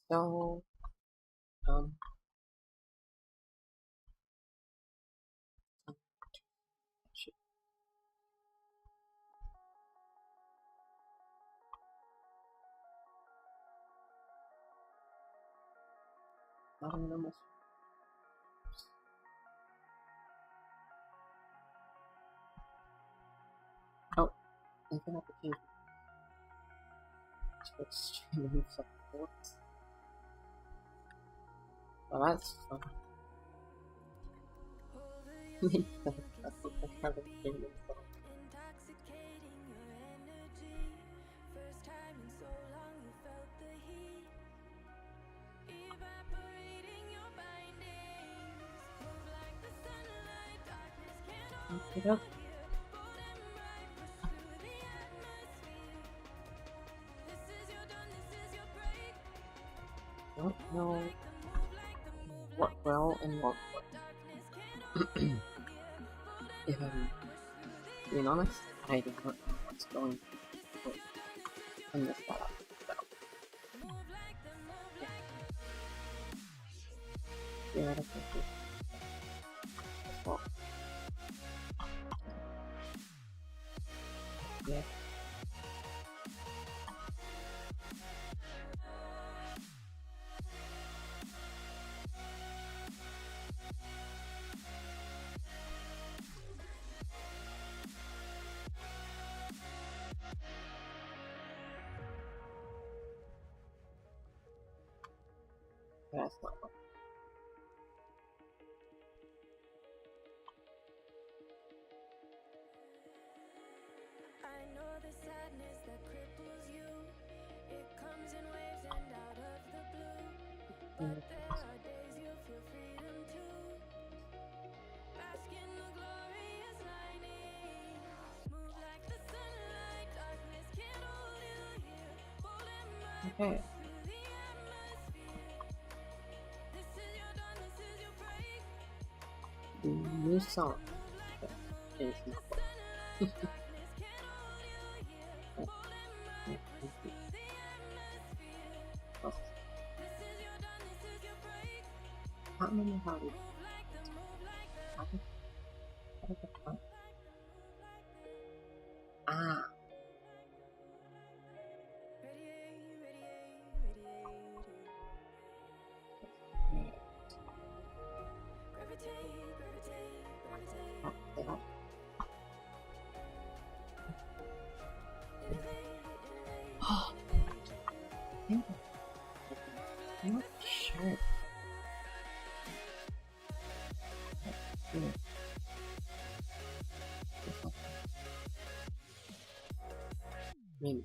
So, um, shit, not even almost. Oh, I'm gonna have to change Twitch streaming support. Well, that's fun. That's what I have a streaming support. Okay, don't know what well and what if I'm being honest, I do not know what's going on in this setup. So, yeah, theoretically, well, yeah. That's not what. I know the sadness that cripples you. It comes in waves and out of the blue. But there are days you feel freedom too. Bask in the glorious lightning. Move like the sunlight. Darkness can't hold you here. Bold and Okay, reckless through the atmosphere. This is your dawn, this is your break. the new song is not what. Darkness can't hold you here. Bold and reckless through the atmosphere. This is your dawn, this is your break. I don't remember how we Move like them, move like them. how did the fun? Ah, Radiate, radiate, yeah, gravitate, gravitate, gravitate. that, Innovate, oh, innovate, I think I'm not sure. Yeah, I mean,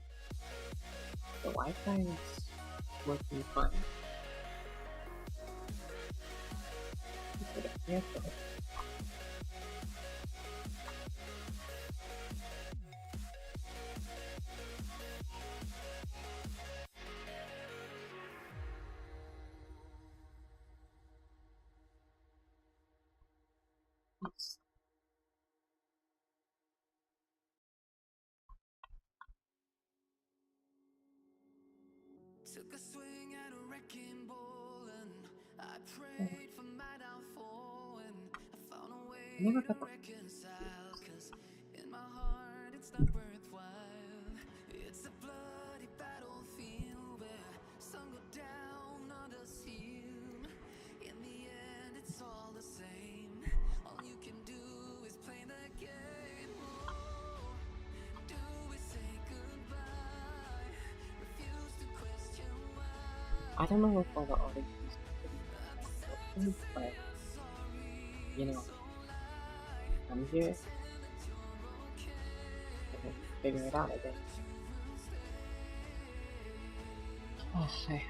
the Wi-Fi is working fine. But it's careful. Oops. Took a swing at a wrecking ball and I prayed for my downfall and I found a I way never to got the reconcile. Cause in my heart it's not worthwhile. It's a bloody battlefield where some go down, others heal. In the end it's all the same. All you can do is play the game. Oh, do we say goodbye? Refuse to question why. I don't know if all the audio is but you know, I'm here. I can figure it out, I guess. Oh, I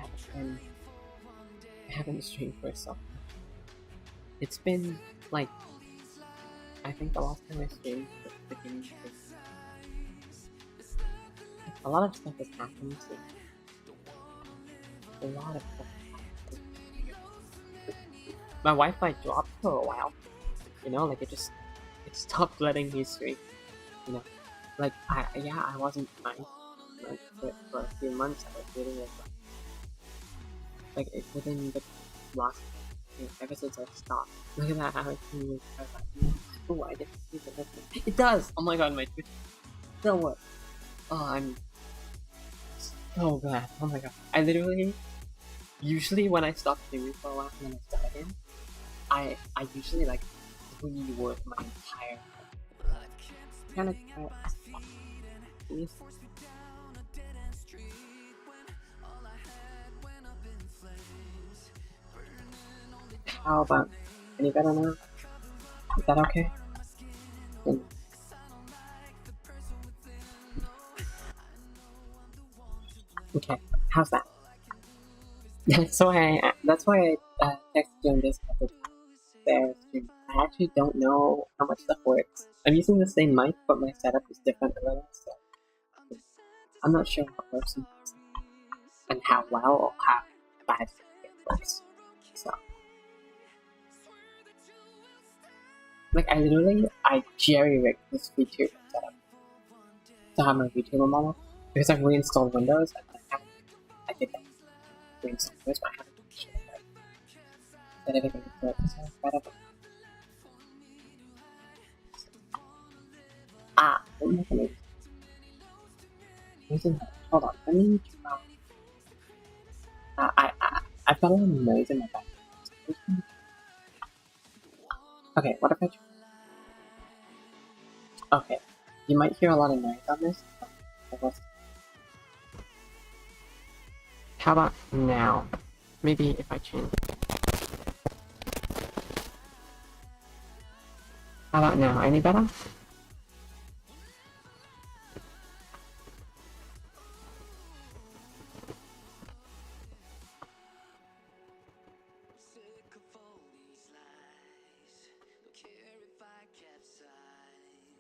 haven't streamed for so. It's been like, I think the last time I streamed was the beginning of a lot of stuff has happened. So a lot of stuff. My Wi-Fi dropped for a while. You know, like it stopped letting me stream. You know, like I wasn't fine. Like for a few months I was feeling like Like within the last, ever since I stopped. Look at that, how it can oh, I didn't see the movement. It does! Oh my god, my Twitch still works. Oh, I'm so glad. Oh my god. I literally, usually when I stop streaming for a while and then I start again, I usually like rework my entire kind of how about any better now? Is that okay? And, okay, how's that? That's why I texted you on this couple there. I actually don't know how much stuff works. I'm using the same mic, but my setup is different a little, so I'm not sure what works and how well or how bad it works. So, like, I jerry-rigged this VTuber setup to have my VTuber model because I've reinstalled Windows and I did that reinstall Windows, but I haven't sure that everything is good. So, whatever. What am I gonna use? Hold on, let me try. I've got a lot of noise in my background. Okay, what if I try? Okay, you might hear a lot of noise on this. How about now? Maybe if I change. How about now? Any better?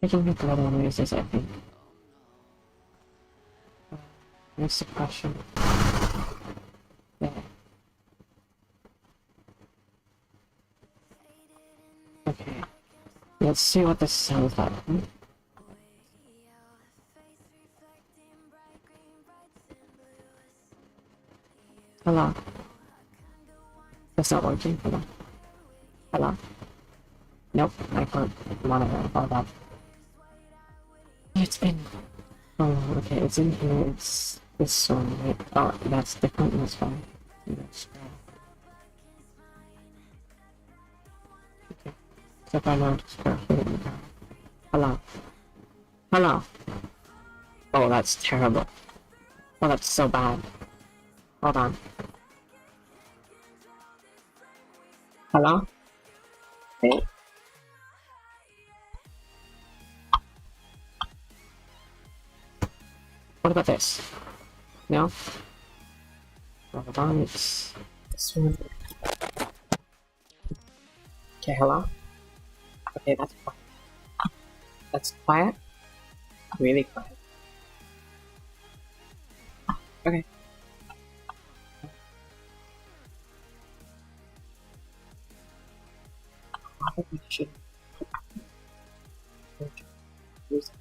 I can make a lot of noises, I think. No suppression. Yeah. Okay. Let's see what this sounds like. Hello. That's not working. Hello. Hello. Nope, I can't monitor all that. It's in. Oh, okay, it's in here. It's this one, right? Oh, that's different. That's fine. That's fine. Okay. So if I now just go here and go. Hello. Hello. Oh, that's terrible. Oh, that's so bad. Hold on. Hello? Hey. What about this? No? Hold on, it's this one. Okay, hello? Okay, that's quiet. That's quiet? Really quiet. Okay. Probably should use it.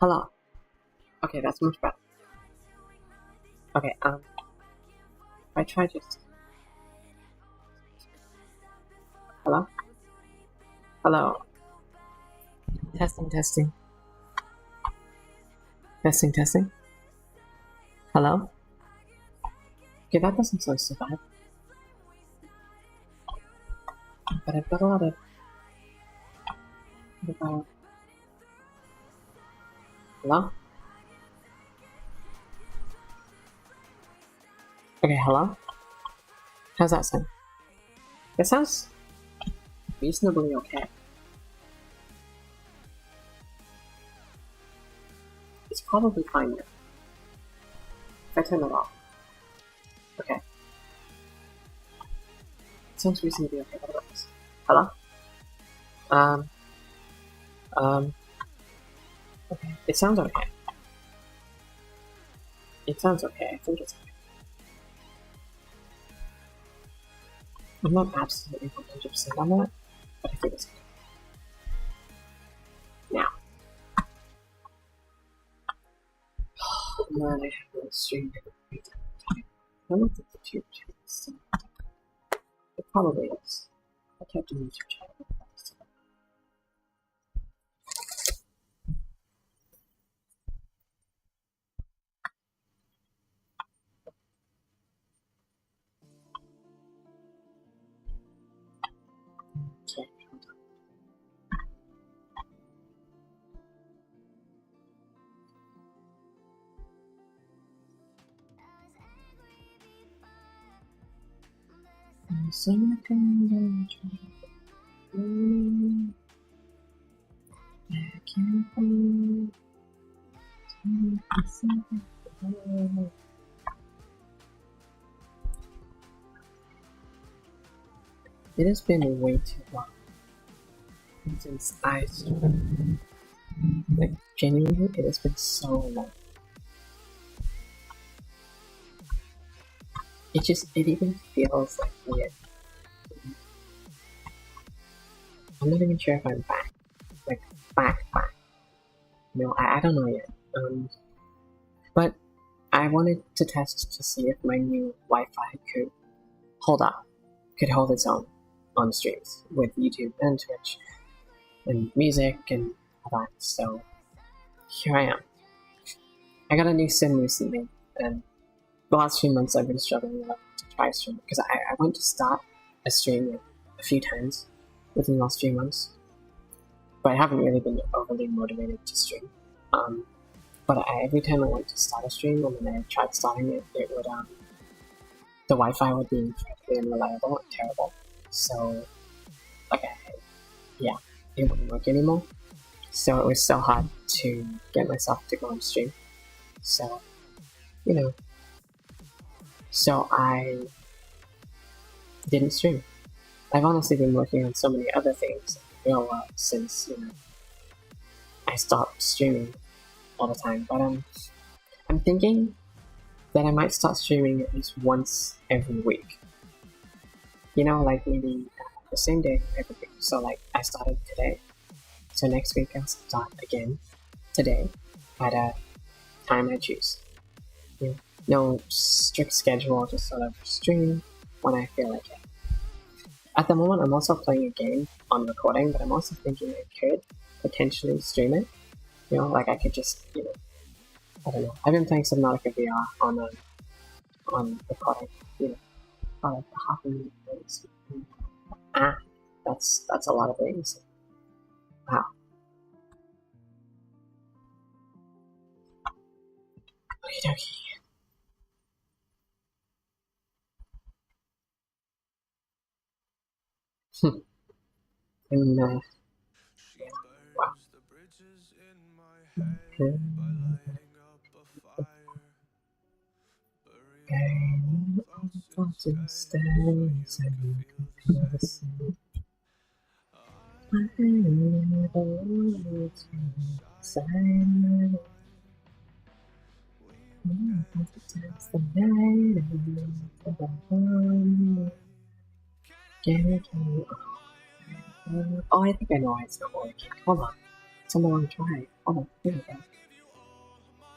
Hello. Okay, that's much better. Okay, I try just. Hello? Hello? Testing, testing. Testing, testing. Hello? Okay, that doesn't sound so bad. But I've got a lot of. Hello? Okay, hello? How's that sound? That sounds reasonably okay. It's probably fine now. If I turn it off. Okay. It sounds reasonably okay. What about this? Hello? Okay. It sounds okay. It sounds okay. I think it's okay. I'm not absolutely 100% on that, but I think it's good. Now, man, I have a stream every time. I don't think the YouTube channel is still. It probably is. I kept a YouTube channel. Okay, hold on. So I can't find it has been way too long since I started. Like, genuinely, it has been so long. It even feels like weird. I'm not even sure if I'm back. Like, back. No, I don't know yet. But I wanted to test to see if my new Wi-Fi could hold its own on streams with YouTube and Twitch and music and all that. So here I am. I got a new sim recently, and the last few months I've been struggling a lot to try streaming because I went to start a stream a few times within the last few months, but I haven't really been overly motivated to stream. But every time I went to start a stream and then I tried starting it, the Wi-Fi would be incredibly unreliable and terrible. So, it wouldn't work anymore. So it was so hard to get myself to go on stream. So, so I didn't stream. I've honestly been working on so many other things in the real world since, I stopped streaming all the time. But I'm thinking that I might start streaming at least once every week. Like maybe the same day every week. So like I started today. So next week I'll start again today at a time I choose. No strict schedule, just sort of stream when I feel like it. At the moment I'm also playing a game on recording, but I'm also thinking I could potentially stream it. Like I could just, I don't know. I've been playing Subnautica VR on recording, for like half a minute things. That's a lot of things. Wow. Okie dokie. And wow. Thoughts instead, and oh, I think I know why it's not working. Hold on. It's on the wrong drive. Hold on. Here we go.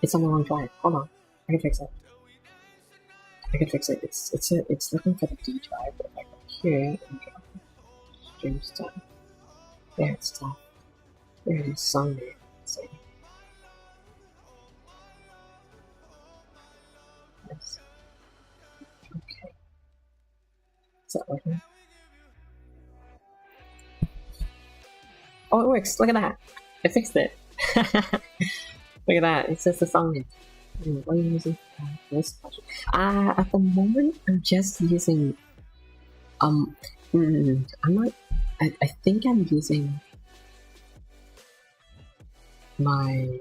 It's on the wrong drive. Hold on. I can fix it. It's looking for the D drive, but if I go here and go stream stuff. There it's stuff. There it is, song name. See. Yes. Okay. Is that working? Oh, it works. Look at that. I fixed it. Look at that. It says the song name. What are you using for this question? At the moment, I'm just using. I'm not. I think I'm using my.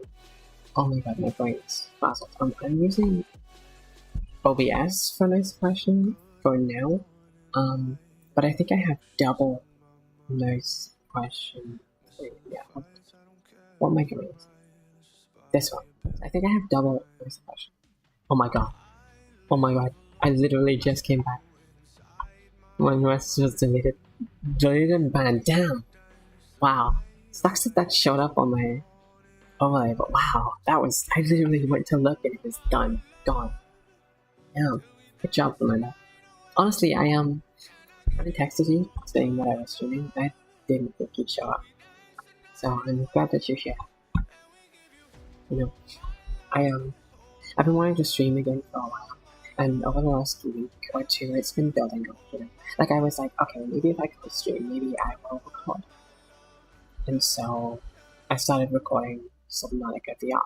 Oh my god, my brain's frazzled. I'm using OBS for this question for now. But I think I have double noise question. Wait, yeah. What am I going to use? This one. I think I have double noise question. Oh my god. I literally just came back. One message was deleted. Deleted and banned. Damn. Wow. Sucks that showed up on my overlay, but wow, that was. I literally went to look and it was done. Gone. Damn. Good job, Amanda. Honestly, I already texted you saying that I was streaming. I didn't think you'd show up. So I'm glad that you're here. You know, I've been wanting to stream again for a while, and over the last week or two, it's been building up. You know, like I was like, okay, maybe if I go stream, maybe I will record. And so I started recording Subnautica VR.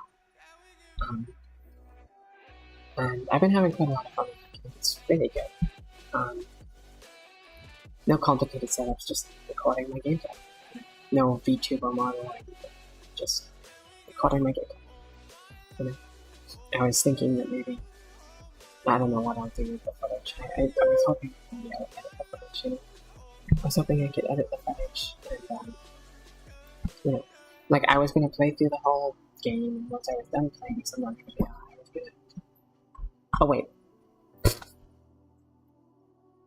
And I've been having quite a lot of fun with it. It's really good. No complicated setups, just recording my gameplay. No VTuber model or anything. Just recording my gameplay. You know, I was thinking that maybe I don't know what I'll do with the footage. I was hoping I could edit the footage. You know? I was hoping I could edit the footage and you know, like I was gonna play through the whole game, and once I was done playing Subnautica, I was gonna. Oh wait,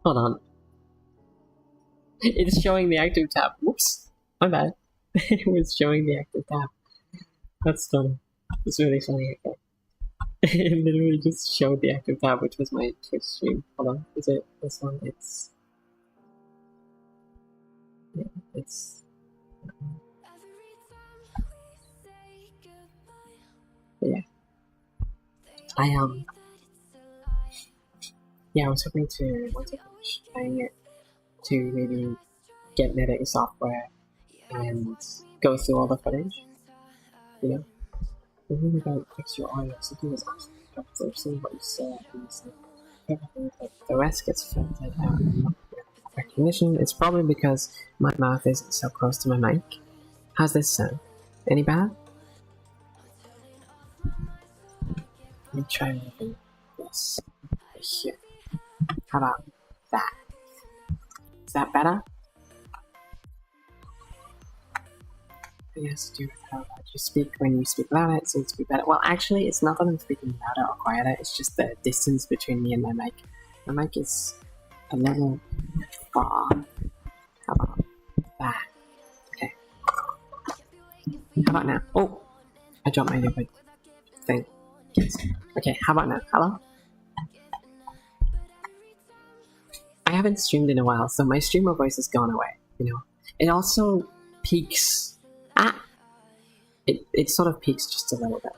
hold on. It's showing the active tab. Whoops, my bad. It was showing the active tab. That's funny. It's really funny. Okay. It literally just showed the active tab, which was my Twitch stream. Hold on, is it this one? It's yeah, it's. But yeah, yeah, I was hoping to once I finish playing it to maybe get editing software and go through all the footage. You know, the thing about fix your audio, something is actually helpful. Seeing what you said and you said everything, but the rest gets filtered out. Recognition. It's probably because my mouth isn't so close to my mic. How's this sound? Any bad? Let me try moving this right here. How about that? Is that better? It has to do with how loud you speak. When you speak louder, it seems to be better. Well, actually, it's not that I'm speaking louder or quieter, it's just the distance between me and my mic. My mic is a little far. How about that? Okay. How about now? Oh! I dropped my earbud thing. Okay, how about now? Hello? I haven't streamed in a while, so my streamer voice has gone away, you know. It also peaks. It sort of peaks just a little bit.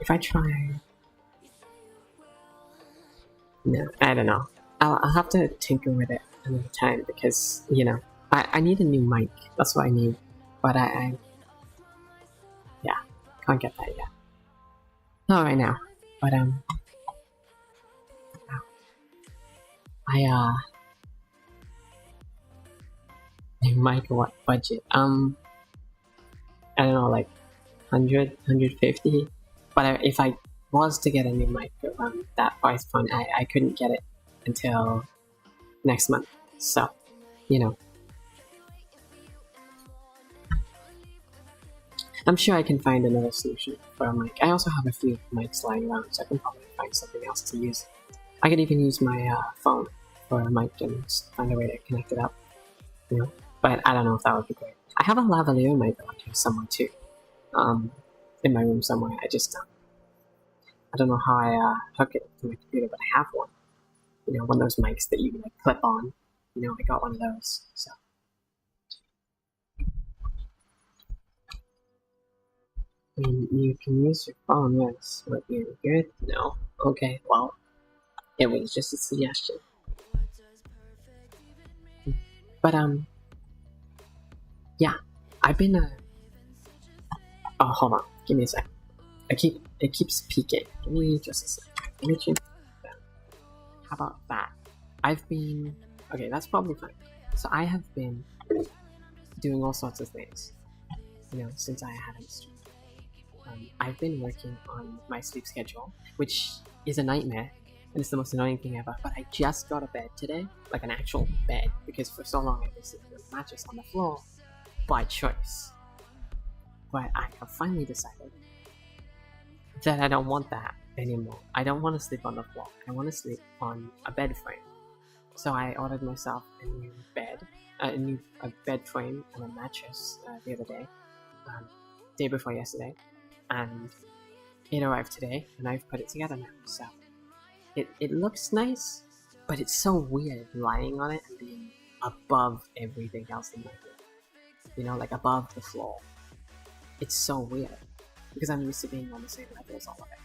If I try... No, I don't know. I'll have to tinker with it another time because, you know, I need a new mic. That's what I need. But yeah, can't get that yet. Not right now. But, new mic, what budget? I don't know, like 100, 150. But if I was to get a new mic around that price point, I couldn't get it until next month. So, you know. I'm sure I can find another solution for a mic. I also have a few mics lying around, so I can probably find something else to use. I could even use my phone for a mic and just find a way to connect it up, you know. But I don't know if that would be great. I have a lavalier mic around here somewhere too, in my room somewhere. I don't know how I hook it to my computer, but I have one. You know, one of those mics that you can like clip on. You know, I got one of those. So. I mean, you can use your phone, yes. But you're good? No. Okay, well, it was just a suggestion. But yeah, I've been oh, hold on, give me a sec. It keeps peaking. Give me just a sec. Let me change that. How about that? I've been okay. That's probably fine. So I have been doing all sorts of things, you know, since I haven't streamed. I've been working on my sleep schedule, which is a nightmare, and it's the most annoying thing ever. But I just got a bed today, like an actual bed, because for so long I was sitting on a mattress on the floor by choice. But I have finally decided that I don't want that anymore. I don't want to sleep on the floor. I want to sleep on a bed frame. So I ordered myself a new bed, a bed frame and a mattress the other day, day before yesterday, and it arrived today, and I've put it together now. So it looks nice, but it's so weird lying on it and being above everything else in my room. You know, like above the floor. It's so weird because I'm used to being on the same level as all of it.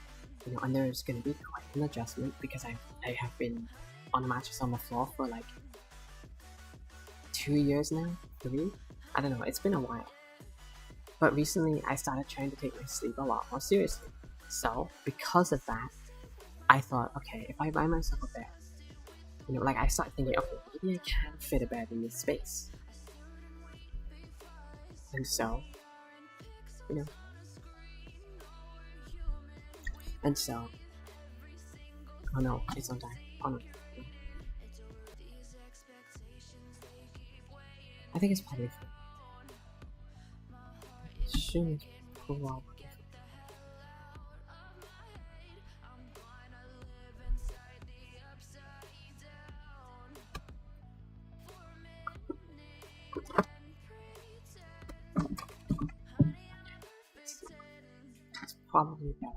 You know, and there's going to be quite an adjustment because I have been on a mattress on the floor for like 2 years now, 3. I don't know. It's been a while. But recently, I started trying to take my sleep a lot more seriously. So because of that, I thought, okay, if I buy myself a bed, you know, like I started thinking, okay, maybe I can fit a bed in this space. And so, you know, and so, oh no, it's on time. Oh no. I think it's probably fine. Soon as probably. It's probably better.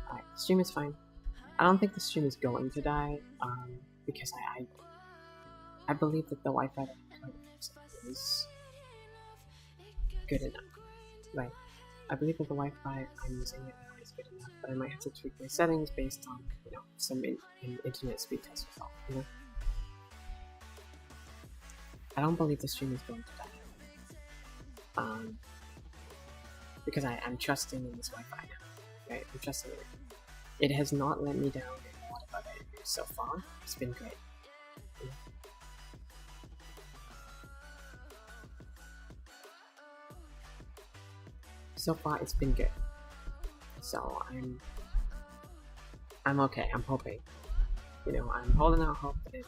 Alright, the stream is fine. I don't think the stream is going to die, because I believe that the Wi-Fi that I'm using is good enough. Right. I believe that the Wi-Fi I'm using right now is good enough, but I might have to tweak my settings based on, you know, some internet speed test result, you know? I don't believe the stream is going to die. Because I'm trusting in this Wi-Fi now, right? I'm trusting in it. It has not let me down in a lot of other areas so far. It's been great. Yeah. So far, it's been good. So I'm okay. I'm hoping. You know, I'm holding out hope that it's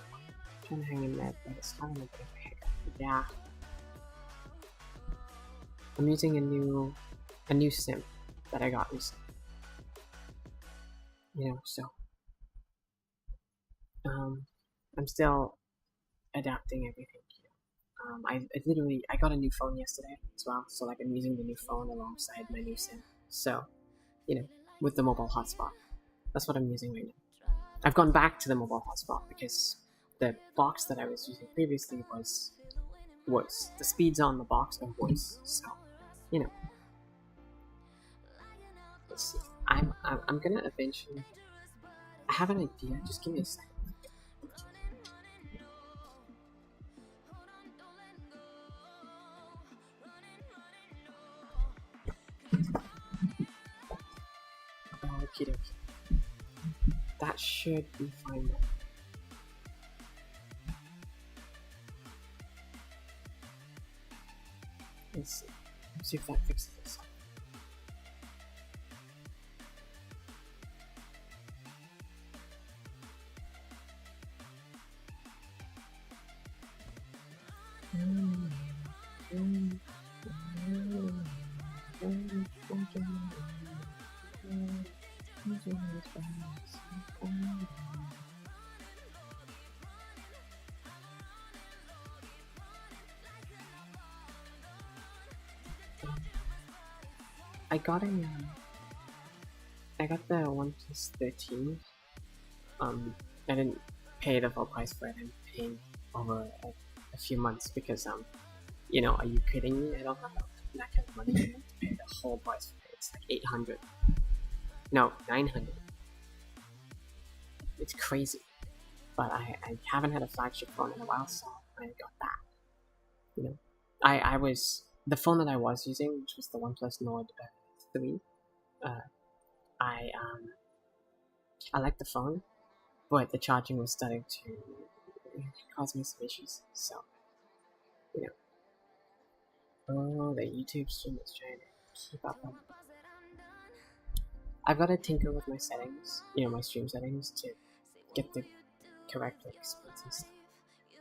trying to hang in there, but it's having a bit of a hiccup. Yeah. I'm using a new sim that I got recently. You know, so I'm still adapting everything. I got a new phone yesterday as well, so like I'm using the new phone alongside my new sim. So, you know, with the mobile hotspot. That's what I'm using right now. I've gone back to the mobile hotspot because the box that I was using previously was worse. The speeds on the box are worse, so, you know. Let's see. I'm gonna eventually... I have an idea, just give me a second. Okie dokie. That should be fine now. Let's see if that fixes this. I got the OnePlus 13. I didn't pay the full price for it. I'm paying over a few months because you know, are you kidding me? I don't have that kind of money to pay the whole price for it. It's like 800. No, 900. It's crazy. But I haven't had a flagship phone in a while, so I got that. You know, I was the phone that I was using, which was the OnePlus Nord 3. I liked the phone, but the charging was starting to cause me some issues. So, you know. Oh, the YouTube stream is trying to keep up on. I've got to tinker with my settings, you know, my stream settings to get the correct like speeds and stuff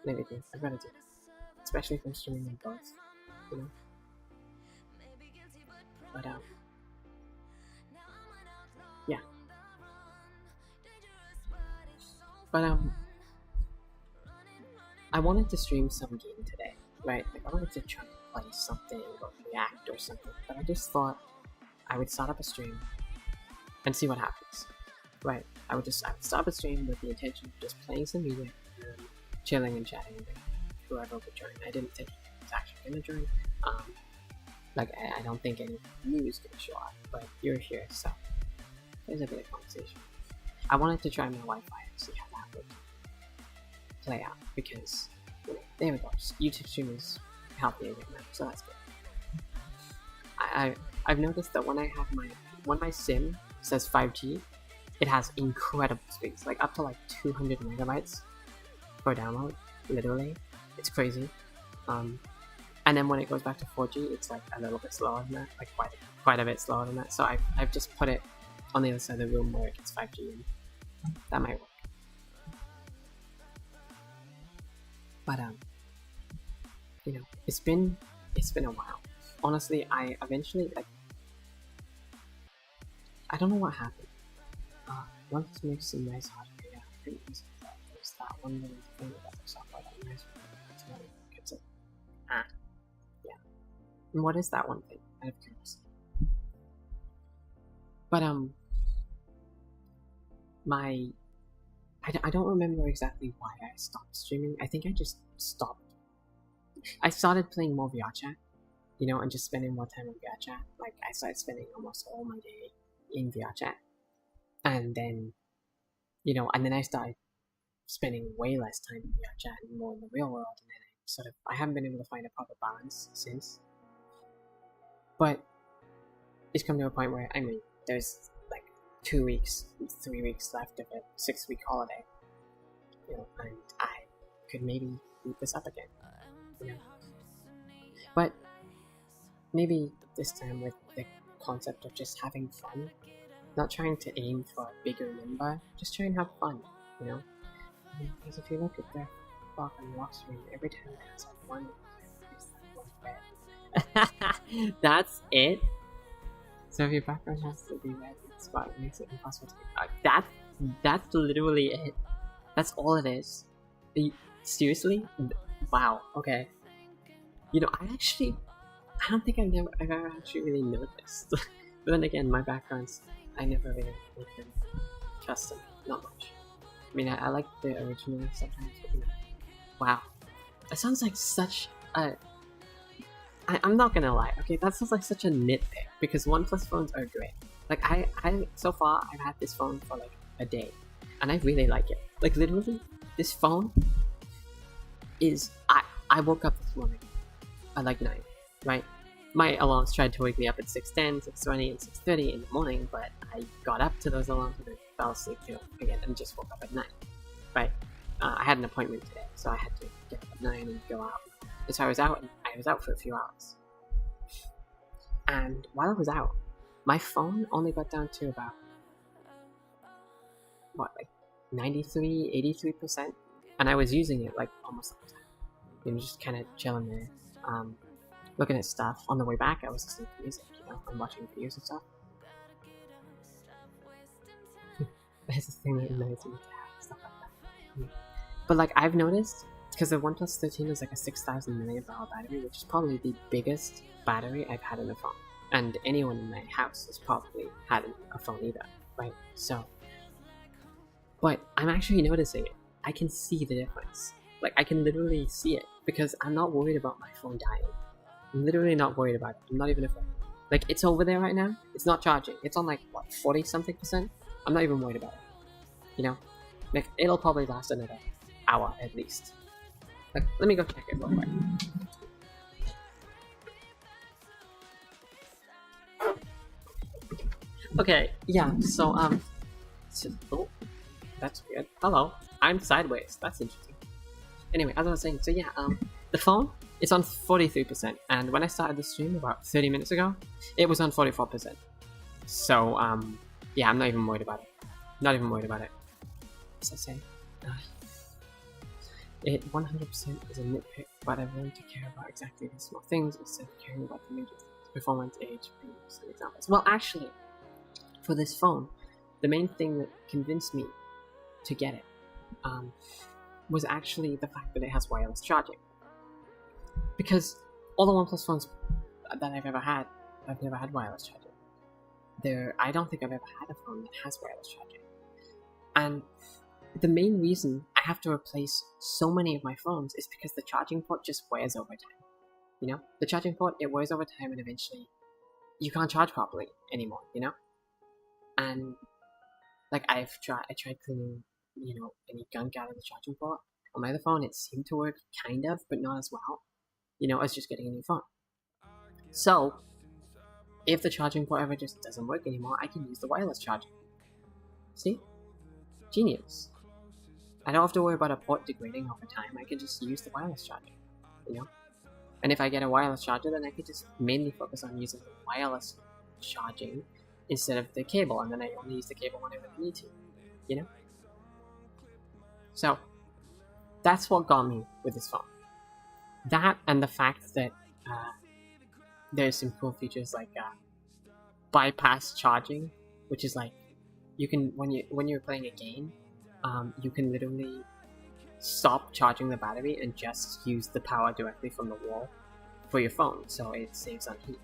and everything. I've got to do it, especially if I'm streaming them both, you know. But yeah. But I wanted to stream some game today, right? Like I wanted to try and play something or react or something, but I just thought I would start up a stream and see what happens, right? I would start a stream with the intention of just playing some music and chilling and chatting with whoever would join. I didn't think he was actually gonna join. Like I don't think any news gonna show up, but you're here, so there's a bit of conversation. I wanted to try my Wi-Fi and see how that would play out because there we go. YouTube stream is healthy again now, so that's good. I've noticed that when my sim says 5G, it has incredible speeds, like up to like 200 megabytes per download. Literally, it's crazy. And then when it goes back to 4G, it's like a little bit slower than that, like quite a bit slower than that. So I've just put it on the other side of the room where it gets 5G, and that might work. But it's been a while. Honestly, I eventually I don't know what happened. Once to make some nice hardware, yeah, I couldn't use it. There's that one little thing about the software that nice. Yeah. And what is that one thing? Out of curiosity. But I don't remember exactly why I stopped streaming. I think I just stopped. I started playing more VR chat, and just spending more time on VR chat. Like I started spending almost all my day in VR chat, and then, and then I started spending way less time in VR chat and more in the real world, and then I haven't been able to find a proper balance since. But it's come to a point where there's like 2 weeks, 3 weeks left of a 6-week holiday, and I could maybe boot this up again. But maybe this time with the concept of just having fun, not trying to aim for a bigger number, just try and have fun, because if you look at the clock on the lock screen, every time it has like one red. That's it? So if your background has to be red, it's what makes it impossible to that's literally it. That's all it is. Seriously? Wow, okay. I don't think I've ever actually really noticed. But then again, my backgrounds, I never really make them custom. Not much. I like the original sometimes, but wow. That sounds like such a... I'm not gonna lie, okay? That sounds like such a nitpick, because OnePlus phones are great. Like, so far, I've had this phone for like a day, and I really like it. Like, literally, this phone is... I woke up this morning at like 9, right? My alarms tried to wake me up at 6:10, 6:20, and 6:30 in the morning, but I got up to those alarms and I fell asleep again and just woke up at 9, right? I had an appointment today, so I had to get up at 9 and go out. And so I was out for a few hours. And while I was out, my phone only got down to about, 93, 83%? And I was using it like almost all the time. Just kind of chilling there, looking at stuff. On the way back, I was listening to music, and watching videos and stuff. That's the thing that annoys me to have, stuff like that. But like, I've noticed, because the OnePlus 13 is like a 6,000 mAh battery, which is probably the biggest battery I've had in a phone. And anyone in my house has probably had a phone either, right? So, but I'm actually noticing it. I can see the difference. Like, I can literally see it, because I'm not worried about my phone dying. I'm literally not worried about it. I'm not even afraid. Like, it's over there right now. It's not charging. It's on like, 40-something%? I'm not even worried about it. Like, it'll probably last another hour at least. Like, let me go check it real quick. Okay, yeah, so, oh, that's weird. Hello, I'm sideways. That's interesting. Anyway, as I was saying, so yeah, the phone, it's on 43%, and when I started the stream about 30 minutes ago, it was on 44%. So, yeah, I'm not even worried about it. Not even worried about it. As I say, it 100% is a nitpick, but I've learned to care about exactly the small things instead of caring about the major things. Performance, age, some examples. Well, actually, for this phone, the main thing that convinced me to get it, was actually the fact that it has wireless charging. Because all the OnePlus phones that I've ever had, I've never had wireless charging. I don't think I've ever had a phone that has wireless charging. And the main reason I have to replace so many of my phones is because the charging port just wears over time. You know? The charging port, it wears over time, and eventually you can't charge properly anymore, you know? And like I tried cleaning, any gunk out of the charging port. On my other phone, it seemed to work kind of, but not as well. As just getting a new phone. So, if the charging port ever just doesn't work anymore, I can use the wireless charging. See? Genius. I don't have to worry about a port degrading over time. I can just use the wireless charging, And if I get a wireless charger, then I can just mainly focus on using the wireless charging instead of the cable, and then I only use the cable whenever I need to, So, that's what got me with this phone. That and the fact that there's some cool features like bypass charging, which is like you can when you're playing a game, you can literally stop charging the battery and just use the power directly from the wall for your phone, so it saves on heat.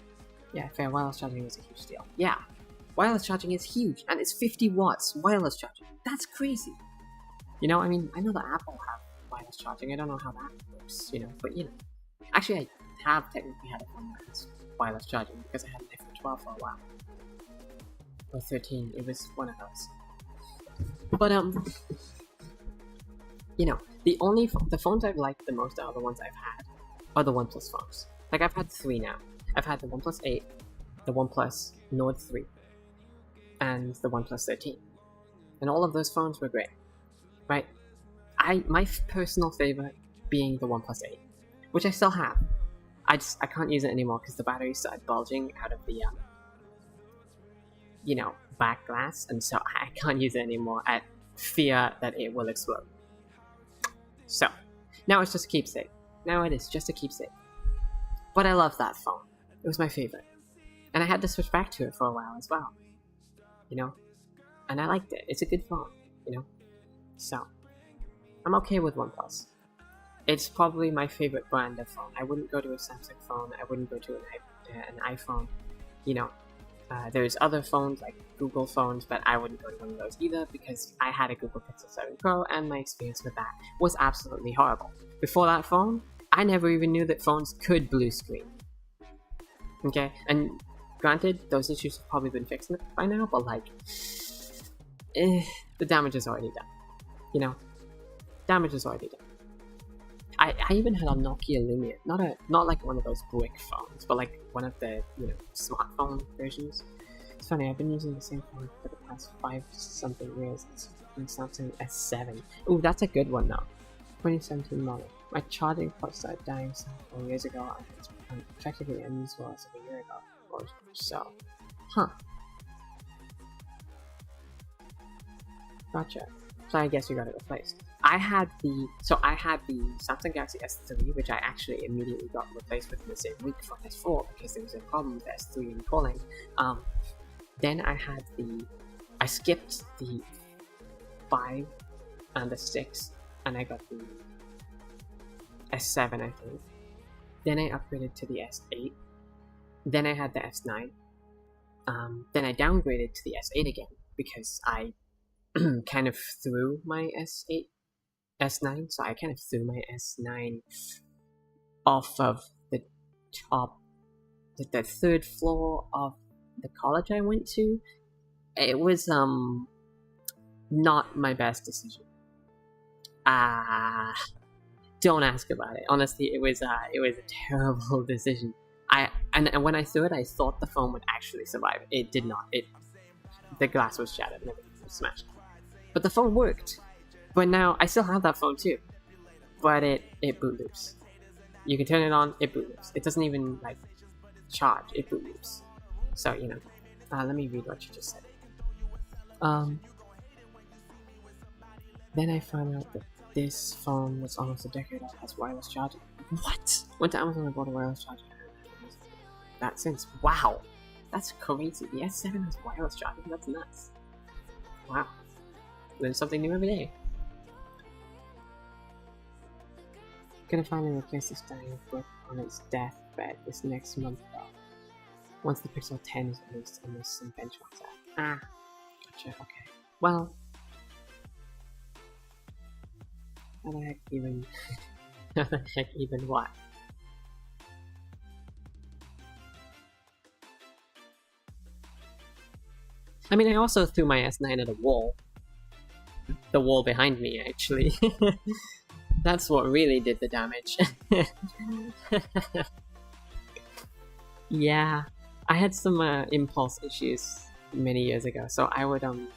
Yeah, fair. Wireless charging is a huge deal. Yeah, wireless charging is huge, and it's 50 watts wireless charging. That's crazy. I know that Apple have wireless charging. I don't know how that works, but actually I have technically had a phone that has wireless charging because I had an iPhone 12 for a while. Or 13, it was one of those. But the phones I've liked the most out of the ones I've had are the OnePlus phones. Like I've had 3 now. I've had the OnePlus 8, the OnePlus Nord 3, and the OnePlus 13. And all of those phones were great. Right? My personal favorite being the OnePlus 8, which I still have. I can't use it anymore because the battery started bulging out of the back glass, and so I can't use it anymore. I fear that it will explode. So now it's just a keepsake. Now it is just a keepsake. But I love that phone. It was my favorite, and I had to switch back to it for a while as well. And I liked it. It's a good phone. So I'm okay with OnePlus. It's probably my favorite brand of phone. I wouldn't go to a Samsung phone. I wouldn't go to an iPhone. There's other phones like Google phones, but I wouldn't go to one of those either because I had a Google Pixel 7 Pro and my experience with that was absolutely horrible. Before that phone, I never even knew that phones could blue screen. Okay, and granted, those issues have probably been fixed by now, but the damage is already done. Damage is already done. I even had a Nokia Lumia, not like one of those brick phones, but like one of the smartphone versions. It's funny, I've been using the same phone for the past 5-something years. It's Samsung S7. Ooh, that's a good one now. 2017 model. My charging port started dying 4 years ago, and it's effectively unusable as of a year ago or so. Huh. Gotcha. So I guess you got it replaced. I had the Samsung Galaxy S3, which I actually immediately got replaced within the same week for S4 because there was a problem with S3 in calling. Then I skipped the 5 and the 6, and I got the S7, I think. Then I upgraded to the S8. Then I had the S9. Then I downgraded to the S8 again because I kind of threw my S9, so I kind of threw my S9 off of the top, the 3rd floor of the college I went to. It was not my best decision. Don't ask about it. Honestly, it was a terrible decision. And when I threw it, I thought the phone would actually survive. It did not. The glass was shattered and everything was smashed. But the phone worked. But now, I still have that phone too. But it boot loops. You can turn it on, it boot loops. It doesn't even, charge, it boot loops. So, let me read what you just said. Then I found out that this phone was almost a decade old, has wireless charging. What? Went to Amazon and bought a wireless charger. That since. Wow. That's crazy. The S7 has wireless charging? That's nuts. Wow. Learn something new every day. Gonna finally replace this dying book on its deathbed this next month though. Once the Pixel 10 is released and there's some benchmarks out. Ah, gotcha, okay. Well, how the heck even... how the heck even what? I mean, I also threw my S9 at a wall. The wall behind me, actually. That's what really did the damage. Yeah, I had some impulse issues many years ago, so I wouldn't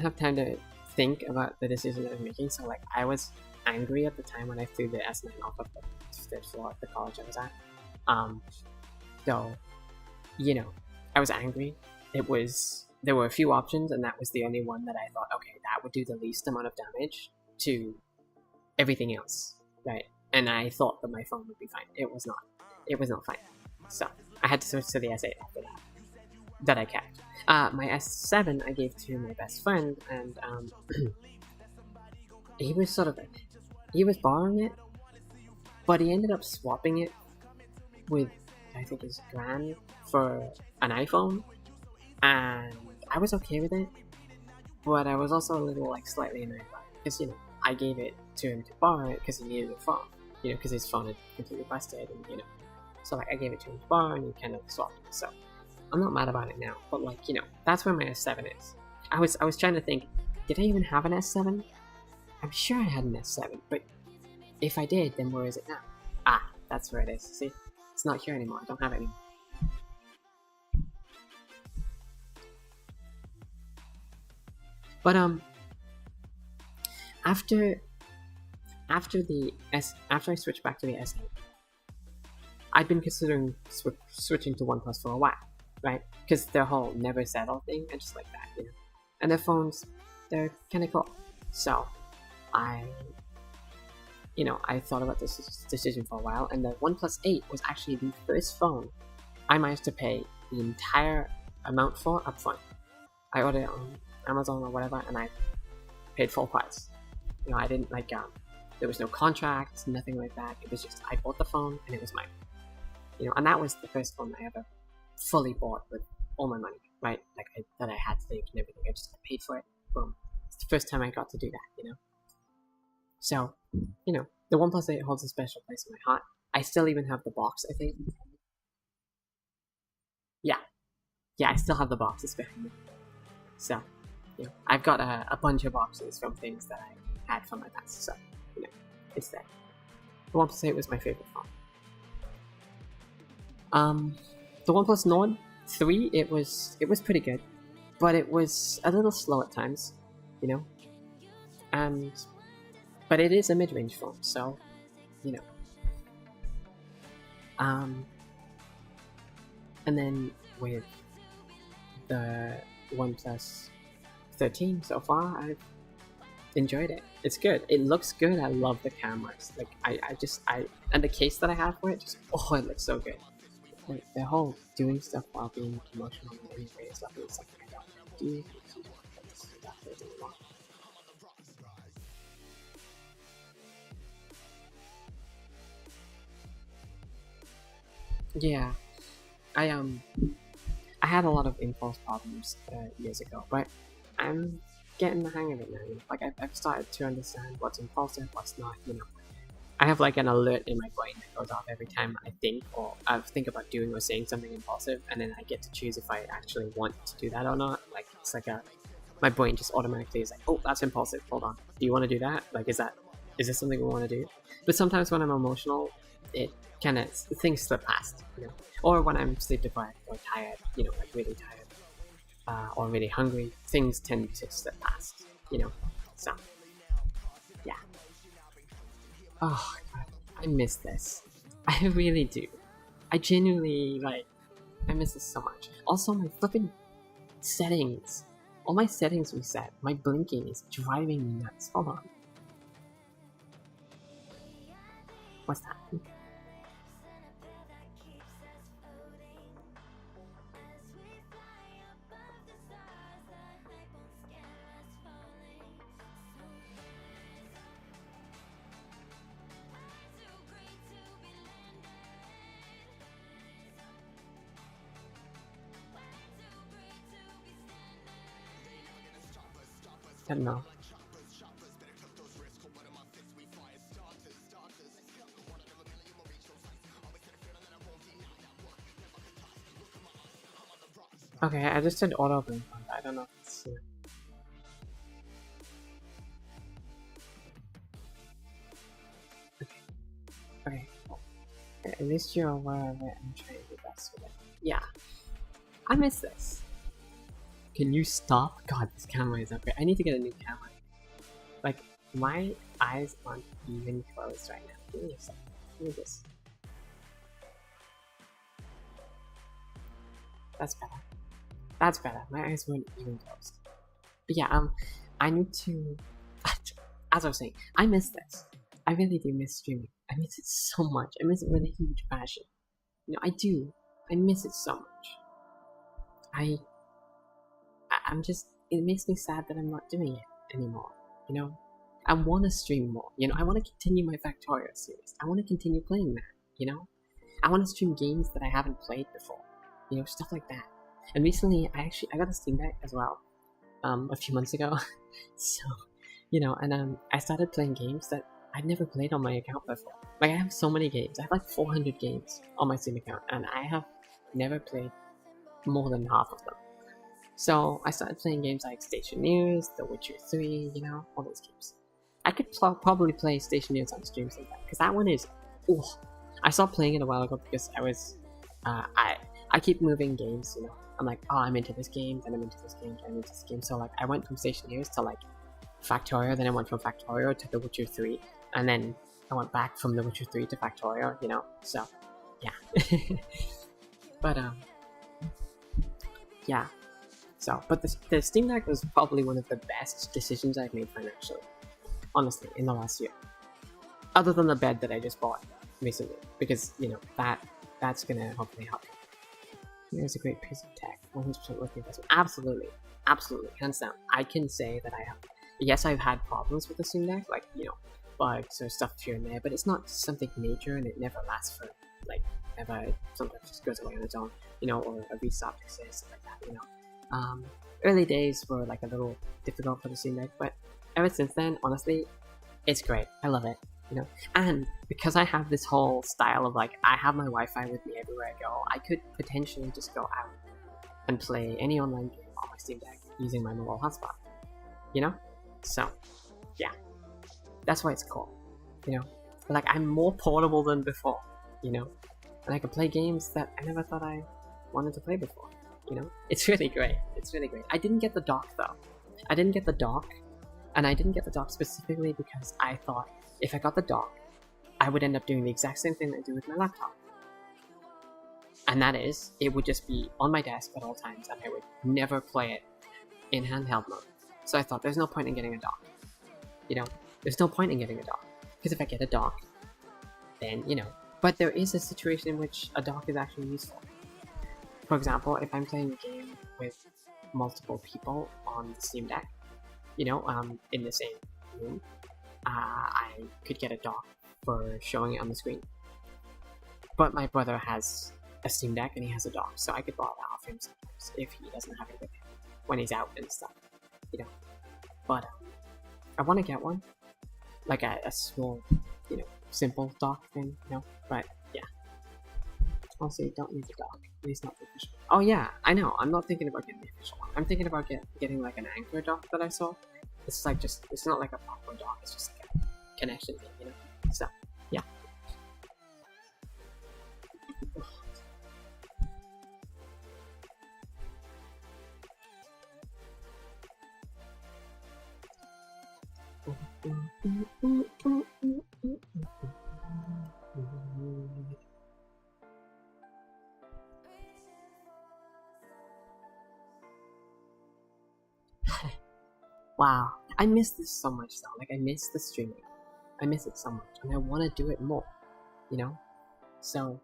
have time to think about the decision I was making. So like, I was angry at the time when I threw the S9 off of the fifth floor of the college I was at. So, you know, I was angry. There were a few options, and that was the only one that I thought, okay, that would do the least amount of damage to everything else, right? And I thought that my phone would be fine. It was not. It was not fine. So I had to switch to the S8 after that I kept. My S7 I gave to my best friend, and he was borrowing it, but he ended up swapping it with, I think, his grand for an iPhone, and I was okay with it, but I was also a little like slightly annoyed by it, because I gave it to him to borrow it because he needed a phone, because his phone had completely busted, and so like I gave it to him to borrow, and he kind of swapped it. So I'm not mad about it now, but like that's where my S7 is. I was trying to think, did I even have an S7? I'm sure I had an S7, but if I did, then where is it now? Ah, that's where it is. See, it's not here anymore. I don't have it anymore. But after I switched back to the S8, I'd been considering switching to OnePlus for a while, right? Because their whole never settle thing, I just like that, And their phones, they're kind of cool. So I thought about this decision for a while, and the OnePlus 8 was actually the first phone I managed to pay the entire amount for upfront. I ordered it on Amazon or whatever, and I paid full price. I didn't there was no contract, nothing like that. It was just I bought the phone and it was mine. And that was the first phone I ever fully bought with all my money, right? That I had saved and everything. I just paid for it. Boom. It's the first time I got to do that. So, the OnePlus 8 holds a special place in my heart. I still even have the box, I think. Yeah, I still have the boxes behind me. So, I've got a bunch of boxes from things that I had from my past. So, it's there. The OnePlus 8 was my favorite phone. The OnePlus Nord 3, it was pretty good, but it was a little slow at times, but it is a mid-range phone, so, and then with the OnePlus 13 so far, I've enjoyed it. It's good. It looks good. I love the cameras. Like and the case that I have for it, it looks so good. Like the whole doing stuff while being emotional in any way is definitely something I don't do. Yeah, I had a lot of impulse problems years ago, but I'm getting the hang of it now. Like I've started to understand what's impulsive, what's not. I have like an alert in my brain that goes off every time I think about doing or saying something impulsive, and then I get to choose if I actually want to do that or not. Like it's like my brain just automatically is like, oh, that's impulsive. Hold on, do you want to do that? Like, is this something we want to do? But sometimes when I'm emotional, it things slip past, or when I'm sleep deprived or tired, like really tired, or really hungry, things tend to slip past, so yeah. Oh god, I miss this. I really do. I genuinely I miss this so much. Also, my flipping settings, all my settings reset. My blinking is driving me nuts. Hold on, what's that? I don't know. Okay, I just did auto blink on that. I don't know if it's. Okay. At least you're aware of it and trying to do best with it. Yeah. I miss this. Can you stop? God, this camera is up here. I need to get a new camera. Like, my eyes aren't even closed right now. Give me a second. Give me this. That's better. That's better. My eyes weren't even closed. But yeah, I need to... As I was saying, I miss this. I really do miss streaming. I miss it so much. I miss it with a huge passion. You know, I do. I miss it so much. I'm just... It makes me sad that I'm not doing it anymore. You know? I want to stream more. You know, I want to continue my Factorio series. I want to continue playing that. You know? I want to stream games that I haven't played before. You know, stuff like that. And recently, I got a Steam Deck as well. A few months ago. So, you know, and I started playing games that I'd never played on my account before. Like, I have so many games. I have like 400 games on my Steam account, and I have never played more than half of them. So I started playing games like Stationeers, The Witcher 3, you know, all those games. I could probably play Stationeers on streams like that, because that one is... Ooh, I stopped playing it a while ago because I was... I keep moving games, you know. I'm like, oh, I'm into this game, then I'm into this game, then I'm into this game. So like, I went from Stationeers to like Factorio, then I went from Factorio to The Witcher 3, and then I went back from The Witcher 3 to Factorio, you know. So, yeah. But yeah. So, but the Steam Deck was probably one of the best decisions I've made financially, honestly, in the last year. Other than the bed that I just bought recently, because you know that's gonna hopefully help. Here's a great piece of tech. 100% worth the investment. Absolutely, absolutely, hands down. I can say that I have. Yes, I've had problems with the Steam Deck, like you know, bugs or stuff here and there, but it's not something major, and it never lasts for like ever. It sometimes just goes away on its own, you know, or a restart exists, stuff like that, you know. Early days were like a little difficult for the Steam Deck, but ever since then, honestly, it's great. I love it, you know. And because I have this whole style of like, I have my Wi-Fi with me everywhere I go, I could potentially just go out and play any online game on my Steam Deck using my mobile hotspot, you know. So, yeah, that's why it's cool, you know. Like, I'm more portable than before, you know, and I can play games that I never thought I wanted to play before. You know, it's really great. It's really great. I didn't get the dock though. I didn't get the dock, and I didn't get the dock specifically because I thought if I got the dock, I would end up doing the exact same thing I do with my laptop. And that is, it would just be on my desk at all times, and I would never play it in handheld mode. So I thought there's no point in getting a dock. You know, there's no point in getting a dock. Because if I get a dock, then, you know. But there is a situation in which a dock is actually useful. For example, if I'm playing a game with multiple people on the Steam Deck, you know, in the same room, I could get a dock for showing it on the screen. But my brother has a Steam Deck and he has a dock, so I could borrow that off him sometimes if he doesn't have it with him when he's out and stuff, you know. But I want to get one, like a small, you know, simple dock thing, you know. But yeah. Also, you don't need the dock. At least not the official one. Oh yeah, I know. I'm not thinking about getting the official one. I'm thinking about getting like an Anchor dock that I saw. It's like just, it's not like a proper dock. It's just like a connection thing, you know. So yeah. Wow, I miss this so much though. Like, I miss the streaming. I miss it so much, and I want to do it more, you know? So,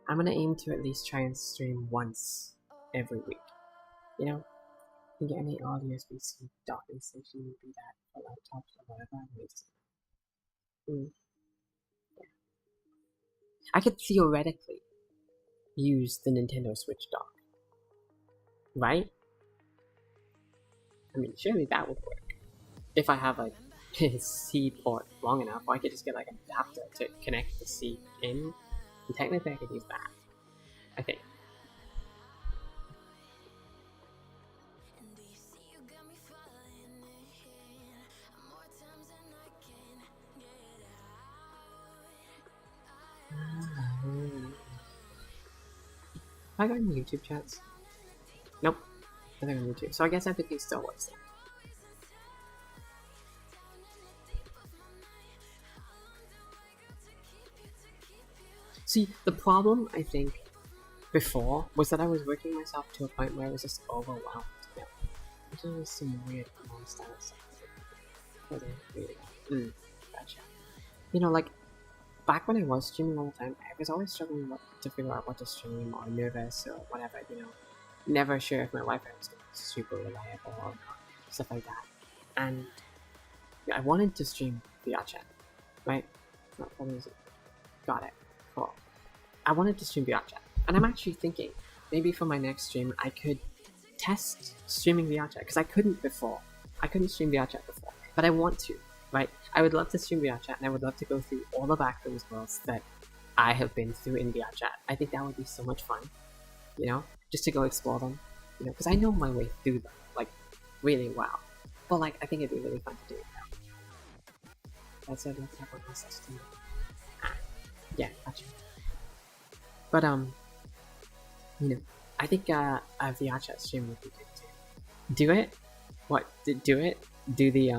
I'm gonna aim to at least try and stream once every week, you know? You can get any old USB-C docking station, be that for laptops or whatever I need to. Yeah. I could theoretically use the Nintendo Switch dock, right? I mean, surely that would work. If I have like a C port long enough, or I could just get like an adapter to connect the C in, and technically I could use that, I think. Have I got any YouTube chats? Nope, nothing on YouTube. So I guess everything still works then. See, the problem, I think, before was that I was working myself to a point where I was just overwhelmed. Yeah. There was some weird non-style stuff. Gotcha. You know, like, back when I was streaming all the time, I was always struggling to figure out what to stream, or nervous, or whatever, you know. Never sure if my Wi-Fi was going to be super reliable or not, stuff like that. And I wanted to stream VR chat, right? What is it? Got it. Cool. I wanted to stream VR chat, and I'm actually thinking maybe for my next stream I could test streaming VR chat, because I couldn't before. I couldn't stream VR chat before, but I want to, right? I would love to stream VR chat, and I would love to go through all the Backrooms worlds that I have been through in VR chat. I think that would be so much fun, you know, just to go explore them, you know, because I know my way through them, like, really well. But, like, I think it'd be really fun to do it now. That's it, let's have a message to me. Yeah, gotcha. But, you know, I think a VR chat stream would be good too. Do it? What? Do it? Do the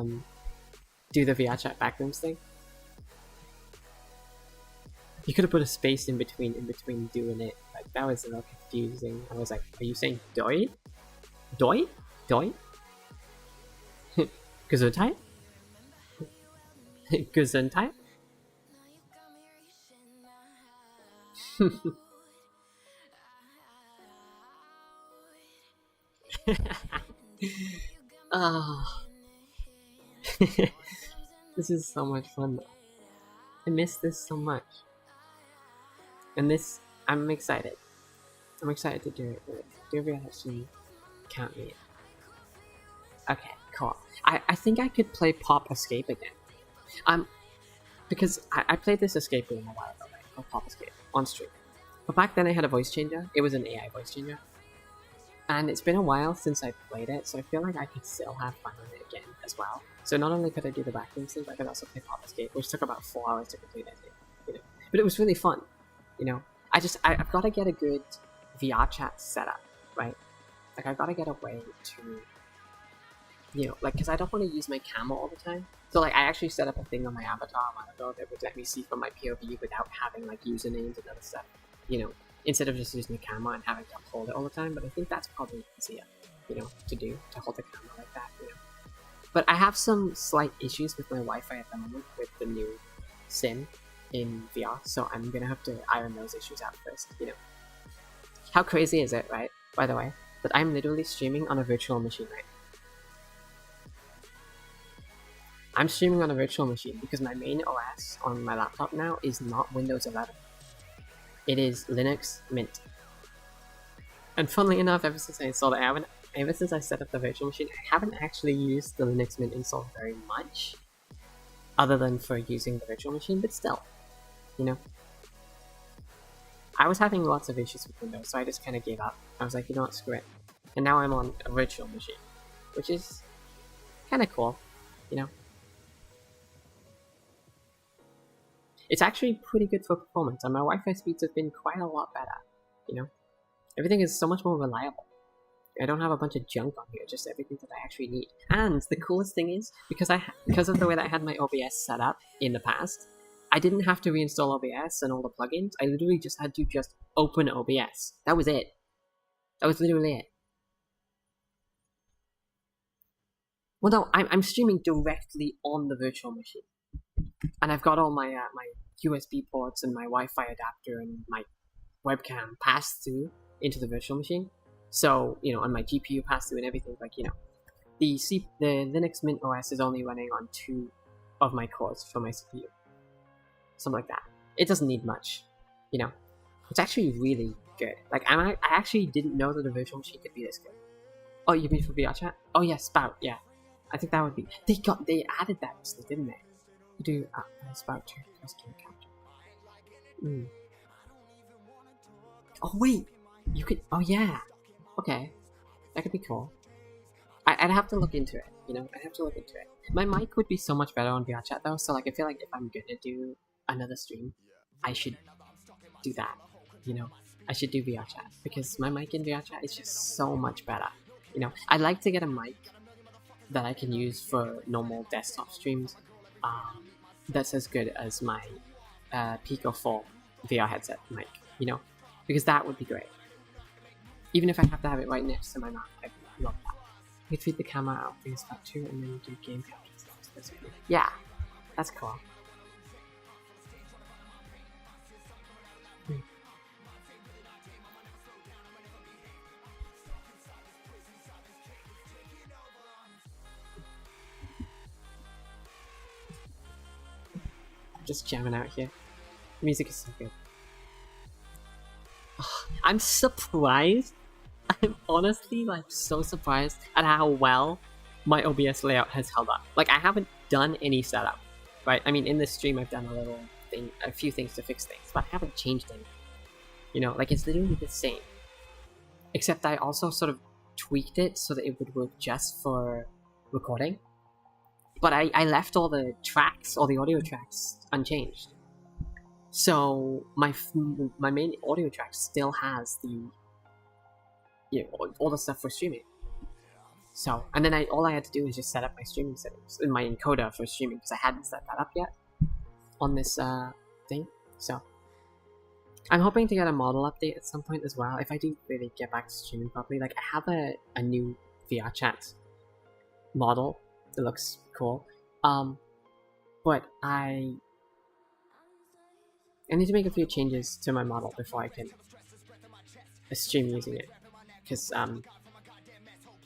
VR chat Backrooms thing? You could have put a space in between doing it. Like, that was a little confusing. I was like, are you saying doi? Doi? Doi? Gesundheit? Gesundheit? Ah. This is so much fun though. I miss this so much. And this, I'm excited. I'm excited to do it. Do we actually count me in? Okay, cool. I think I could play Pop Escape again. Because I played this escape game a while ago, right? Called Pop Escape on stream. But back then I had a voice changer. It was an AI voice changer. And it's been a while since I played it, so I feel like I could still have fun with it again as well. So not only could I do the Backrooms thing, but I could also play Pop Escape, which took about 4 hours to complete, I think. You know? But it was really fun, you know? I've got to get a good VR chat setup, right? Like, I've got to get a way to, you know, like, because I don't want to use my camera all the time. So, like, I actually set up a thing on my avatar a while ago that would let me see from my POV without having, like, usernames and other stuff, you know? Instead of just using the camera and having to hold it all the time. But I think that's probably easier, you know, to do, to hold the camera like that, you know. But I have some slight issues with my Wi-Fi at the moment with the new sim in VR, so I'm gonna have to iron those issues out first, you know. How crazy is it, right, by the way, that I'm literally streaming on a virtual machine right now? I'm streaming on a virtual machine because my main OS on my laptop now is not Windows 11. It is Linux Mint. And funnily enough, ever since I installed it, ever since I set up the virtual machine, I haven't actually used the Linux Mint install very much, other than for using the virtual machine, but still, you know. I was having lots of issues with Windows, so I just kind of gave up. I was like, you know what, screw it. And now I'm on a virtual machine, which is kind of cool, you know. It's actually pretty good for performance, and my Wi-Fi speeds have been quite a lot better, you know? Everything is so much more reliable. I don't have a bunch of junk on here, just everything that I actually need. And the coolest thing is, because of the way that I had my OBS set up in the past, I didn't have to reinstall OBS and all the plugins. I literally just had to open OBS. That was it. That was literally it. Well, no, I'm streaming directly on the virtual machine. And I've got all my my USB ports and my Wi-Fi adapter and my webcam passed through into the virtual machine. So, you know, and my GPU passed through and everything. Like, you know, the Linux Mint OS is only running on 2 of my cores for my CPU. Something like that. It doesn't need much, you know. It's actually really good. Like, I actually didn't know that a virtual machine could be this good. Oh, you mean for VR chat? Oh yeah, Spout. Yeah, I think that would be. They added that, didn't they? You do Spout to plus game capture. Oh wait, you could. Oh yeah. Okay, that could be cool. I'd have to look into it. You know, I'd have to look into it. My mic would be so much better on VR chat though. So like, I feel like if I'm gonna do another stream, I should do that. You know, I should do VR chat because my mic in VR chat is just so much better. You know, I'd like to get a mic that I can use for normal desktop streams. That's as good as my Pico 4 VR headset mic. You know, because that would be great. Even if I have to have it right next to my mouth, I love that. You could feed the camera out things that too, and then you do game captures. Yeah, that's cool. Just jamming out here. The music is so good. Oh, I'm surprised. I'm honestly like so surprised at how well my OBS layout has held up. Like I haven't done any setup, right? I mean, in this stream I've done a few things to fix things, but I haven't changed anything. You know, like it's literally the same. Except I also sort of tweaked it so that it would work just for recording. But I left all the tracks, all the audio tracks, unchanged. So my main audio track still has the all the stuff for streaming. So and then all I had to do was just set up my streaming settings in my encoder for streaming because I hadn't set that up yet on this thing. So I'm hoping to get a model update at some point as well. If I do really get back to streaming properly, like I have a new VR chat model. It looks cool. But I need to make a few changes to my model before I can stream using it. Because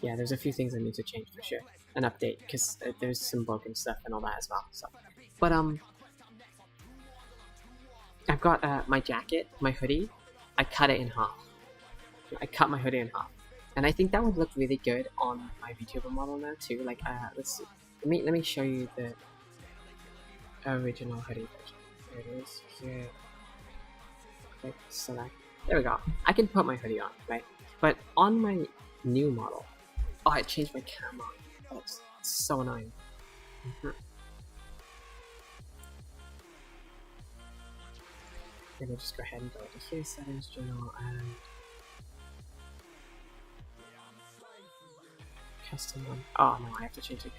yeah, there's a few things I need to change for sure. An update because there's some broken stuff and all that as well. So, but I've got my jacket, my hoodie. I cut it in half. I cut my hoodie in half, and I think that would look really good on my VTuber model now too. Like, let's see. Let me show you the original hoodie version. There it is. Here. Click select. There we go. I can put my hoodie on, right? But on my new model, oh, I changed my camera. Oh, it's so annoying. Let me just go ahead and go to here, settings, journal, and custom one. Oh no, I have to change it.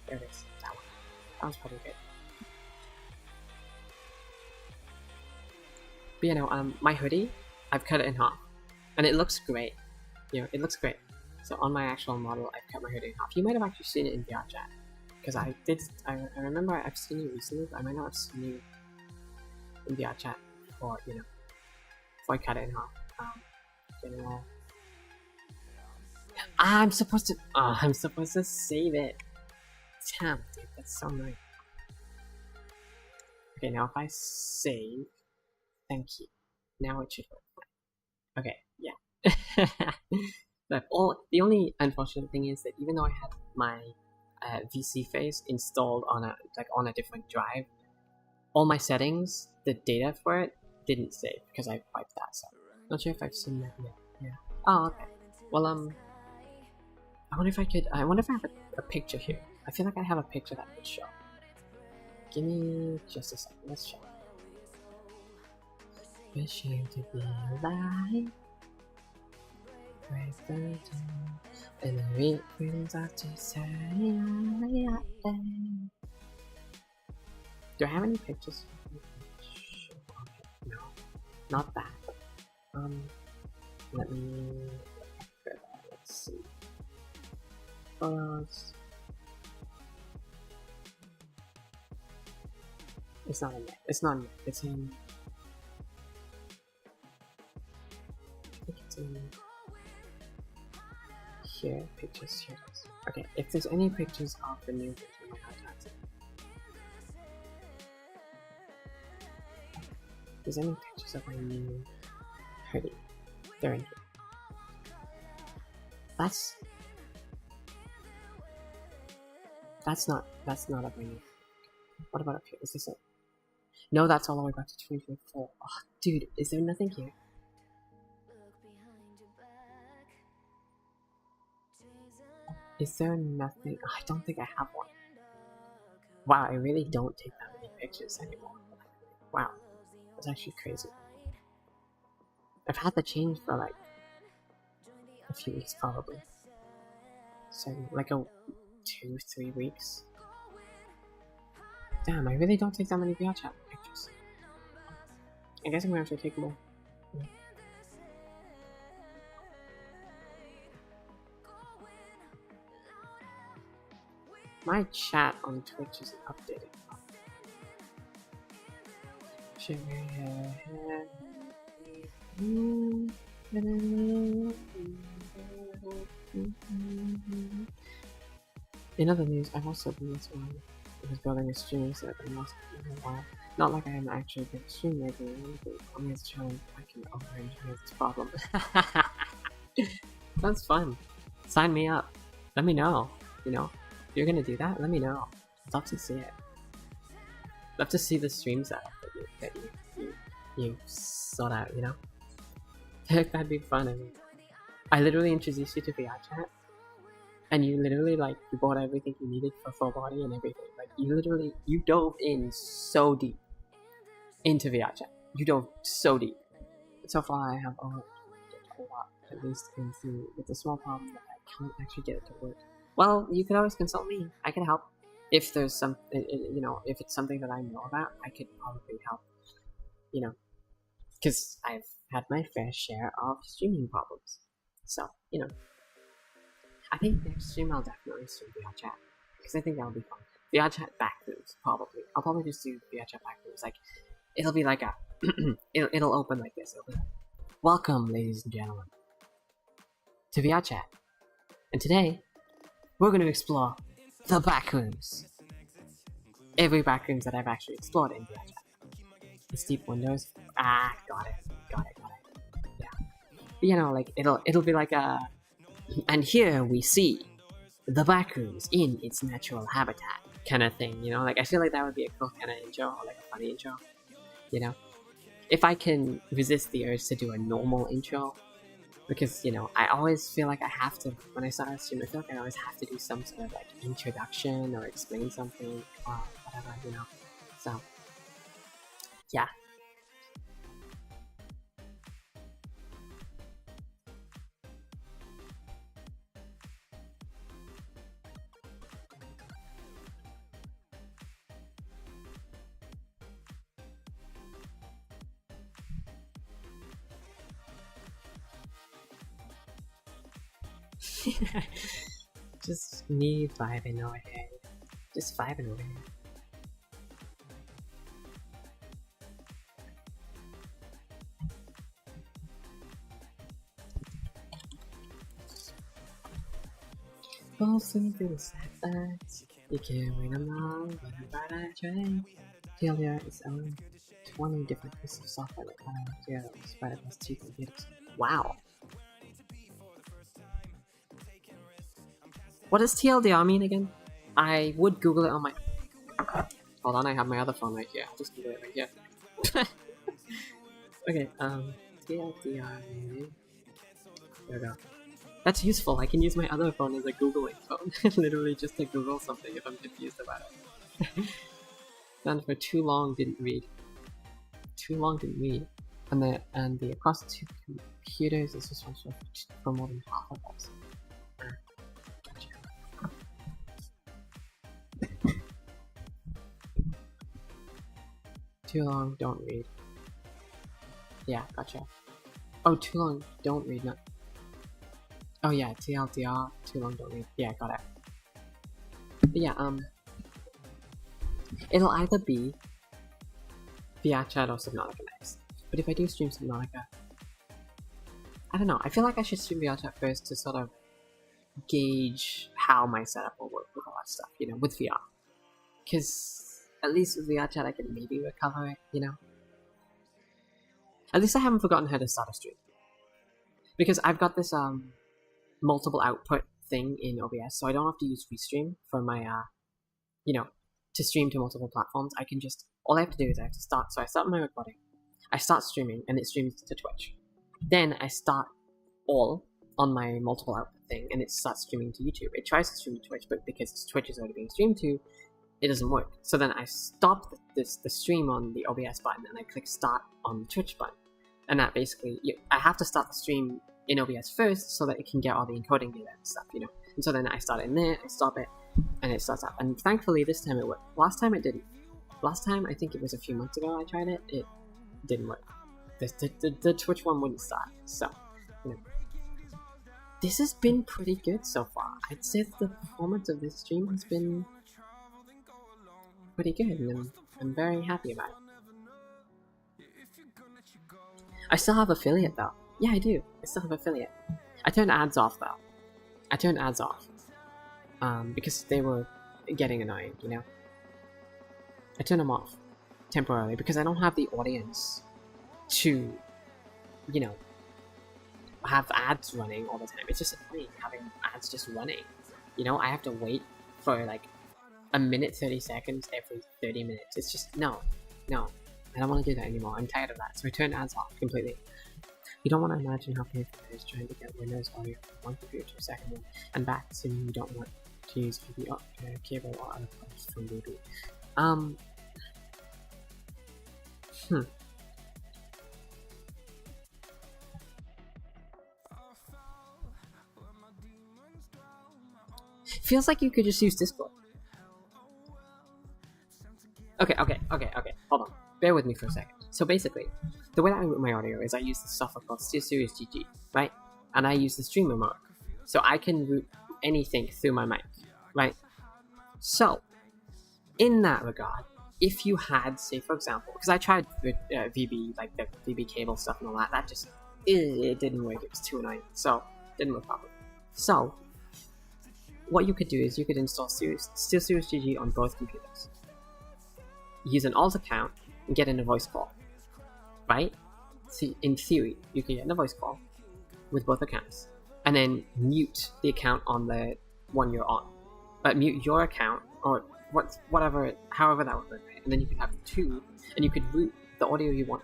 There it is. That one. That was probably good. But you know, my hoodie, I've cut it in half, and it looks great. You know, it looks great. So on my actual model, I've cut my hoodie in half. You might have actually seen it in VR chat, because I remember I've seen you recently, but I might not have seen you in VR chat before, you know, before I cut it in half. General. I'm supposed to save it. Damn, dude, that's so nice. Okay, now if I save, thank you. Now it should work fine. Okay, yeah. But the only unfortunate thing is that even though I had my VC face installed on a different drive, all my settings, the data for it didn't save because I wiped that. So not sure if I've seen that yet. Yeah. Oh, okay. Well, I wonder if I have a picture here. I feel like I have a picture that would show. Give me just a second. Let's show. Wishing to be alive. And the weak winds are to say. Do I have any pictures? No, not that. Let me. Let's see. Photos. It's not in there. It's not in there. It's in. I think it's in. Here, pictures, here it is. Okay, if there's any pictures of the new version, I might have to add it. If there's any pictures of my new hoodie, they're in here. That's not up right now. What about up here? Is this it? No, that's all the way back to 2024. Oh, dude, is there nothing here? Is there nothing? I don't think I have one. Wow, I really don't take that many pictures anymore. Wow, that's actually crazy. I've had the change for like a few weeks probably. So like 2-3 weeks. Damn, I really don't take that many VR chat pictures. I guess I'm gonna have to take more. Yeah. My chat on Twitch isn't updated. In other news, I've also been this one because building a streaming setup and lost in a while. Not like I am actually a good streamer doing anything. On this challenge, I can over-engineer this problem. That's fun. Sign me up. Let me know. You know, if you're gonna do that, let me know. I'd love to see it. Love to see the stream setup that you sort out, you know? That'd be fun. I mean, I literally introduced you to VR chat, and you literally like you bought everything you needed for full body and everything. Like you dove in so deep into VR chat. You dove so deep. So far, I have a lot, at least into with the small problem that I can't actually get it to work. Well, you could always consult me. I can help. If there's some, you know, if it's something that I know about, I could probably help. You know, because I've had my fair share of streaming problems. So, you know, I think next stream I'll definitely stream VR chat because I think that would be fun. VR chat backrooms, probably. I'll probably just do VR chat backrooms. Like, it'll be like a, it'll open like this. It'll be like, welcome, ladies and gentlemen, to VR chat, and today we're going to explore the backrooms. Every backrooms that I've actually explored in VR chat. The steep windows. Got it. Yeah. But, you know, like it'll be like a. And here we see the backrooms in its natural habitat kind of thing, you know? Like, I feel like that would be a cool kind of intro, or like a funny intro, you know? If I can resist the urge to do a normal intro, because, you know, I always feel like I have to, when I start a stream, I feel like I always have to do some sort of, like, introduction or explain something or whatever, you know? So, yeah. Just me vibing over here. Just vibing over here. Bolting through the setbacks, you can't win them all, but I'm right on train. TLDR is own 20 different pieces of software that kind of together spread across 2 computers. Wow. What does TLDR mean again? I would Google it on my... Hold on, I have my other phone right here. I'll just Google it right here. Okay, TLDR... There we go. That's useful. I can use my other phone as a Googling phone. Literally just to Google something if I'm confused about it. Stands for too long didn't read. Too long didn't read. And the across the 2 computers is responsible for more than half of us. Too long, don't read. Yeah, gotcha. Oh, too long, don't read, not... Oh yeah, TLDR, too long, don't read. Yeah, got it. But yeah, it'll either be VR chat or Subnautica next. But if I do stream Subnautica, I don't know, I feel like I should stream VR chat first to sort of gauge how my setup will work with all that stuff, you know, with VR. Because at least with VR chat I can maybe recover it, you know? At least I haven't forgotten how to start a stream. Because I've got this, multiple output thing in OBS, so I don't have to use Restream for my to stream to multiple platforms. I can just, all I have to do is I have to start. So I start my recording, I start streaming, and it streams to Twitch. Then I start all on my multiple output thing, and it starts streaming to YouTube. It tries to stream to Twitch, but because Twitch is already being streamed to, it doesn't work. So then I stop the stream on the OBS button, and I click start on the Twitch button. And that basically, I have to start the stream in OBS first so that it can get all the encoding data and stuff, And so then I start in there, I stop it, and it starts up. And thankfully this time it worked. Last time it didn't. Last time, I think it was a few months ago I tried it, it didn't work. The Twitch one wouldn't start. So, this has been pretty good so far. I'd say the performance of this stream has been pretty good, and I'm very happy about it. I still have affiliate though. Yeah, I do. I still have affiliate. I turned ads off though. I turned ads off. Because they were getting annoying, I turned them off temporarily because I don't have the audience to, have ads running all the time. It's just annoying having ads just running. I have to wait for like a minute 30 seconds every 30 minutes. It's just, no. I don't want to do that anymore. I'm tired of that. So I turned ads off completely. You don't want to imagine how painful it is trying to get Windows audio from one computer to a second one and back, assuming you don't want to use VB cable or other parts from VB. Feels like you could just use Discord. Okay, hold on. Bear with me for a second. So basically, the way that I route my audio is I use the software called SteelSeries GG, right? And I use the streamer mode. So I can route anything through my mic, right? So, in that regard, if you had, say for example, because I tried VB, like the VB cable stuff and all that, that just, it didn't work, it was too annoying, so, it didn't work properly. So, what you could do is you could install SteelSeries GG on both computers. Use an alt account and get in a voice call, right? See, in theory, you can get in a voice call with both accounts, and then mute the account on the one you're on. But mute your account, or however that would work, right? And then you could have two, and you could route the audio you want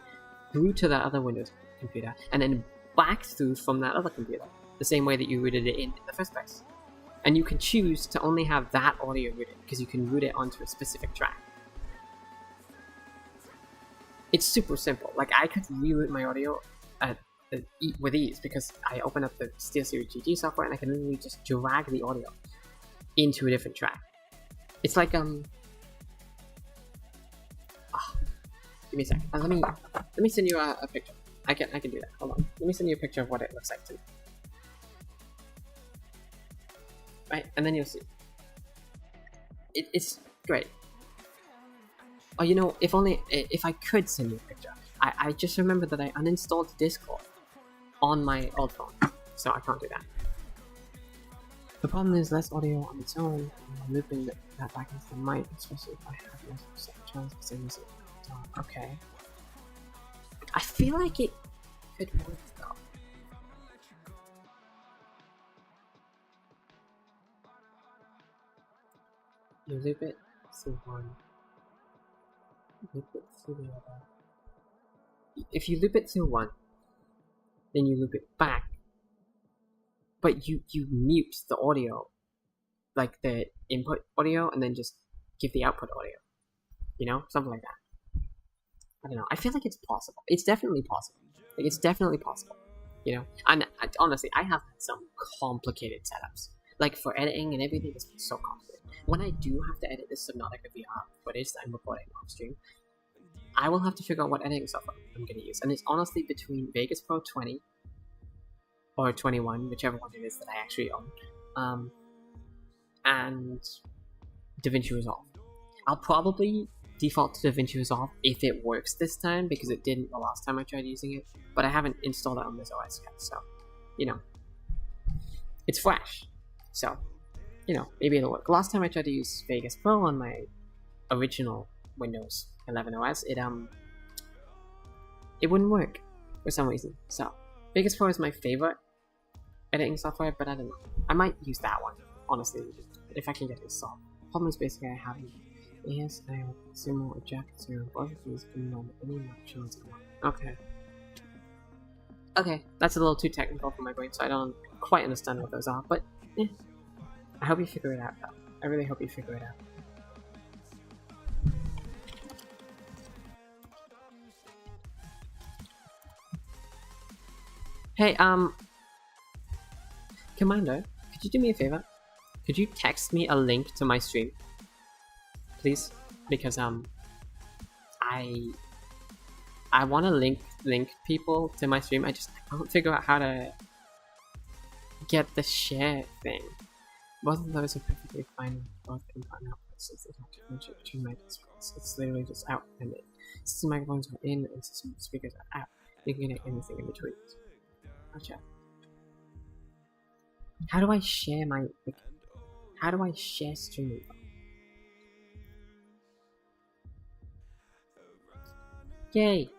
through to that other Windows computer, and then back through from that other computer, the same way that you routed it in the first place. And you can choose to only have that audio routed, because you can route it onto a specific track. It's super simple. Like, I could reroute my audio with ease, because I open up the SteelSeries GG software and I can literally just drag the audio into a different track. It's like, give me a second. Let me send you a picture. I can do that. Hold on. Let me send you a picture of what it looks like to me. Right, and then you'll see. It's great. Oh, if I could send you a picture. I just remembered that I uninstalled Discord on my old phone, so I can't do that. The problem is less audio on its own, and looping that back into the mic, especially if I have less chance. Okay. I feel like it could work though. You loop it through one. Loop it through the other. If you loop it through one, then you loop it back, but you mute the audio, like the input audio, and then just give the output audio. Something like that. I don't know. I feel like it's possible. It's definitely possible. Like, it's definitely possible. And honestly, I have some complicated setups. Like, for editing and everything, it's so complicated. When I do have to edit this Subnautica VR footage that I'm recording off stream, I will have to figure out what editing software I'm going to use. And it's honestly between Vegas Pro 20 or 21, whichever one it is that I actually own, and DaVinci Resolve. I'll probably default to DaVinci Resolve if it works this time, because it didn't the last time I tried using it, but I haven't installed it on this OS yet, so, it's fresh, so, maybe it'll work. Last time I tried to use Vegas Pro on my original Windows 11 OS, it wouldn't work for some reason. So, Vegas Pro is my favorite editing software, but I don't know. I might use that one, honestly, if I can get it solved. Problem is basically I haven't. Yes, I will consume object to both of these can run any actions. Okay. Okay, that's a little too technical for my brain, so I don't quite understand what those are, but I hope you figure it out, though. I really hope you figure it out. Hey, Commander, could you do me a favor? Could you text me a link to my stream? Please? Because, I want to link people to my stream. I can't figure out how to get the share thing. Both of those are perfectly fine. Both input and output since they have to function between my displays. It's literally just out and in. System microphones are in and system speakers are out. You can get anything in between. Gotcha. How do I share my how do I share streaming? Yay!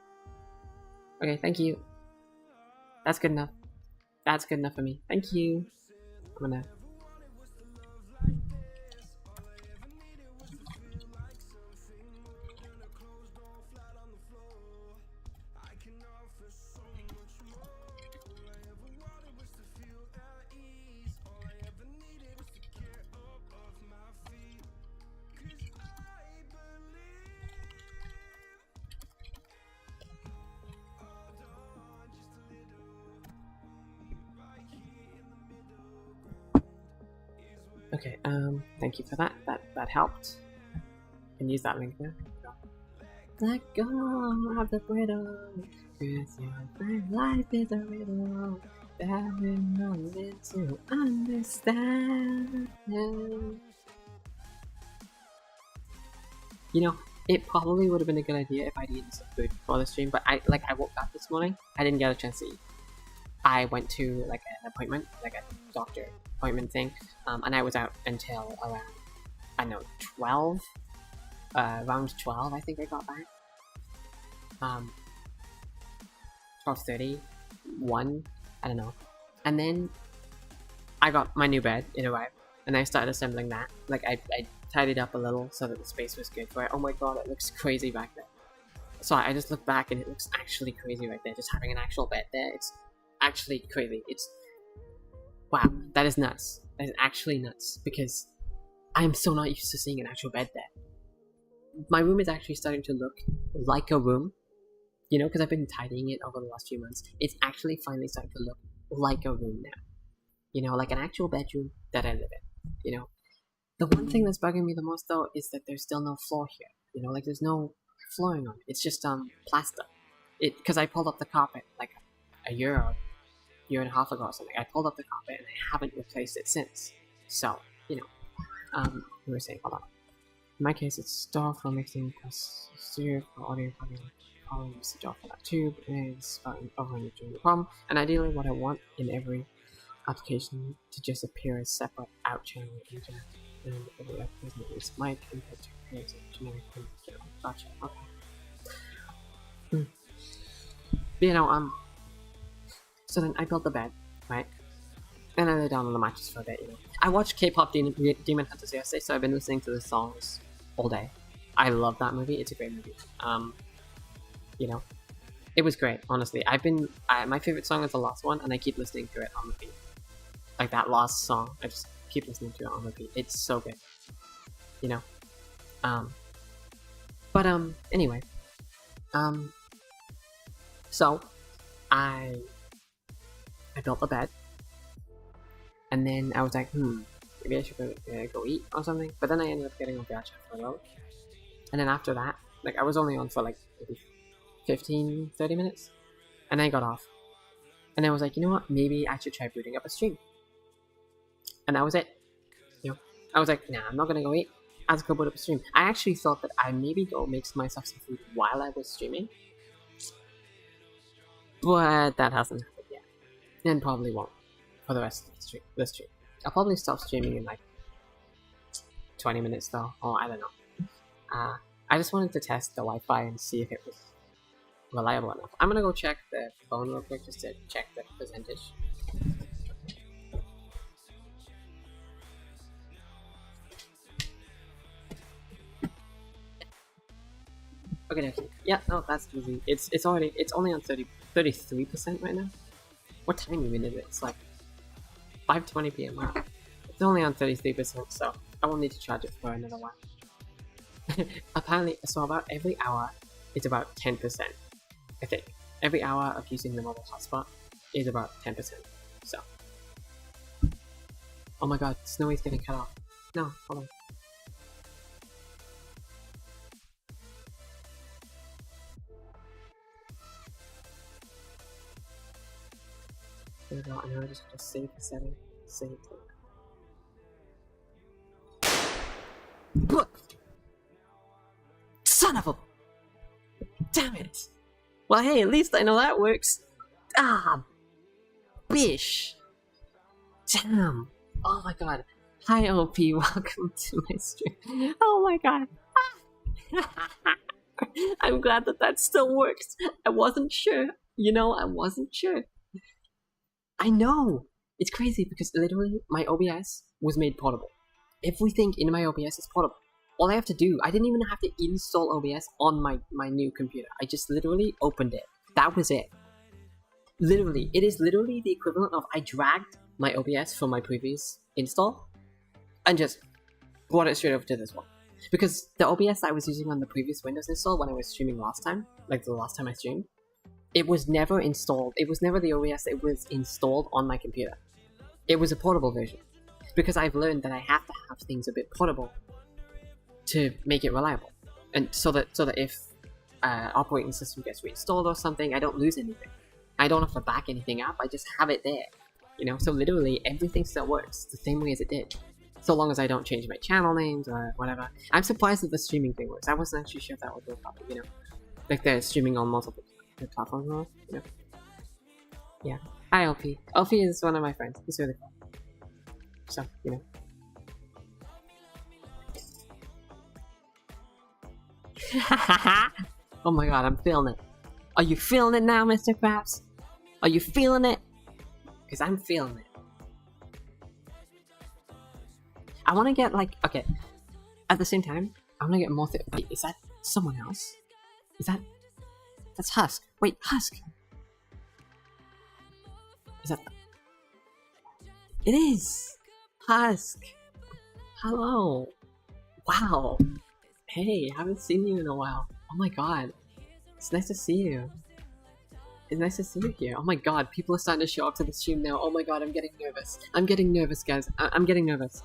Okay, thank you. That's good enough. That's good enough for me. Thank you. I'm gonna. Okay, thank you for that. That helped. Can use that link there. Let go of the brittle, cause your life is a riddle that we're not meant to understand. You know, it probably would have been a good idea if I'd eaten some food before the stream, but I woke up this morning, I didn't get a chance to eat. I went to like an appointment, like a doctor appointment thing, and I was out until around, I don't know, 12? Around 12 I think I got back. 12:30, 1, I don't know. And then I got my new bed, it arrived, and I started assembling that. Like I tidied up a little so that the space was good for it. Oh my god, it looks crazy back there. So I just looked back and it looks actually crazy right there, just having an actual bed there. It's actually crazy. It's wow, that is nuts. That is actually nuts because I am so not used to seeing an actual bed there. My room is actually starting to look like a room, you know, because I've been tidying it over the last few months. It's actually finally starting to look like a room now, you know, like an actual bedroom that I live in. You know, the one thing that's bugging me the most though is that there's still no floor here. You know, like there's no flooring on it. It's just plaster. Because I pulled up the carpet like a year and a half ago or something. I pulled up the carpet and I haven't replaced it since. So, you know, we were saying, hold on. In my case, it's store for mixing plus studio for audio problem message off of that tube and it's overrunning during the problem. And ideally, what I want in every application to just appear as separate out channel and every application is mic input to appear as a generic input. Gotcha. Okay. You know, so then I built the bed, right? And I lay down on the mattress for a bit, you know. I watched K-pop Demon Hunters yesterday, so I've been listening to the songs all day. I love that movie. It's a great movie. You know, it was great, honestly. My favorite song is the last one, and I keep listening to it on repeat. Like that last song, I just keep listening to it on repeat. It's so good, you know. Anyway, so I built the bed, and then I was like, maybe I should go eat or something. But then I ended up getting on gacha for a little, and then after that, like I was only on for like maybe 15-30 minutes, and I got off, and I was like, you know what, maybe I should try booting up a stream, and that was it. You know, I was like, nah, I'm not gonna go eat. I'll just go boot up a stream. I actually thought that I maybe go make myself some food while I was streaming, but that hasn't happened yet, and probably won't for the rest of the stream. I'll probably stop streaming in like 20 minutes though, or I don't know. I just wanted to test the Wi-Fi and see if it was reliable enough. I'm gonna go check the phone real quick just to check the percentage. Okay. Yeah, no, that's easy. It's only on 33% right now. What time even is it? It's like 5:20 p.m. Wow. It's only on 33%, so I won't need to charge it for another while. Apparently, so about every hour, it's about 10%. I think every hour of using the mobile hotspot is about 10%. So, oh my god, Snowy's getting cut off. No, hold on. There we go. And now I just have to save the setting. Save it. Son of a... Damn it! Well, hey, at least I know that works. Ah, bish. Damn. Oh my god. Hi, OP. Welcome to my stream. Oh my god. I'm glad that still works. I wasn't sure. You know, I wasn't sure. I know. It's crazy because literally my OBS was made portable. Everything in my OBS is portable. All I have to do, I didn't even have to install OBS on my new computer. I just literally opened it. That was it. Literally, it is literally the equivalent of I dragged my OBS from my previous install and just brought it straight over to this one. Because the OBS I was using on the previous Windows install when I was streaming last time, like the last time I streamed, it was never installed. It was never the OBS that was installed on my computer. It was a portable version. Because I've learned that I have to have things a bit portable to make it reliable, and so that if operating system gets reinstalled or something, I don't lose anything. I don't have to back anything up. I just have it there, you know. So literally everything still works the same way as it did, so long as I don't change my channel names or whatever. I'm surprised that the streaming thing works. I wasn't actually sure if that would work properly, you know, like they're streaming on multiple platforms now, you know. Yeah. Hi, LP. LP is one of my friends. He's really cool. So, you know. Oh my god, I'm feeling it. Are you feeling it now, Mr. Krabs? Are you feeling it? Because I'm feeling it. I want to get like, okay, at the same time, I want to get more wait, is that someone else? That's Husk. Wait, Husk. Is that... It is! Husk! Hello! Wow! Hey, haven't seen you in a while. Oh my god. It's nice to see you. It's nice to see you here. Oh my god, people are starting to show up to the stream now. Oh my god, I'm getting nervous. I'm getting nervous, guys. I'm getting nervous.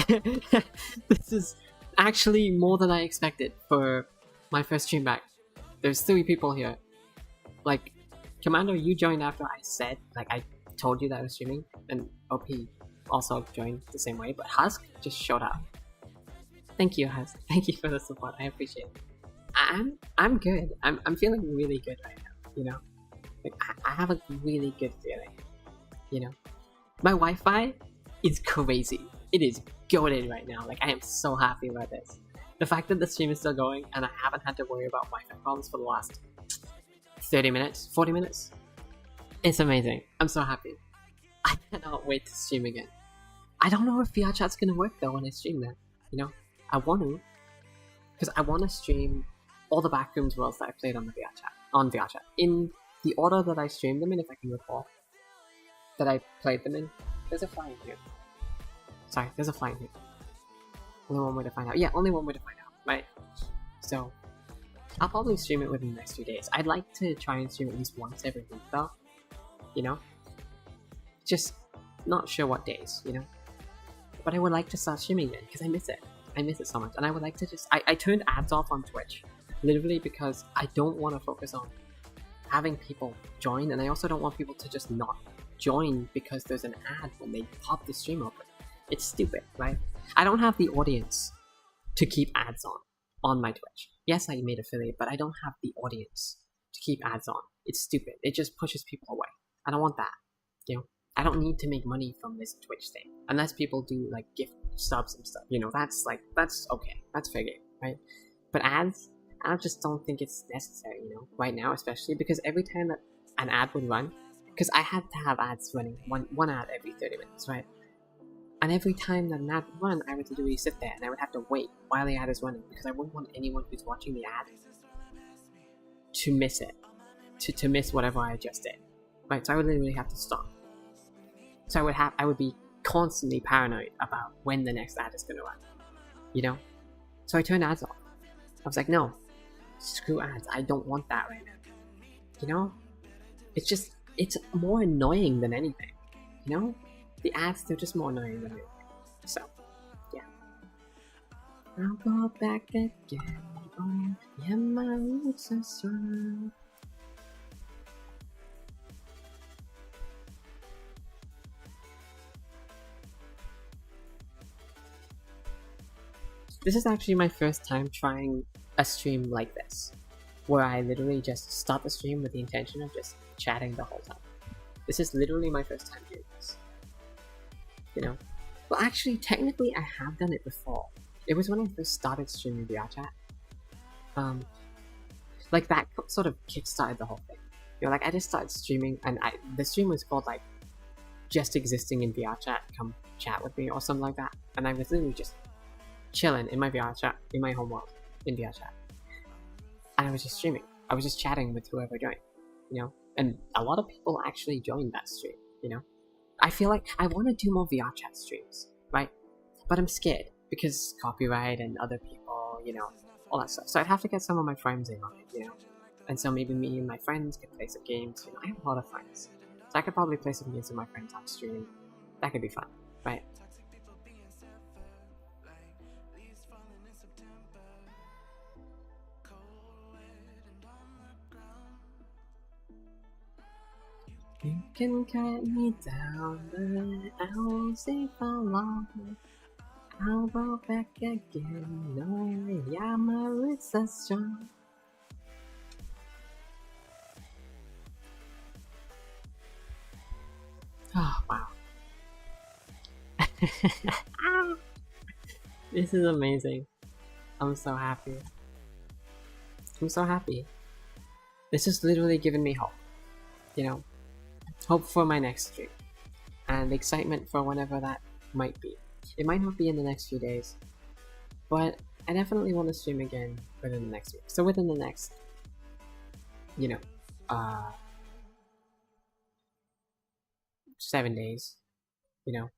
This is actually more than I expected for my first stream back. There's 3 people here. Like, Commander, you joined after I said, like, I told you that I was streaming, and OP also joined the same way, but Husk just showed up. Thank you, Husk. Thank you for the support. I appreciate it. I'm good. I'm feeling really good right now, you know? Like, I have a really good feeling, you know? My Wi-Fi is crazy. It is goated right now. Like, I am so happy about this. The fact that the stream is still going and I haven't had to worry about Wi-Fi problems for the last 30 minutes, 40 minutes. It's amazing. I'm so happy. I cannot wait to stream again. I don't know if VR chat's gonna work though when I stream that, you know? I want to, because I want to stream all the Backrooms worlds that I played on the VR chat, in the order that I streamed them in, if I can recall, that I played them in. There's a fly in here. Sorry, there's a fly in here. Only one way to find out. Yeah, only one way to find out, right? So, I'll probably stream it within the next few days. I'd like to try and stream at least once every week though, you know? Just not sure what days, you know? But I would like to start streaming again, because I miss it. I miss it so much, and I would like to just... I turned ads off on Twitch, literally because I don't want to focus on having people join, and I also don't want people to just not join because there's an ad when they pop the stream open. It's stupid, right? I don't have the audience to keep ads on my Twitch. Yes, I made affiliate, but I don't have the audience to keep ads on. It's stupid. It just pushes people away. I don't want that, you know? I don't need to make money from this Twitch thing, unless people do like gift subs and stuff, you know, that's okay, that's fair game, right? But ads, I just don't think it's necessary, you know, right now, especially because every time that an ad would run, because I had to have ads running, one ad every 30 minutes, right? And every time that an ad would run, I would literally sit there and I would have to wait while the ad is running, because I wouldn't want anyone who's watching the ad to miss it, to miss whatever I just did, right? So I would literally have to stop. So I would be constantly paranoid about when the next ad is gonna run, you know. So I turned ads off. I was like, no, screw ads. I don't want that right now. You know, it's more annoying than anything. You know, the ads, they're just more annoying than anything. So yeah, I'll go back again. Oh, yeah, my roots are strong. This is actually my first time trying a stream like this, where I literally just start the stream with the intention of just chatting the whole time. This is literally my first time doing this. You know? Well, actually, technically, I have done it before. It was when I first started streaming VR chat. Like that sort of kickstarted the whole thing. You know, like I just started streaming, and the stream was called like just existing in VR chat. Come chat with me or something like that. And I was literally just chilling in my VR chat, in my home world, in VR chat. And I was just streaming. I was just chatting with whoever joined, you know? And a lot of people actually joined that stream, you know? I feel like I want to do more VR chat streams, right? But I'm scared because copyright and other people, you know, all that stuff. So I'd have to get some of my friends in on it, you know? And so maybe me and my friends could play some games. You know, I have a lot of friends. So I could probably play some games with my friends on stream. That could be fun, right? You can cut me down, but I won't stay for long. I'll go back again, no, yeah, my roots are strong. Oh, wow. This is amazing. I'm so happy. I'm so happy. This has literally given me hope. You know, hope for my next stream. And excitement for whenever that might be. It might not be in the next few days, but I definitely want to stream again within the next week. So within the next, you know, 7 days, you know,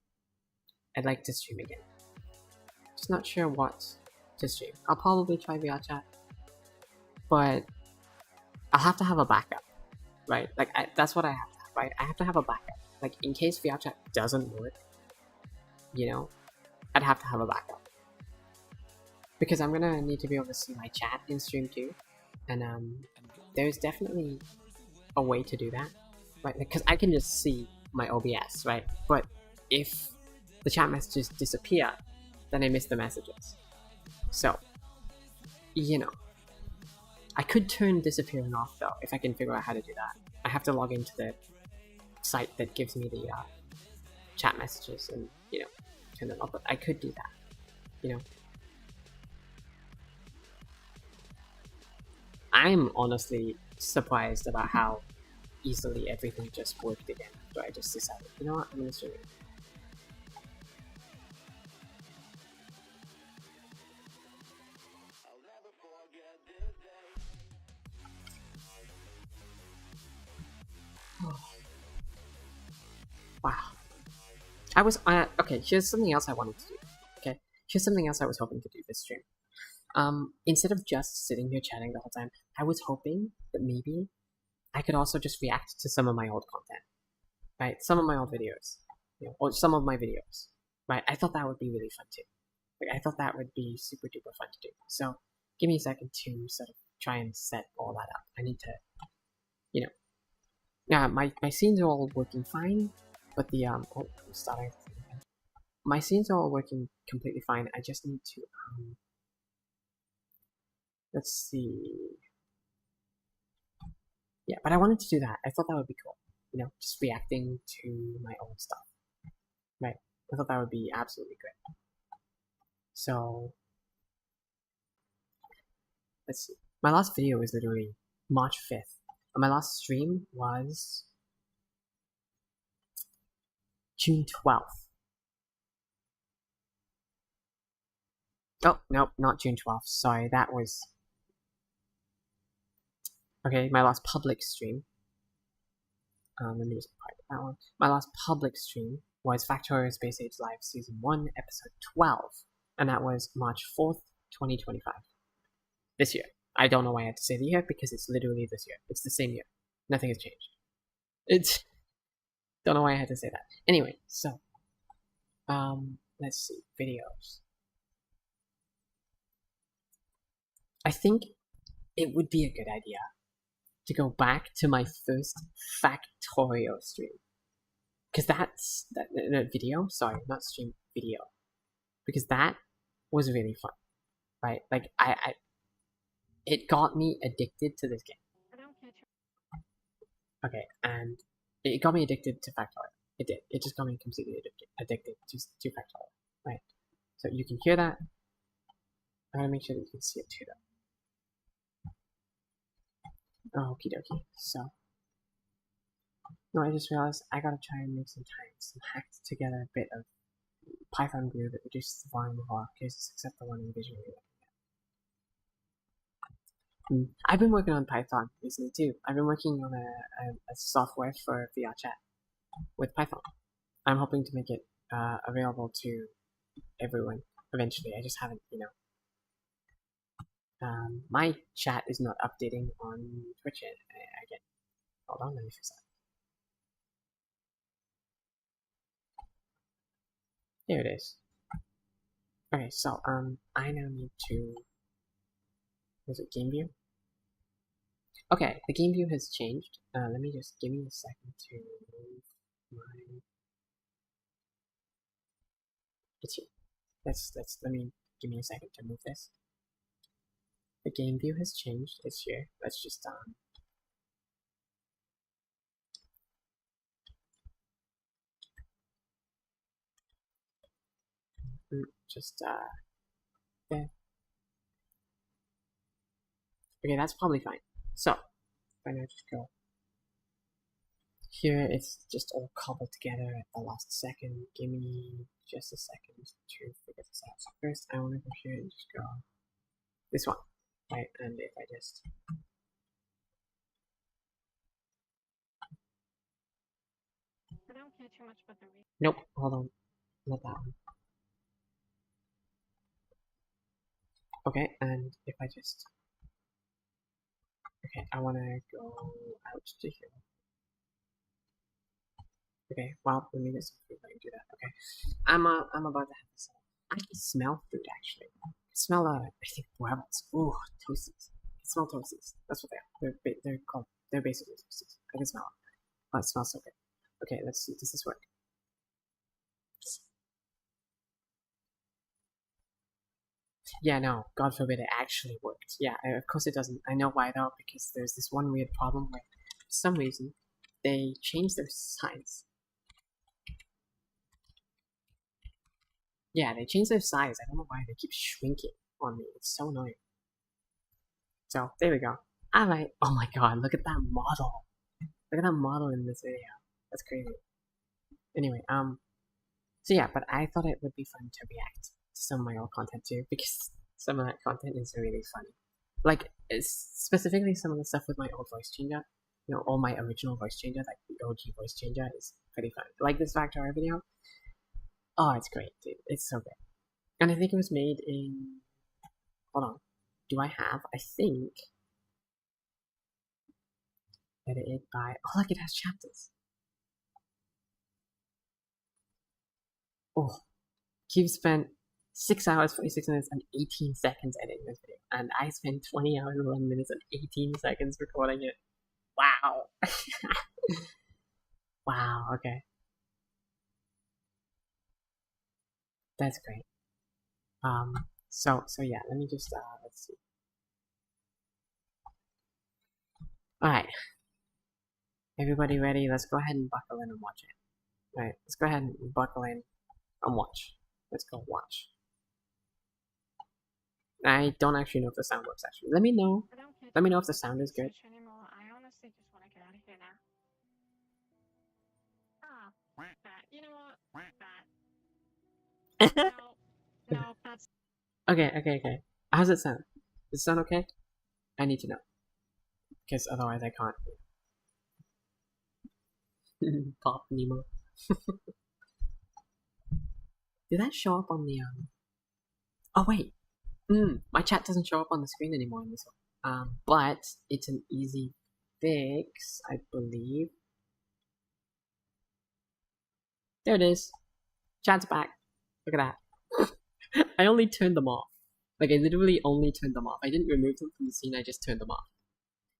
I'd like to stream again. Just not sure what to stream. I'll probably try VR chat, but I'll have to have a backup, right? Like that's what I have to have, right? I have to have a backup. Like in case VR chat doesn't work, you know, I'd have to have a backup. Because I'm gonna need to be able to see my chat in stream too. And there's definitely a way to do that. Right? Because I can just see my OBS, right? But if the chat messages disappear, then I miss the messages. So, you know, I could turn disappearing off though, if I can figure out how to do that. I have to log into the site that gives me the chat messages and, you know, turn them off. But I could do that, you know. I'm honestly surprised about how easily everything just worked again. So I just decided, you know what, I'm gonna stream it. Wow. I was okay. Here's something else I wanted to do. Okay, here's something else I was hoping to do this stream. Instead of just sitting here chatting the whole time, I was hoping that maybe I could also just react to some of my old content, right? Some of my old videos, you know, or some of my videos, right? I thought that would be really fun too. Like I thought that would be super duper fun to do. So give me a second to sort of try and set all that up. I need to, you know, yeah, my scenes are all working fine, but the oh, I'm starting. My scenes are all working completely fine. I just need to let's see. Yeah, but I wanted to do that. I thought that would be cool. You know, just reacting to my own stuff. Right. I thought that would be absolutely great. So let's see. My last video was literally March 5th. And my last stream was June 12th. Oh, nope, not June 12th. Sorry, that was Okay, my last public stream. Let me just private that one. My last public stream was Factorio Space Age Live Season 1, Episode 12. And that was March 4th, 2025. This year. I don't know why I have to say the year, because it's literally this year. It's the same year. Nothing has changed. It's... Don't know why I had to say that. Anyway, so... let's see. Videos. I think it would be a good idea to go back to my first Factorio stream. Because that's... That video? Sorry, not stream. Video. Because that was really fun. Right? Like, it got me addicted to this game. Okay, and it got me addicted to Factorio. It did. It just got me completely addicted to Factorio. Right? So you can hear that. I want to make sure that you can see it too, though. Oh, okie dokie. So, no, I just realized I gotta try and make some hacked together a bit of Python glue that reduces the volume of all cases except the one in visually. I've been working on Python recently too. I've been working on a software for VR chat with Python. I'm hoping to make it available to everyone eventually. I just haven't, my chat is not updating on Twitch yet. Hold on, let me fix that. There it is. Okay, so I now need to. Was it game view? Okay, the game view has changed. Let me just give me a second to move my. It's here. Let me give me a second to move this. The game view has changed. It's here. Let's just there. Okay, that's probably fine. So, if I now just go here, it's just all cobbled together at the last second. Give me just a second to figure this out. So first, I want to go here and just go this one, right? And if I just nope, hold on, not that one. Okay, and if I just okay, I want to go out to here. Okay, well, let me get some food. I can do that. Okay, I'm about to have this. I can smell food actually. I smell I think rebels. Ooh, toasties. I smell toasties. That's what they are. They're called. They're basically toasties. I can smell it. Oh, it smells so good. Okay, let's see. Does this work? Yeah, no. God forbid it actually worked. Yeah, of course it doesn't. I know why though, because there's this one weird problem where, for some reason, they changed their size. Yeah, they changed their size. I don't know why they keep shrinking on me. It's so annoying. So, there we go. Alright. Oh my god, look at that model. Look at that model in this video. That's crazy. Anyway, so yeah, but I thought it would be fun to react to some of my old content too, because some of that content is really funny. Like, specifically some of the stuff with my old voice changer. All my original voice changer, like the OG voice changer, is pretty fun. Like this Factorio video. Oh, it's great, dude. It's so good. And I think it was made in... Hold on. Do I have? I think... Edited by... Oh, look, it has chapters. Oh. Cube spent 6 hours, 46 minutes, and 18 seconds editing this video. And I spent 20 hours, 11 minutes, and 18 seconds recording it. Wow. Wow, okay. That's great. So yeah, let me just, let's see. Alright. Everybody ready? Let's go ahead and buckle in and watch it. Alright, let's go ahead and buckle in and watch. Let's go watch. I don't actually know if the sound works, actually. Let me know. Let me know if the sound is good. I honestly just want to get out of here now. You know what? No, that's... Okay. How's it sound? Does it sound okay? I need to know. because otherwise I can't. Pop Nemo. Did that show up on the Oh wait. My chat doesn't show up on the screen anymore in this one. But it's an easy fix, I believe. There it is. Chat's back. Look at that. I only turned them off. Like, I literally only turned them off. I didn't remove them from the scene, I just turned them off.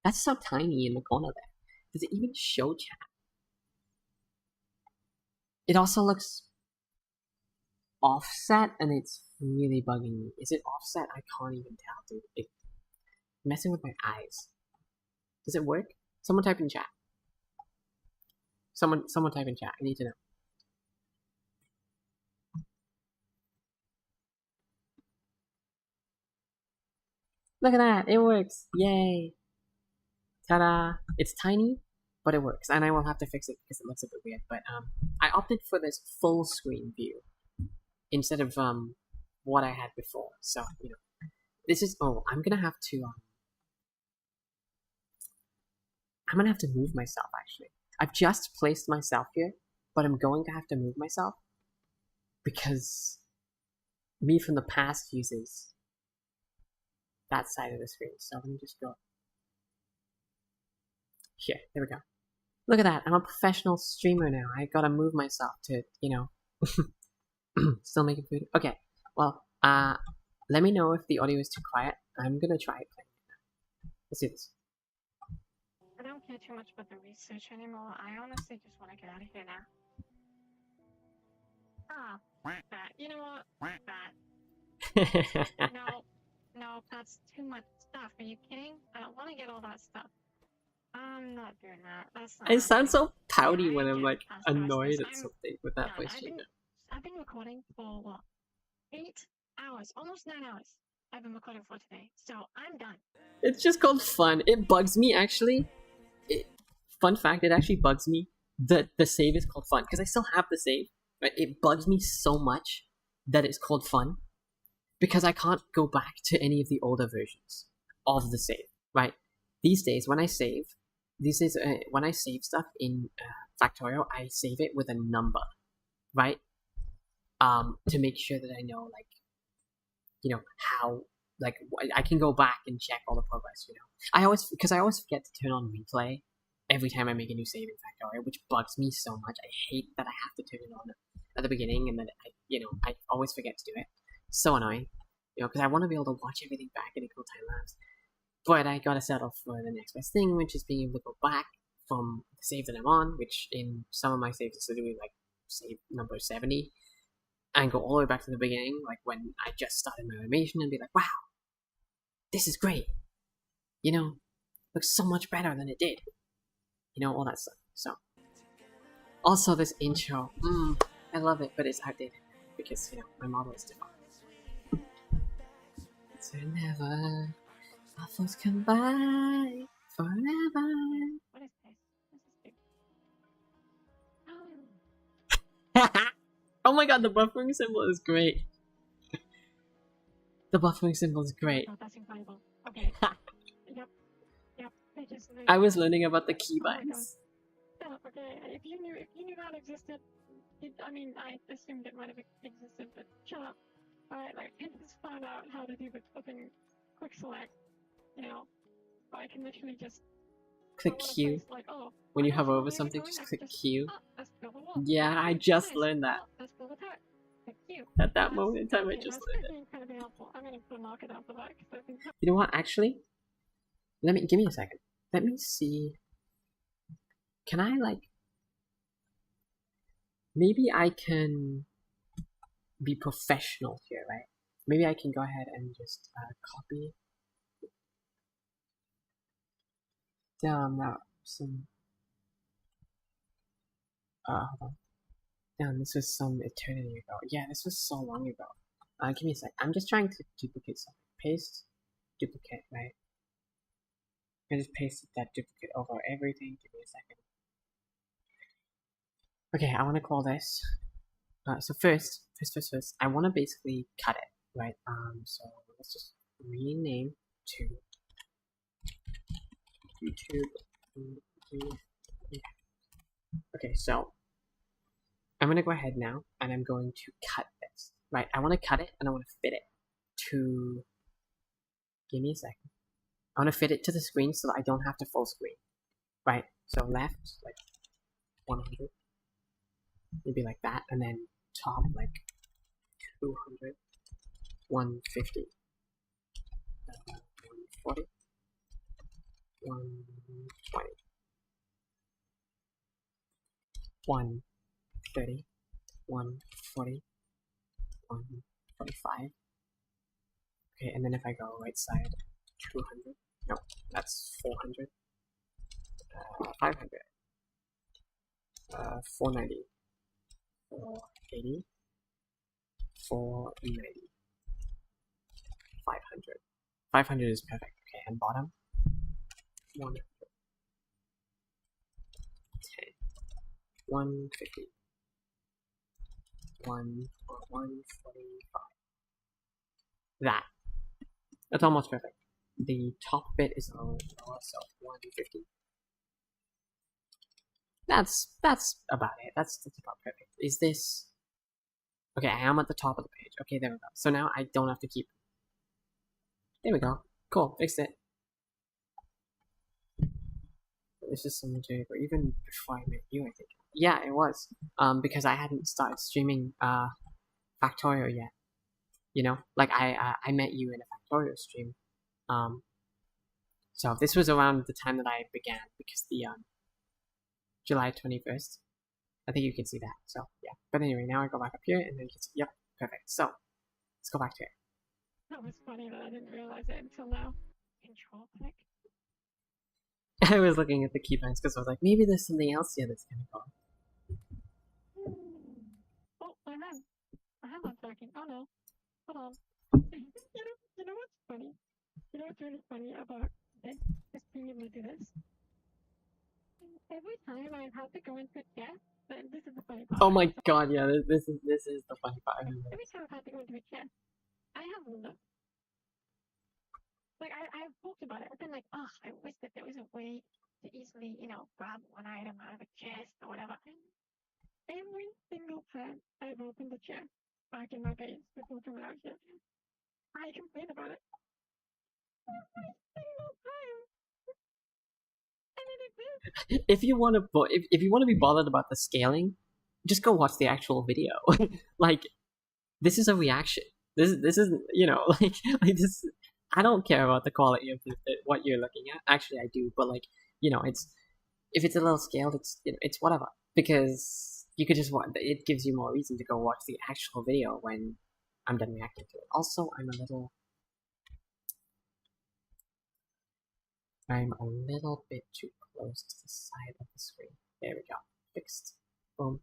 That's so tiny in the corner there. Does it even show chat? It also looks offset, and it's really bugging me. Is it offset? I can't even tell, dude. It's messing with my eyes. Does it work? Someone type in chat. Someone type in chat. I need to know. Look at that! It works! Yay! Ta-da! It's tiny, but it works, and I will have to fix it because it looks a bit weird. But I opted for this full screen view instead of what I had before. So this is I'm gonna have to move myself actually. I've just placed myself here, but I'm going to have to move myself because me from the past uses that side of the screen. So let me just go here. There we go. Look at that. I'm a professional streamer now. I gotta move myself to, still making food. Okay. Well, let me know if the audio is too quiet. I'm gonna try it. Let's do this. I don't care too much about the research anymore. I honestly just want to get out of here now. That. You know what? That. No, that's too much stuff. Are you kidding? I don't want to get all that stuff. I'm not doing that. That's not I sound happening. so pouty Yeah, when I I'm get like past annoyed this. at something with that voice changer. I've been recording for what? 8 hours, almost 9 hours. I've been recording for today, so I'm done. It's just called fun. It bugs me actually. Fun fact, it actually bugs me. The save is called fun because I still have the save. But it bugs me so much that it's called fun because I can't go back to any of the older versions of the save. Right? These days when I save stuff in Factorial, I save it with a number, right? To make sure that I know, how, I can go back and check all the progress. I always forget to turn on replay every time I make a new save in Factorial, which bugs me so much. I hate that I have to turn it on at the beginning, and then I always forget to do it. So annoying, because I want to be able to watch everything back in equal time lapse. But I gotta settle for the next best thing, which is being able to go back from the save that I'm on, which in some of my saves is literally like save number 70, and go all the way back to the beginning, like when I just started my animation, and be like, wow, this is great. Looks so much better than it did. All that stuff. So, also this intro, I love it, but it's outdated because my model is different. So never. Waffles come by forever. What is this? This is big. Oh my god, the buffering symbol is great. The buffering symbol is great. Oh, that's incredible. Okay. Yep. I was learning about the keybinds. Oh, okay. If you knew that existed, I assumed it might have existed, but shut up. Alright, I just found out how to do the flipping quick select. I can literally just click Q. When you hover over something, just click Q. Yeah, I just learned that. At that moment in time, I just learned it. Incredibly helpful. I'm gonna put a marker down for that because I think. You know what? Actually, give me a second. Let me see. Can I maybe I can be professional here, right? Maybe I can go ahead and just copy down some. Hold on. Damn, this was some eternity ago. Yeah, this was so long ago. Give me a sec. I'm just trying to duplicate something. Paste, duplicate, right? I just pasted that duplicate over everything. Give me a second. Okay, I want to call this. So first, I want to basically cut it, right? So let's just rename to YouTube. Okay, so I'm gonna go ahead now and I'm going to cut this. Right, I want to cut it and I want to fit it to. Give me a second. I want to fit it to the screen so that I don't have to full screen. Right, so left, like 100. Maybe like that, and then top, like 200. 150. 140. 120. 130. 140. 145. Okay, and then if I go right side, 200. No, that's 400. 500. 490. 480. 490. 500. 500 is perfect. Okay, and bottom, 110. 150. 145. That's almost perfect. The top bit is a little lower, so 150. That's about it. That's about perfect. Is this okay? I am at the top of the page. Okay, there we go. So now I don't have to keep. There we go. Cool, fixed it. This is some material, even before I met you, I think. Yeah, it was. Because I hadn't started streaming Factorio yet. You know, like I met you in a Factorio stream. So this was around the time that I began, because the July 21st. I think you can see that. So yeah. But anyway, now I go back up here, and then you can see. Yep, perfect. So let's go back to it. That was funny that I didn't realize it until now. Control click. I was looking at the keybinds because I was like, maybe there's something else here that's kind of cool. Oh, my hand not working. Oh no. Hold on. You know what's funny? You know what's really funny about this? Just being able to do this? Every time I have to go into chat, this is the funny part. Oh my god, yeah, this is the funny part. Every time I've had to go into a chat, I have looked. Like, I've talked about it. I've been like, oh, I wish that there was a way to easily, grab one item out of a chest or whatever. Every single time I've opened the chest back in my base before coming out here, I complain about it. Every single time. And it exists. If you want to be bothered about the scaling, just go watch the actual video. Like, this is a reaction. This isn't, like this. I don't care about the quality of what you're looking at. Actually, I do, but like, it's if it's a little scaled, it's whatever, because you could just watch. It gives you more reason to go watch the actual video when I'm done reacting to it. Also, I'm a little bit too close to the side of the screen. There we go. Fixed. Boom.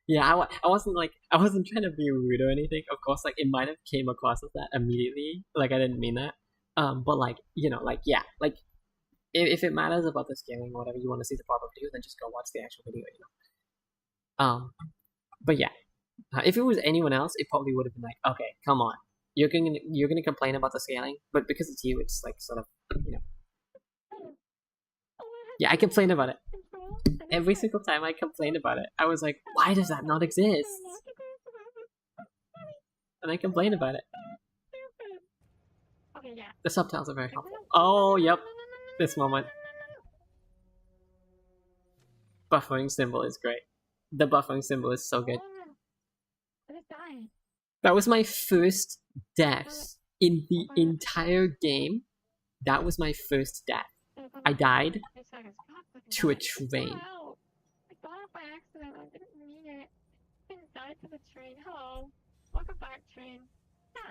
Yeah, I wasn't trying to be rude or anything. Of course, like, it might have came across as that immediately. Like, I didn't mean that. But like, yeah, like, if it matters about the scaling or whatever, you want to see the proper video, then just go watch the actual video, But yeah, if it was anyone else, it probably would have been like, okay, come on, you're gonna complain about the scaling, but because it's you, it's like sort of, Yeah, I complain about it. Every single time I complained about it, I was like, why does that not exist? And I complain about it. Okay, yeah. The subtitles are very helpful. Oh, yep. This moment. Buffering symbol is great. The buffering symbol is so good. I just died. That was my first death in the entire game. That was my first death. I died to a train. I got off by accident. I didn't mean it. I didn't die to the train. Hello. Welcome back, train.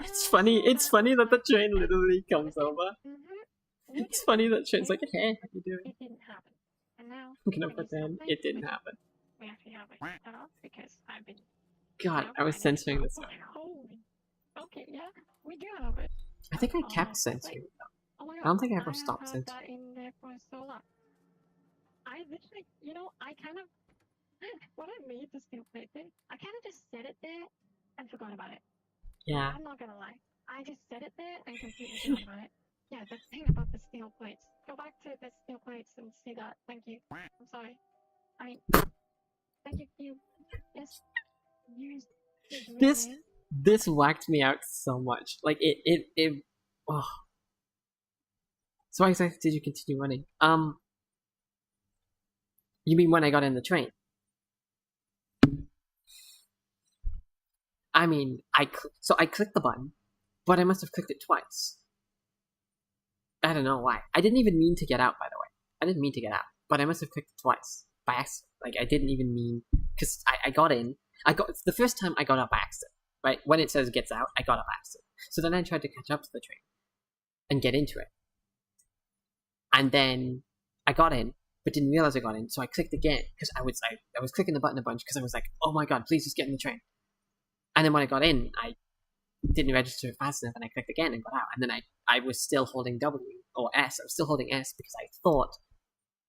It's funny that the train literally comes over. It's funny that train's like, hey, how you doing? It didn't happen. And now, I'm gonna pretend it didn't happen. we actually have it set up because I've been... God, I was censoring this. Holy. Okay, yeah, we do have it. I think I kept censoring it though. Oh my God. I don't think I ever stopped I have had censoring. that in there for so long. I literally, I kind of... When I made the steel plate thing, I kind of just set it there and forgot about it. Yeah. I'm not gonna lie. I just set it there and completely forgot about it. steel plates. Go back to the steel plates and see that. Thank you. I'm sorry. I mean, thank you. You just used his real This name. this whacked me out so much. Like it. Oh. So why exactly did you continue running? You mean when I got in the train? I mean, I clicked the button, but I must have clicked it twice. I don't know why. I didn't even mean to get out, by the way. I didn't mean to get out, but I must have clicked it twice by accident. Like I didn't even mean, because I got in. The first time I got up by accident. Right when it says gets out, I got up by accident. So then I tried to catch up to the train and get into it, and then I got in, but didn't realize I got in. So I clicked again because I was clicking the button a bunch because I was like, oh my god, please just get in the train. And then when I got in, I didn't register fast enough, and I clicked again and got out. And then I was still holding W or S. I was still holding S because I thought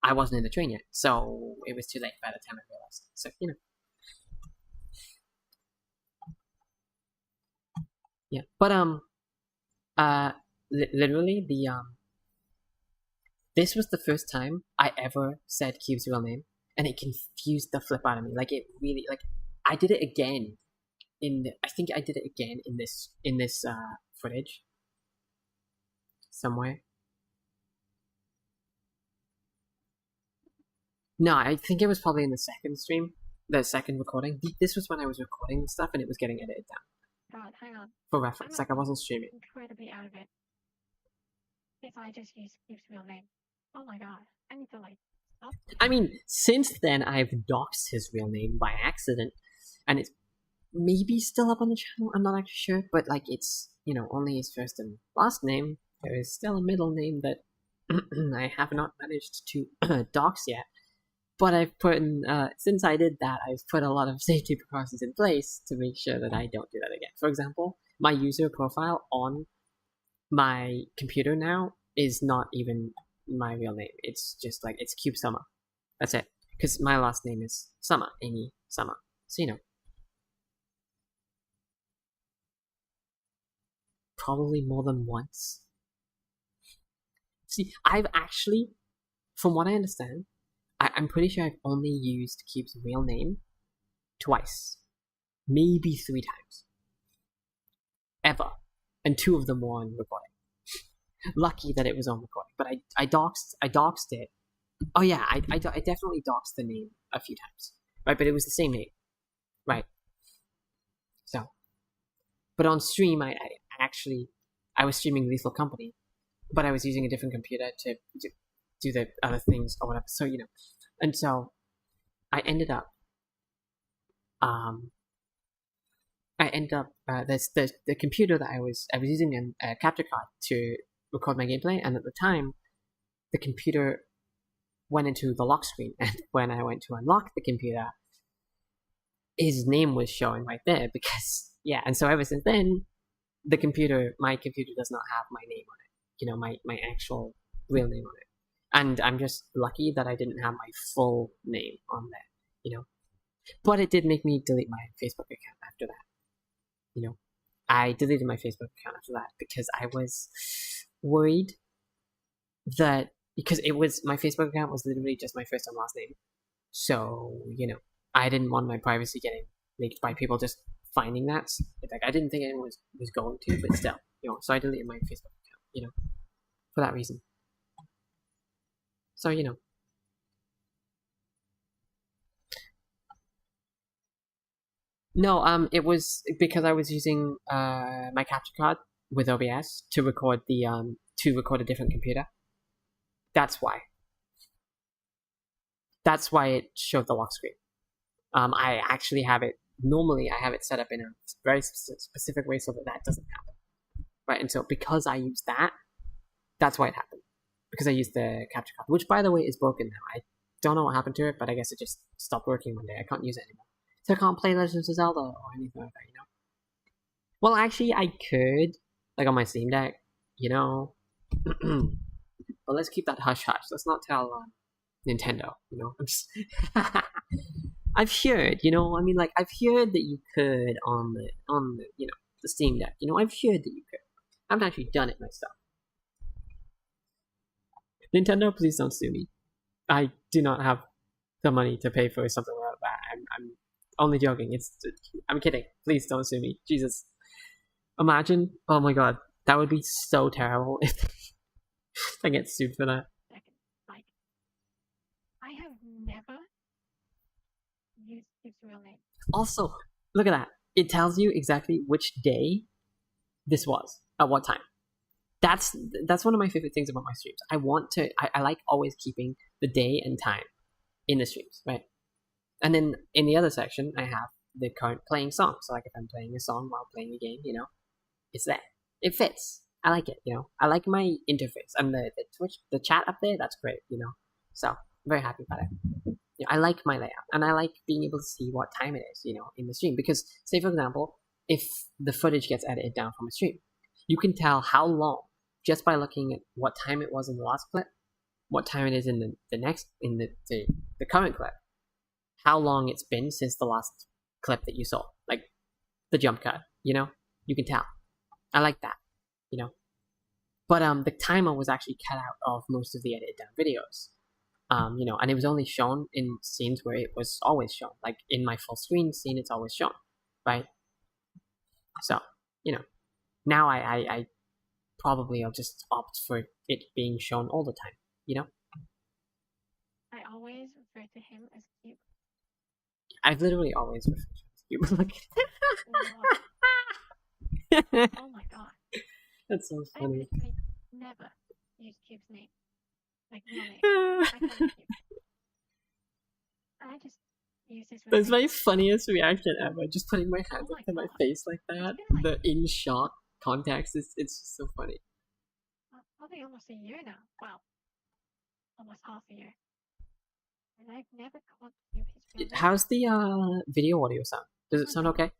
I wasn't in the train yet. So it was too late by the time I realized. So yeah. But literally this was the first time I ever said Cube's real name, and it confused the flip out of me. Like it really, like I did it again. I think I did it again in this footage somewhere. No, I think it was probably in the second stream, the second recording. This was when I was recording the stuff and it was getting edited down. God, hang on. For reference, like I wasn't streaming. Incredibly out of it. If I just use Cube's real name. Oh my god. I need to stop. I mean, since then I've doxed his real name by accident, and it's maybe still up on the channel. I'm not actually sure, but like it's only his first and last name. There is still a middle name that I have not managed to dox yet. But I've put in, since I did that, I've put a lot of safety precautions in place to make sure that I don't do that again. For example, my user profile on my computer now is not even my real name. It's just like, it's Cube Summer. That's it. Because my last name is Summer, Amy Summer. So, probably more than once. See, I've actually, from what I understand, I'm pretty sure I've only used Cube's real name twice. Maybe 3 times. Ever. And 2 of them were on recording. Lucky that it was on recording. But I doxed it. Oh yeah, I definitely doxed the name a few times. Right, but it was the same name. Right. So. But on stream, I was streaming Lethal Company, but I was using a different computer to do the other things or whatever. So, and so I ended up, the computer that I was using a capture card to record my gameplay, and at the time, the computer went into the lock screen, and when I went to unlock the computer, his name was showing right there because, yeah, and so ever since then, my computer does not have my name on it, my actual real name on it. And I'm just lucky that I didn't have my full name on there, But it did make me delete my Facebook account after that, I deleted my Facebook account after that because I was worried that, because my Facebook account was literally just my first and last name. So, I didn't want my privacy getting leaked by people just finding that. Like, I didn't think anyone was going to, but still, so I deleted my Facebook account, for that reason. So, No, it was because I was using my capture card with OBS to record a different computer. That's why. That's why it showed the lock screen. I actually have it. Normally, I have it set up in a very specific way so that doesn't happen. Right, and so because I used that, that's why it happened. Because I used the capture card, which, by the way, is broken now. I don't know what happened to it, but I guess it just stopped working one day. I can't use it anymore. So I can't play Legends of Zelda or anything like that, Well, actually, I could, like on my Steam Deck, But let's keep that hush-hush. Let's not tell Nintendo, I'm just... I've heard, I've heard that you could on the the Steam Deck. I've heard that you could. I haven't actually done it myself. Nintendo, please don't sue me. I do not have the money to pay for something like that. I'm only joking. I'm kidding. Please don't sue me. Jesus. Imagine. Oh my god. That would be so terrible if I get sued for that. Like, I have never used his real name. Also, look at that. It tells you exactly which day this was, at what time. That's one of my favorite things about my streams. I like always keeping the day and time in the streams, right? And then in the other section, I have the current playing song. So like if I'm playing a song while playing a game, it's there. It fits. I like it, I like my interface and the Twitch, the chat up there. That's great, So I'm very happy about it. I like my layout, and I like being able to see what time it is, in the stream. Because, say for example, if the footage gets edited down from a stream, you can tell how long just by looking at what time it was in the last clip, what time it is in the current clip, how long it's been since the last clip that you saw, like the jump cut. You can tell. I like that, But the timer was actually cut out of most of the edited down videos. And it was only shown in scenes where it was always shown. Like in my full screen scene, it's always shown, right? So, now I probably I'll just opt for it being shown all the time, I always refer to him as Cube. I've literally always referred to him as Cube. Oh my god. That's so I funny. literally never used Cube's name. Like, no name. I call him Cube. I just use his real That's name. my funniest reaction ever. Just putting my hands Oh up my to my God. face like that. been like- The in shot context it's just so funny. Probably almost a year now. Well, almost half a year. And I've never called Cube his real name. How's the video audio sound? Does it sound okay?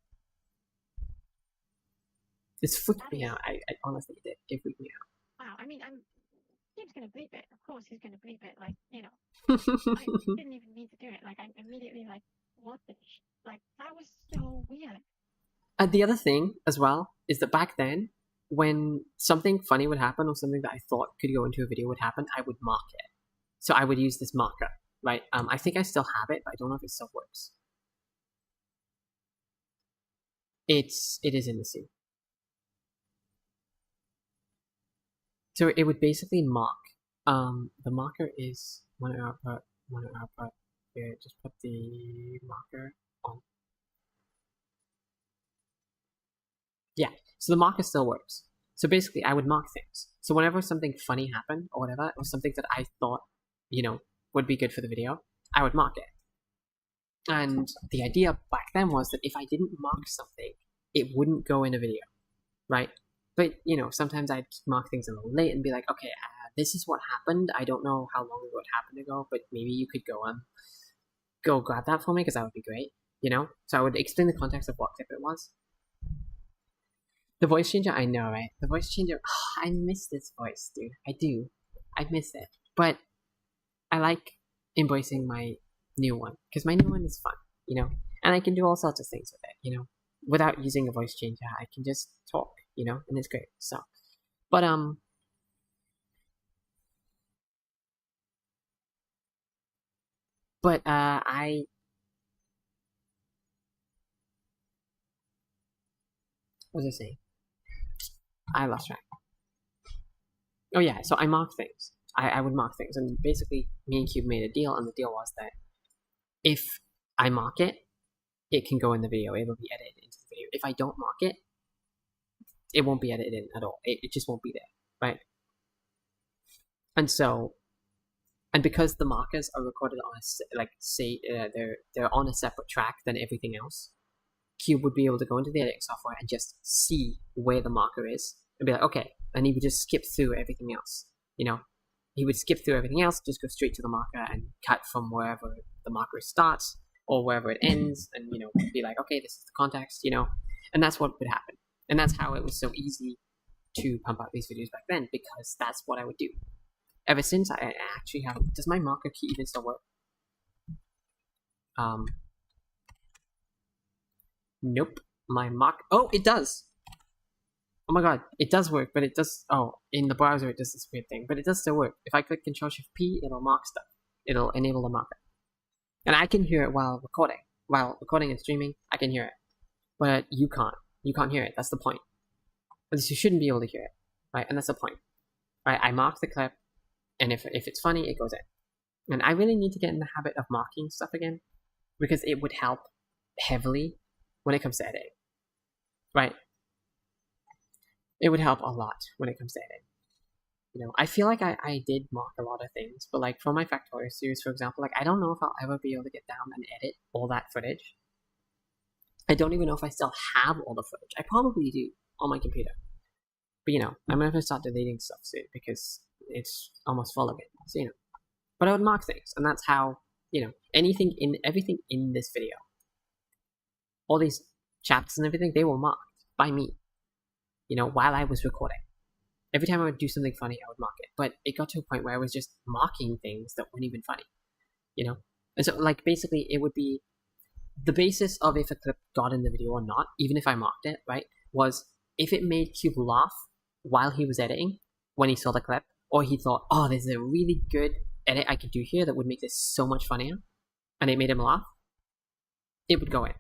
It's freaked me out. I honestly did. It freaked me out. Wow, I mean, Cube's gonna bleep it. Of course he's gonna bleep it. Like, I didn't even need to do it. Like, I immediately, like, what the like, that was so weird. The other thing as well is that back then, when something funny would happen or something that I thought could go into a video would happen, I would mark it. So I would use this marker, right? I think I still have it, but I don't know if it still works. It is in the scene. So it would basically mark. The marker is monitor output. Here, just put the marker on. Yeah, so the marker still works. So basically, I would mark things. So whenever something funny happened or whatever, or something that I thought, would be good for the video, I would mark it. And the idea back then was that if I didn't mark something, it wouldn't go in a video, right? But, sometimes I'd mark things a little late and be like, okay, this is what happened. I don't know how long ago it happened ago, but maybe you could go grab that for me because that would be great, So I would explain the context of what clip it was. The voice changer, I know, right? The voice changer, I miss this voice, dude. I do. I miss it. But I like embracing my new one because my new one is fun, And I can do all sorts of things with it, Without using a voice changer, I can just talk, and it's great. So, but I what was I saying? I lost track. Oh yeah, so I mark things. I would mark things, and basically, me and Cube made a deal, and the deal was that if I mark it, it can go in the video. It will be edited into the video. If I don't mark it, it won't be edited in at all. It just won't be there, right? And so, and because the markers are recorded on they're on a separate track than everything else, Cube would be able to go into the editing software and just see where the marker is and be like, okay, and he would just skip through everything else, He would skip through everything else, just go straight to the marker and cut from wherever the marker starts or wherever it ends, and be like, okay, this is the context, and that's what would happen, and that's how it was so easy to pump out these videos back then, because that's what I would do. Ever since, I actually have. Does my marker key even still work? Nope. My mark. Oh, it does. Oh my god, it does work, but it does. Oh, in the browser, it does this weird thing, but it does still work. If I click Control Shift P, it'll mark stuff. It'll enable the marker. And I can hear it while recording. While recording and streaming, I can hear it. But you can't. You can't hear it. That's the point. At least you shouldn't be able to hear it. Right? And that's the point. Right? I mark the clip, and if it's funny, it goes in. And I really need to get in the habit of marking stuff again, because it would help heavily when it comes to editing. Right? It would help a lot when it comes to editing. You know, I feel like I did mark a lot of things, but like for my Factorio series, for example, like I don't know if I'll ever be able to get down and edit all that footage. I don't even know if I still have all the footage. I probably do on my computer. But you know, I'm gonna have to start deleting stuff soon because it's almost full of it. So you know. But I would mark things, and that's how, you know, everything in this video, all these chapters and everything, they were marked by me. You know, while I was recording. Every time I would do something funny, I would mark it. But it got to a point where I was just marking things that weren't even funny. You know? And so, like, basically, it would be the basis of if a clip got in the video or not, even if I marked it, right, was if it made Cube laugh while he was editing, when he saw the clip, or he thought, oh, there's a really good edit I could do here that would make this so much funnier, and it made him laugh, it would go in.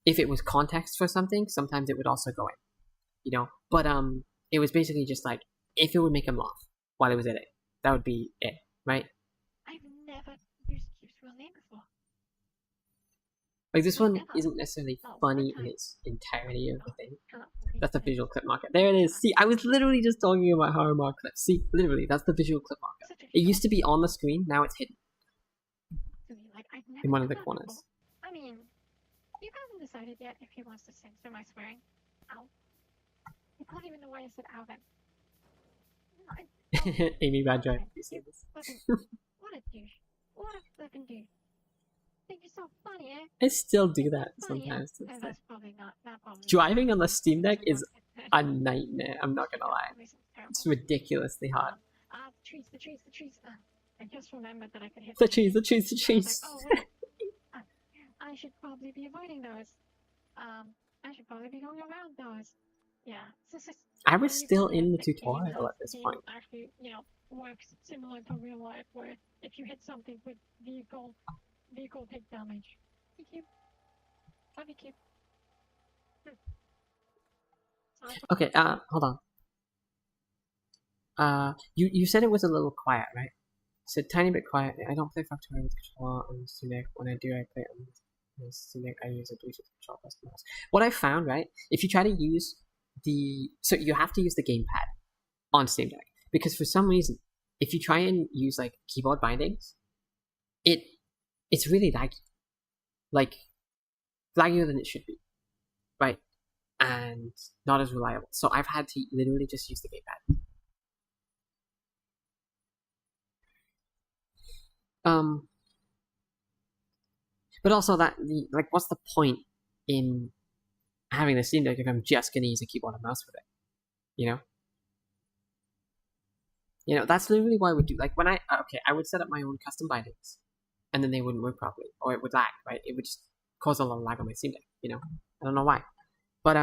If it was context for something, sometimes it would also go in. You know? But, it was basically just like, if it would make him laugh while he was editing, that would be it, right? I've never used Cube's real name before. Like, this one isn't necessarily funny in its entirety of the thing. That's the visual clip marker. There it is. See, I was literally just talking about how I mark clips. See, literally, that's the visual clip marker. It used to be on the screen, now it's hidden. In one of the corners. I mean, you haven't decided yet if he wants to censor my swearing. Ow. I don't even know why I said ow then. Amy Badger, you say this. What a douche. What a flippin' douche. Think you're so funny, eh? I still do that Funny, sometimes. eh? That's probably not probably. Driving on the Steam Deck is a nightmare, I'm not gonna lie. It's ridiculously hard. The trees. I just remembered that I could hit The trees. I was like, oh, wait. I should probably be avoiding those. I should probably be going around those. Yeah. I was still in the tutorial at this point. Actually, you know, works similar to real life, where if you hit something with vehicle take damage. Thank you. Love you, Cube. Okay, hold on. You said it was a little quiet, right? It's a tiny bit quiet. I don't play Factorio with controller on Steam Deck. When I do, I play it on Steam Deck. I use a Bluetooth controller plus mouse. What I found, right? If you try to use so you have to use the gamepad on Steam Deck, because for some reason, if you try and use like keyboard bindings, it's really laggy, like laggier than it should be, right? And not as reliable. So I've had to literally just use the gamepad. But also what's the point in having the Steam Deck if I'm just gonna use a keyboard and mouse with it? You know, that's literally why I would do, like, when I would set up my own custom bindings, and then they wouldn't work properly, or it would lag, right? It would just cause a lot of lag on my Steam Deck, you know? I don't know why. But,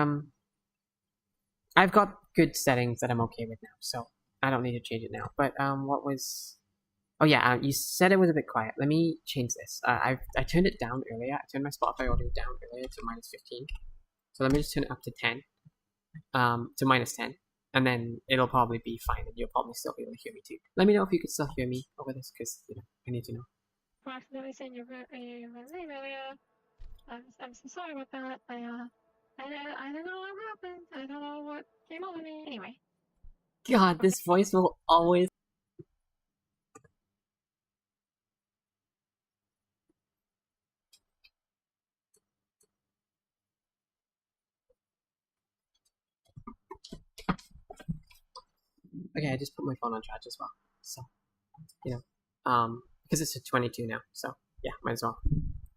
I've got good settings that I'm okay with now, so I don't need to change it now. But, oh yeah, you said it was a bit quiet. Let me change this. I turned it down earlier. I turned my Spotify audio down earlier to -15. So let me just turn it up to 10, to -10, and then it'll probably be fine, and you'll probably still be able to hear me too. Let me know if you could still hear me over this, because, you know, I need to know. For accidentally saying your name earlier. I'm so sorry about that. I don't know what happened. I don't know what came over me. Anyway. God, this voice will always... Okay, I just put my phone on charge as well. So, you know, because it's a 22 now. So, yeah, might as well.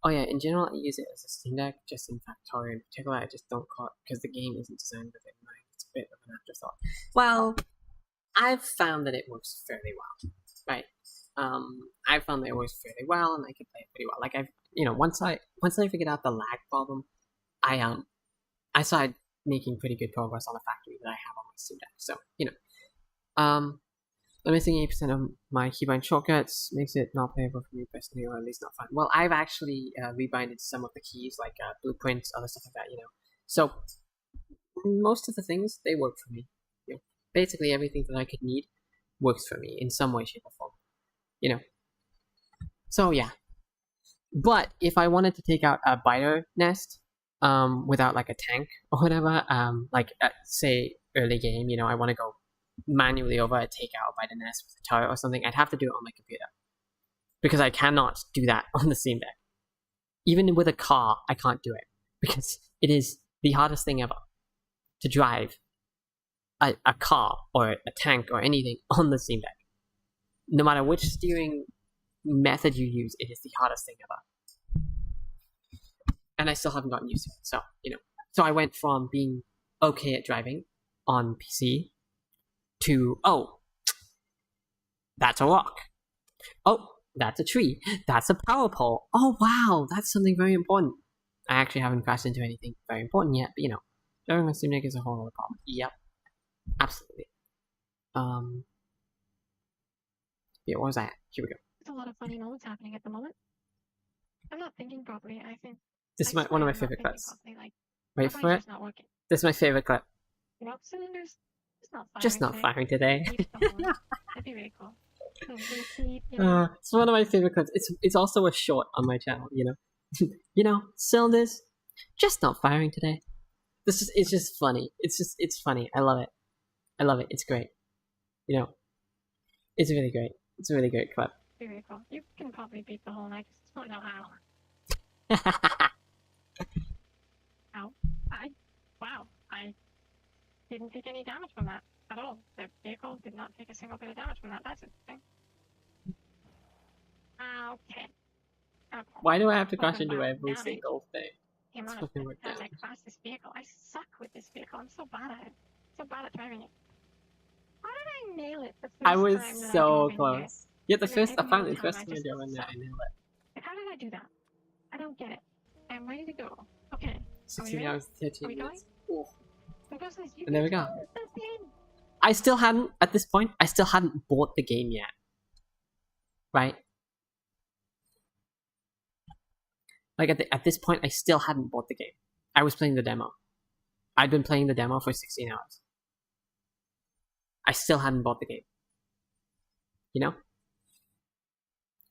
Oh yeah, in general, I use it as a Steam Deck, just in Factorio in particular. I just don't call it, because the game isn't designed with it in mind. It's a bit of an afterthought. Well, I've found that it works fairly well, right? I've found that it works fairly well, and I can play it pretty well. Like, once I figured out the lag problem, I started making pretty good progress on the factory that I have on my Steam Deck. So, I'm missing 8% of my keybind shortcuts, makes it not playable for me personally, or at least not fun. Well, I've actually rebinded some of the keys, like blueprints, other stuff like that, So, most of the things, they work for me. Basically, everything that I could need works for me in some way, shape, or form. So, yeah. But if I wanted to take out a biter nest, without like a tank or whatever, like say early game, I want to go manually over a takeout by the nest with a turret or something, I'd have to do it on my computer because I cannot do that on the Steam Deck. Even with a car, I can't do it because it is the hardest thing ever to drive a car or a tank or anything on the Steam Deck. No matter which steering method you use, it is the hardest thing ever. And I still haven't gotten used to it. So, So I went from being okay at driving on PC to, oh, that's a rock. Oh, that's a tree. That's a power pole. Oh, wow, that's something very important. I actually haven't crashed into anything very important yet, but driving my Steam Deck is a whole other problem. Yep. Absolutely. Yeah, what was that? Here we go. There's a lot of funny moments happening at the moment. I'm not thinking properly. I think This is one of my favorite clips. Like, wait for it. Not working. This is my favorite clip. Cylinders just not firing today. That'd be really cool. It's one of my favorite clips. It's also a short on my channel. Cylinders just not firing today. It's just funny. It's funny. I love it. It's great. It's really great. It's a really great clip. Very cool. You can probably beat the whole night. Just don't know how. Ow. Wow. I didn't take any damage from that at all. The vehicle did not take a single bit of damage from that. That's interesting. Okay. Why do I have to crash into every single thing? It's fucking work down. I crashed this vehicle. I suck with this vehicle. I'm so bad at it. So bad at driving it. How did I nail it the first I was time that so I drove close. in here? Yeah, apparently the time first I time I just drove in there, suck. I nailed it. Like, how did I do that? I don't get it. I'm ready to go. Okay. 16 hours, 13 minutes. Oh. And there we go. At this point, I still hadn't bought the game yet. Right? Like at this point, I still hadn't bought the game. I was playing the demo. I'd been playing the demo for 16 hours. I still hadn't bought the game.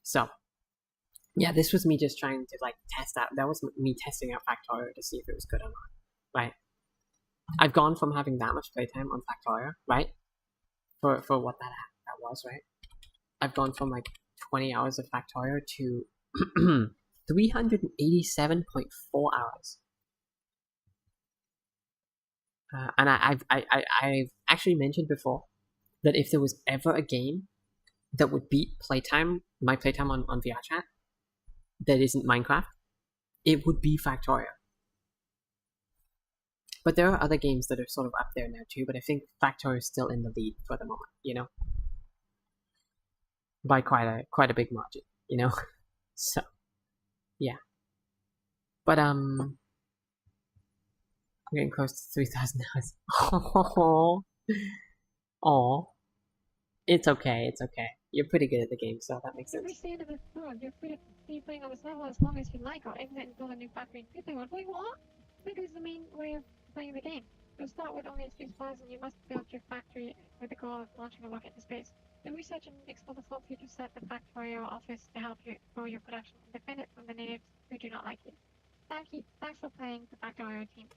So, yeah, this was me just trying to test out. That was me testing out Factorio to see if it was good or not. Right? I've gone from having that much playtime on Factorio, right? For what that was, right? I've gone from 20 hours of Factorio to 387.4 hours. And I've actually mentioned before that if there was ever a game that would beat my playtime on VRChat that isn't Minecraft, it would be Factorio. But there are other games that are sort of up there now too, but I think Factorio is still in the lead for the moment, by quite a big margin, So, yeah. But I'm getting close to 3,000 hours. Oh, it's okay. You're pretty good at the game, so that makes sense. Every stand of this world, you're free to keep playing on this level as long as you like, or exit and build a new factory and keep Wait, what? That is the main way of playing the game. You'll start with only a few supplies and you must build your factory with the goal of launching a rocket into space. The research and explore the full feature set the Factorio office to help you grow your production and defend it from the natives who do not like you. Thanks for playing the Factorio team.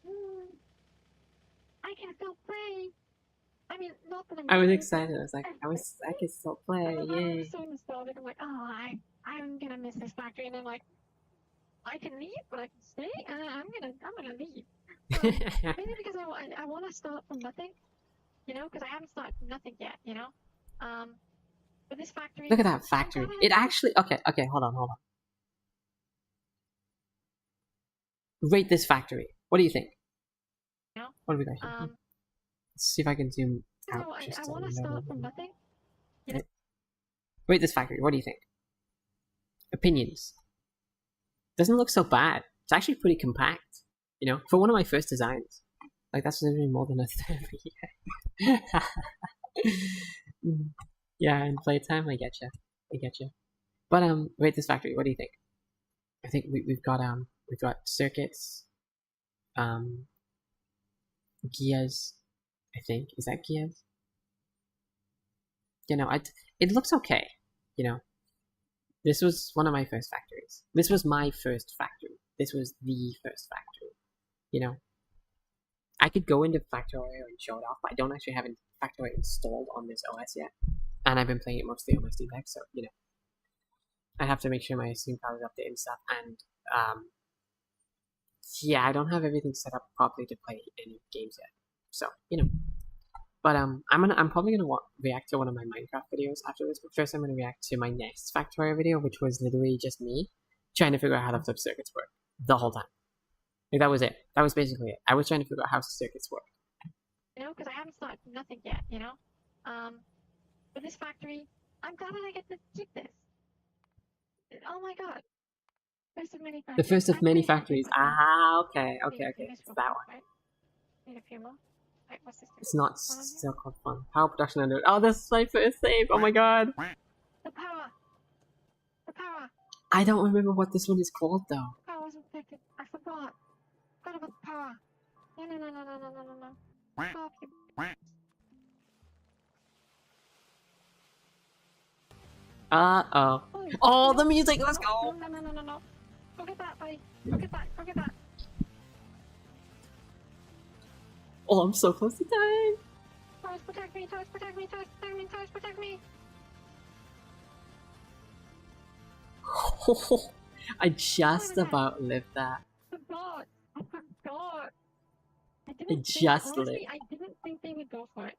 I can still play! I mean, not that I was excited. I was like, I can still play, yay. I was so nostalgic. I'm like, I'm gonna miss this factory, and I'm like, I can leave, but I can stay. I'm gonna leave. Maybe because I want to start from nothing, because I haven't started from nothing yet, But this factory. Look at that factory. It actually. Okay, hold on. Rate this factory. What do you think? What have we got here? Let's see if I can zoom out. I want to start from nothing. Rate this factory. What do you think? Opinions. Doesn't look so bad. It's actually pretty compact. For one of my first designs. Like, that's literally more than a third of a year. Yeah, in playtime, I get you. I get you. But wait, this factory. What do you think? I think we've got circuits, um, gears. I think is that gears? You know, it looks okay. You know, this was one of my first factories. This was my first factory. This was the first factory. You know, I could go into Factorio and show it off, but I don't actually have Factorio installed on this OS yet. And I've been playing it mostly on my Steam Deck, so, you know, I have to make sure my Steam card is updated and stuff. And, yeah, I don't have everything set up properly to play any games yet. So, you know. But, I'm probably gonna react to one of my Minecraft videos afterwards, but first I'm gonna react to my next Factorio video, which was literally just me trying to figure out how the flip circuits work the whole time. Like, that was it. That was basically it. I was trying to figure out how circuits work. You know, because I haven't started nothing yet, you know? With this factory, I'm glad that I get to keep this. Oh my god. First of many factories. The first of many factories. Ah, okay. It's that one. Right? Need a few more. Wait, what's this? It's not still called fun. Power production under. Oh, this is my first save. Oh my god. The power. The power. I don't remember what this one is called though. Power wasn't affected. I forgot. Forgot about the power. No. Stop you. Uh-oh. Oh, the music, let's go! No. Go get that, buddy. Go get that. Oh, I'm so close to dying. Toys, protect me. I just about lived that. I forgot. I just lived. I didn't think they would go for it.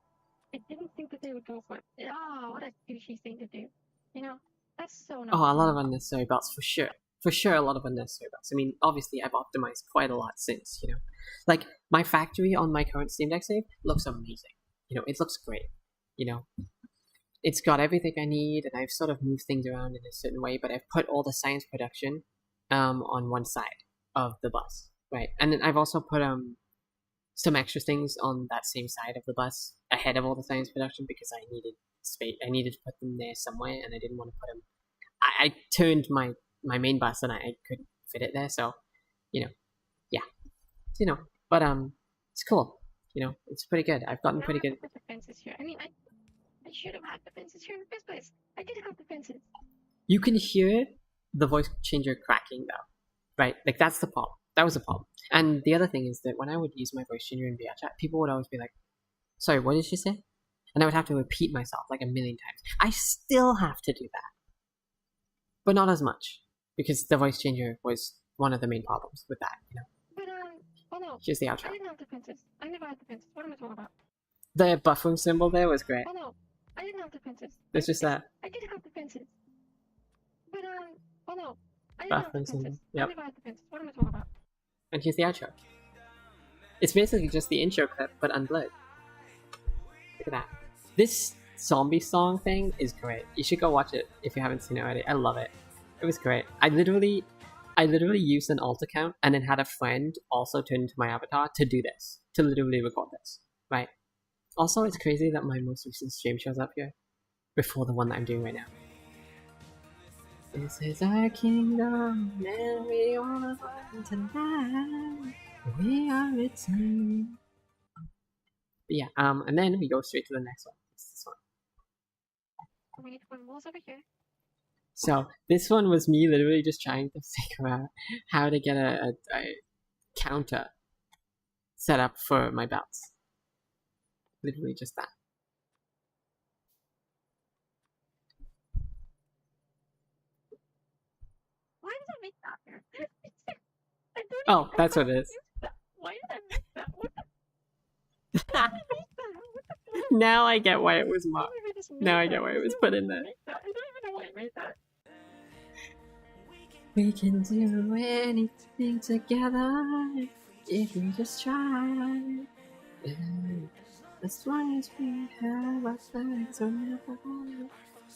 I didn't think that they would go for it. Oh, what a douchey thing to do. You know, that's so not. Oh, a lot of unnecessary belts for sure. For sure, a lot of unnecessary belts. I mean, obviously, I've optimized quite a lot since, you know. Like, my factory on my current Steam Deck save looks amazing. You know, it looks great. You know, it's got everything I need, and I've sort of moved things around in a certain way, but I've put all the science production on one side of the bus, right? And then I've also put some extra things on that same side of the bus ahead of all the science production because I needed space. I needed to put them there somewhere, and I didn't want to put them. I turned my main bus, and I couldn't fit it there. So, you know, yeah, you know. But it's cool. You know, it's pretty good. I've gotten pretty good. Put the fences here. I mean, I should have had the fences here in the first place. I did have the fences. You can hear the voice changer cracking though, right? Like that's the problem. That was the problem. And the other thing is that when I would use my voice changer in VR chat, people would always be like, "Sorry, what did she say?" And I would have to repeat myself like a million times. I still have to do that, but not as much because the voice changer was one of the main problems with that. You know. But oh no. Here's the outro. I didn't have the fences. I never had the fences. What am I talking about? The buffering symbol there was great. Oh no. I didn't have the fences. It's just that. I did have the fences. But oh no. I didn't have the fences. Yep. I never had the fences. What am I talking about? And here's the outro. It's basically just the intro clip, but unblurred. Look at that. This zombie song thing is great. You should go watch it if you haven't seen it already. I love it. It was great. I literally used an alt account and then had a friend also turn into my avatar to do this. To literally record this. Right? Also, it's crazy that my most recent stream shows up here before the one that I'm doing right now. This is our kingdom, and we wanna find tonight. We are returning. But yeah, and then we go straight to the next one. It's this one. We need to put walls over here. So this one was me literally just trying to figure out how to get a counter set up for my belts. Literally just that. Why did I make that? Oh, that's what it is. Why did I make that? What the? Now I get why it was marked. Now I get why it was put in there. I don't even know why I made that. We can do anything together if we just try. And as long as we have our things whenever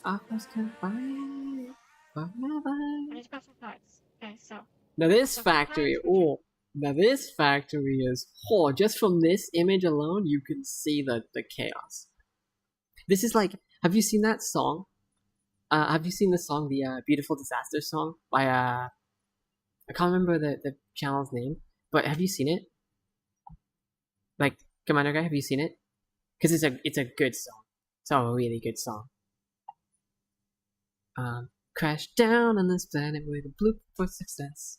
our hearts can find forever. I just got some parts. Okay, so. Now this factory, oh, Now this factory is, oh, just from this image alone, you can see the chaos. This is like, have you seen that song? Have you seen the song, the Beautiful Disaster song by I can't remember the channel's name, but have you seen it? Like, Commander Guy, have you seen it? Because it's a good song. It's a really good song. Crashed down on this planet with a blueprint for success.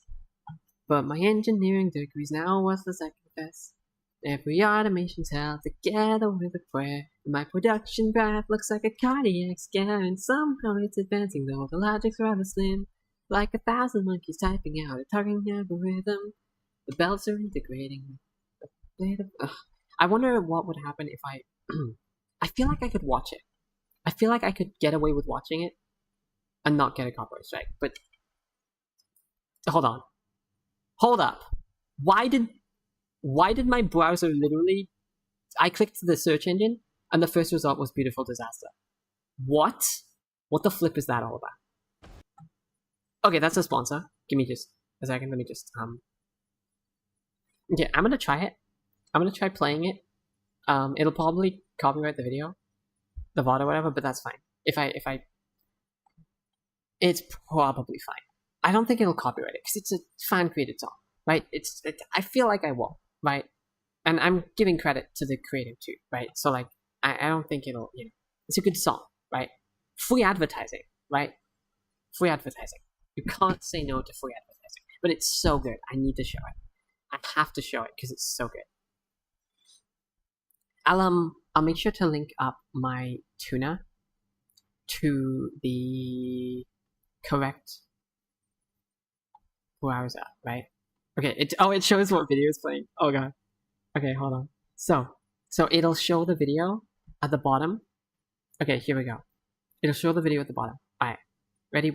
But my engineering degree's now worthless, I confess. Every automation's held together with a prayer. My production graph looks like a cardiac scare, and somehow it's advancing though the logic's rather slim. Like 1,000 monkeys typing out a tugging algorithm. The belts are integrating. I wonder what would happen if I... I feel like I could watch it. I feel like I could get away with watching it and not get a copyright strike, but... Hold on. Hold up. Why did my browser literally... I clicked the search engine, and the first result was Beautiful Disaster. What? What the flip is that all about? Okay, that's a sponsor. Give me just a second, let me just, Okay, I'm gonna try it. I'm gonna try playing it. It'll probably copyright the video, the VOD or whatever, but that's fine. It's probably fine. I don't think it'll copyright it, because it's a fan-created song, right? I feel like I will, right? And I'm giving credit to the creator too, right? So, like, I don't think it'll, it's a good song, right? Free advertising, right? Free advertising. You can't say no to free advertising. But it's so good. I need to show it. I have to show it because it's so good. I'll make sure to link up my tuner to the correct browser, right? Okay, it shows what video is playing. Oh god. Okay, hold on. So it'll show the video at the bottom. Okay, here we go. It'll show the video at the bottom. Alright. Ready?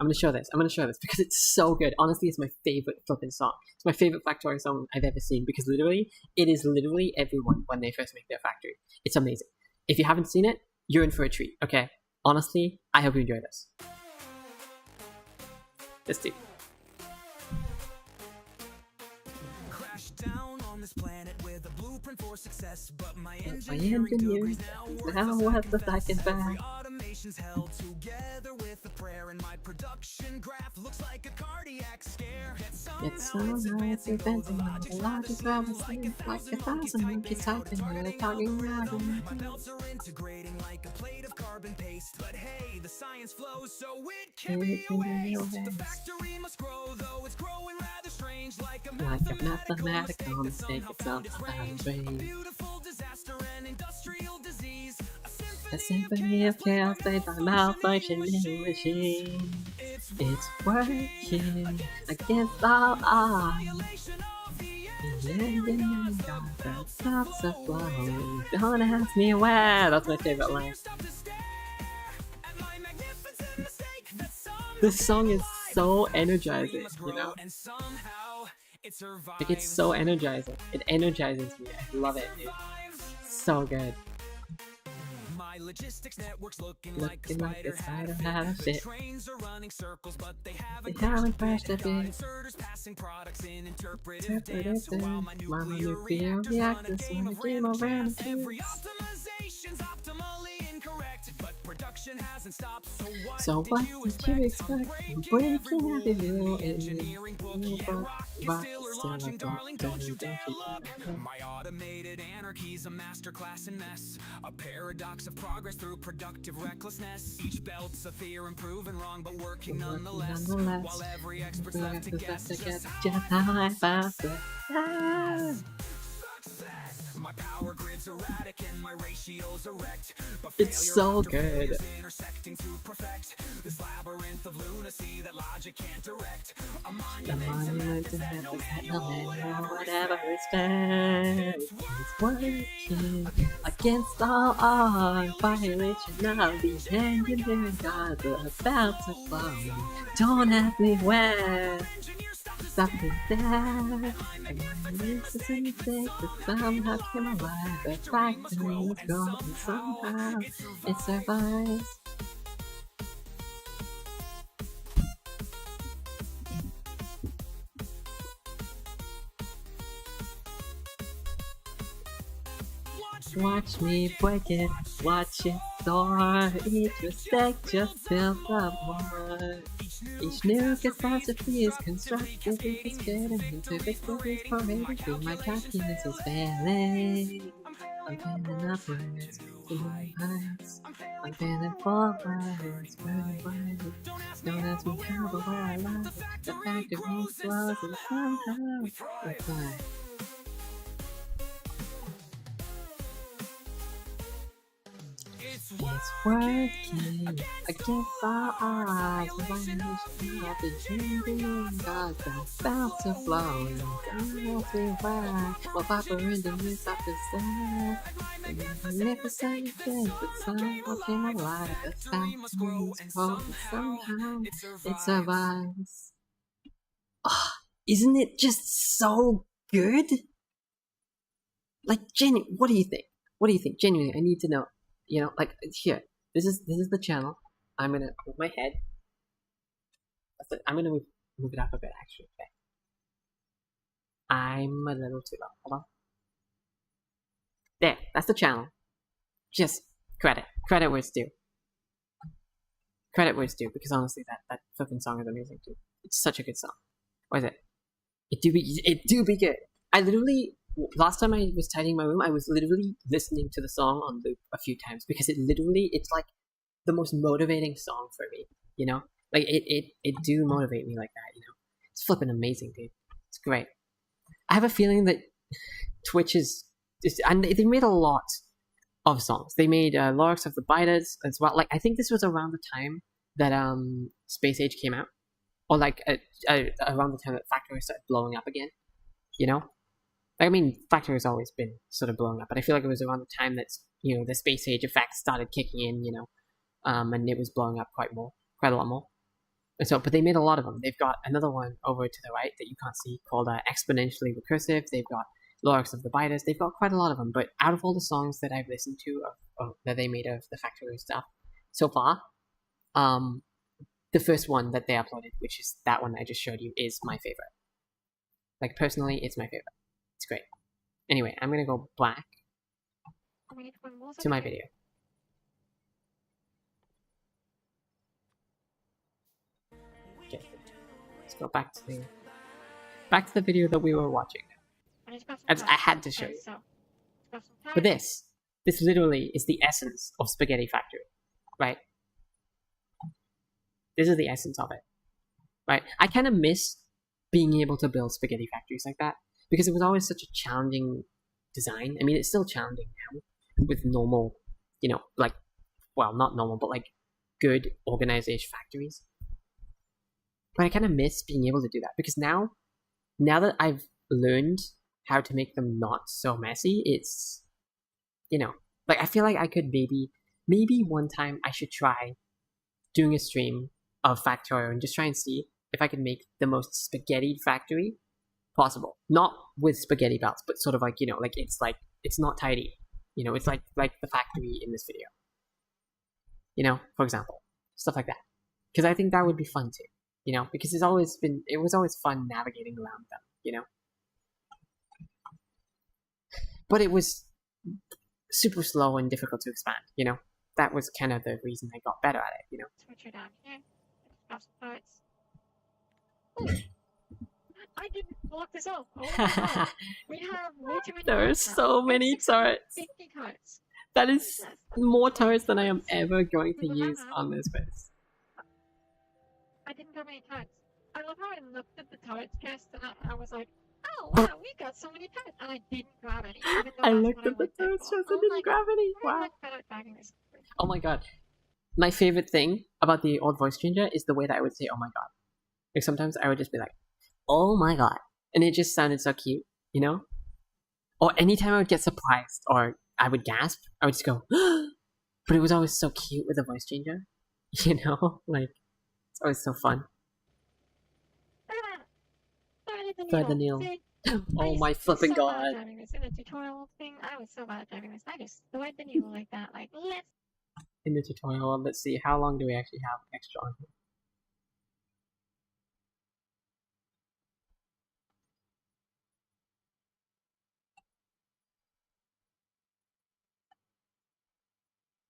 I'm gonna show this. I'm gonna show this because it's so good. Honestly, it's my favorite flippin' song. It's my favorite Factory song I've ever seen because it is literally everyone when they first make their factory. It's amazing. If you haven't seen it, you're in for a treat, okay? Honestly, I hope you enjoy this. Let's do. This planet with a blueprint for success, but my engineering degree's now worthless, I can back. Automation's held together with a prayer, and my production graph looks like a cardiac scare. It's somehow it's advancing on the largest level, like 1,000 monkeys typing with a talking algorithm. My belts are integrating like a plate of carbon paste, but hey, the science flows, so it can be a waste. The factory must grow, though it's growing rather strange, like a mathematical mistake. It's not strange. Beautiful disaster and industrial disease. A symphony of chaos played by malfunctioning machines. It's working against all odds. The stops are flowing. Don't ask me where. That's my favorite line. This song is so energizing, you know? Like, it's so energizing. It energizes me. I love it, dude. So good. My logistics network's looking like a spider has The it. trains are running circles, but they They haven't crashed a bit. Inserters passing products in interpretive dance. While my nuclear reactors reactors when on the game around every optimization's optimally incorrect, but production hasn't stopped. So what did you expect? Breaking out the wheel in Engineering bookie and rocket still launching, darling, don't you dare look. My automated anarchy's a masterclass in mess, a paradox of progress through productive recklessness. Each belt's a theorem proven wrong, but working nonetheless. While every expert's left to guess just how I found success. My power grid's erratic and my ratios erect. It's so good. Intersecting to perfect this labyrinth of lunacy that logic can't direct. A The monument monument to heaven, no matter whatever is fair. It's working against all odds. Violation of the engineering gods are about to flow. Don't ask me where. Stop this there. This is a mistake that somehow came alive. The factory was gone and somehow it survives. Watch me break it, watch it soar. Each mistake just builds up more. Each new catastrophe is constructed with getting into victories parading through my calculus is failing. I'm failing upwards to new heights. I'm failing forwards, burning bright. Don't ask me how, but where I lie. The fact remains slows and somehow I fly. It's working against our odds. The vibration of the changing gods that's about to flow. Don't ask me why. Well, Papa in the midst of the sun. Magnificent thing, but somehow came alive. The fact remains cold, but somehow it survives. Oh, isn't it just so good? Like, Jenny, what do you think? What do you think? Genuinely, I need to know. You know, like here. This is the channel. I'm gonna move my head. I'm gonna move it up a bit actually. Okay. I'm a little too low. Hold on. There. That's the channel. Just credit where it's due. Credit where it's due, because honestly, that flipping song is amazing too. It's such a good song. What is it? It do be good. I literally, last time I was tidying my room, I was literally listening to the song on loop a few times because it's like the most motivating song for me, you know? Like it do motivate me like that, you know? It's flipping amazing, dude. It's great. I have a feeling that Twitch and they made a lot of songs. They made lyrics of the Biters as well. Like I think this was around the time that Space Age came out, or like around the time that Factory started blowing up again. You know, I mean, Factory has always been sort of blowing up, but I feel like it was around the time that the Space Age effect started kicking in. And it was blowing up quite a lot more. And so, but they made a lot of them. They've got another one over to the right that you can't see called Exponentially Recursive. They've got Lyrics of the Biters. They've got quite a lot of them. But out of all the songs that I've listened to that they made of the Factory stuff so far, the first one that they uploaded, which is that one I just showed you, is my favorite. Like personally, it's my favorite. It's great. Anyway, I'm gonna go back to my video. Okay, let's go back to the video that we were watching. I had to show you. But this literally is the essence of Spaghetti Factory, right? This is the essence of it, right? I kind of miss being able to build spaghetti factories like that because it was always such a challenging design. I mean, it's still challenging now with normal, like, well, not normal, but like good organization factories. But I kind of miss being able to do that because now that I've learned how to make them not so messy, it's, like I feel like I could maybe one time I should try doing a stream of Factorio and just try and see if I can make the most spaghetti factory possible. Not with spaghetti belts, but sort of like, it's not tidy. It's like the factory in this video. For example. Stuff like that. Because I think that would be fun too. Because it was always fun navigating around them, But it was super slow and difficult to expand, That was kind of the reason I got better at it, Switch it down here. Parts. I didn't block this off. Oh my god. We have way too many There are cards now. so many turrets. 50 cards. That is more turrets than I am ever going to use on this base. I didn't grab any cards. I love how I looked at the turrets chest and I was like, oh wow, we got so many turrets, and I didn't grab any. I looked at the turrets chest and didn't grab any. Wow. Oh my god. My favorite thing about the old voice changer is the way that I would say, oh my god. Like sometimes I would just be like, oh my god. And it just sounded so cute, Or anytime I would get surprised or I would gasp, I would just go, but it was always so cute with the voice changer, Like, it's always so fun. Thread the needle. Oh my flipping god. In the tutorial thing, I was so bad at driving this. I just thread the needle like that, like, let's. In the tutorial, let's see, how long do we actually have extra on here?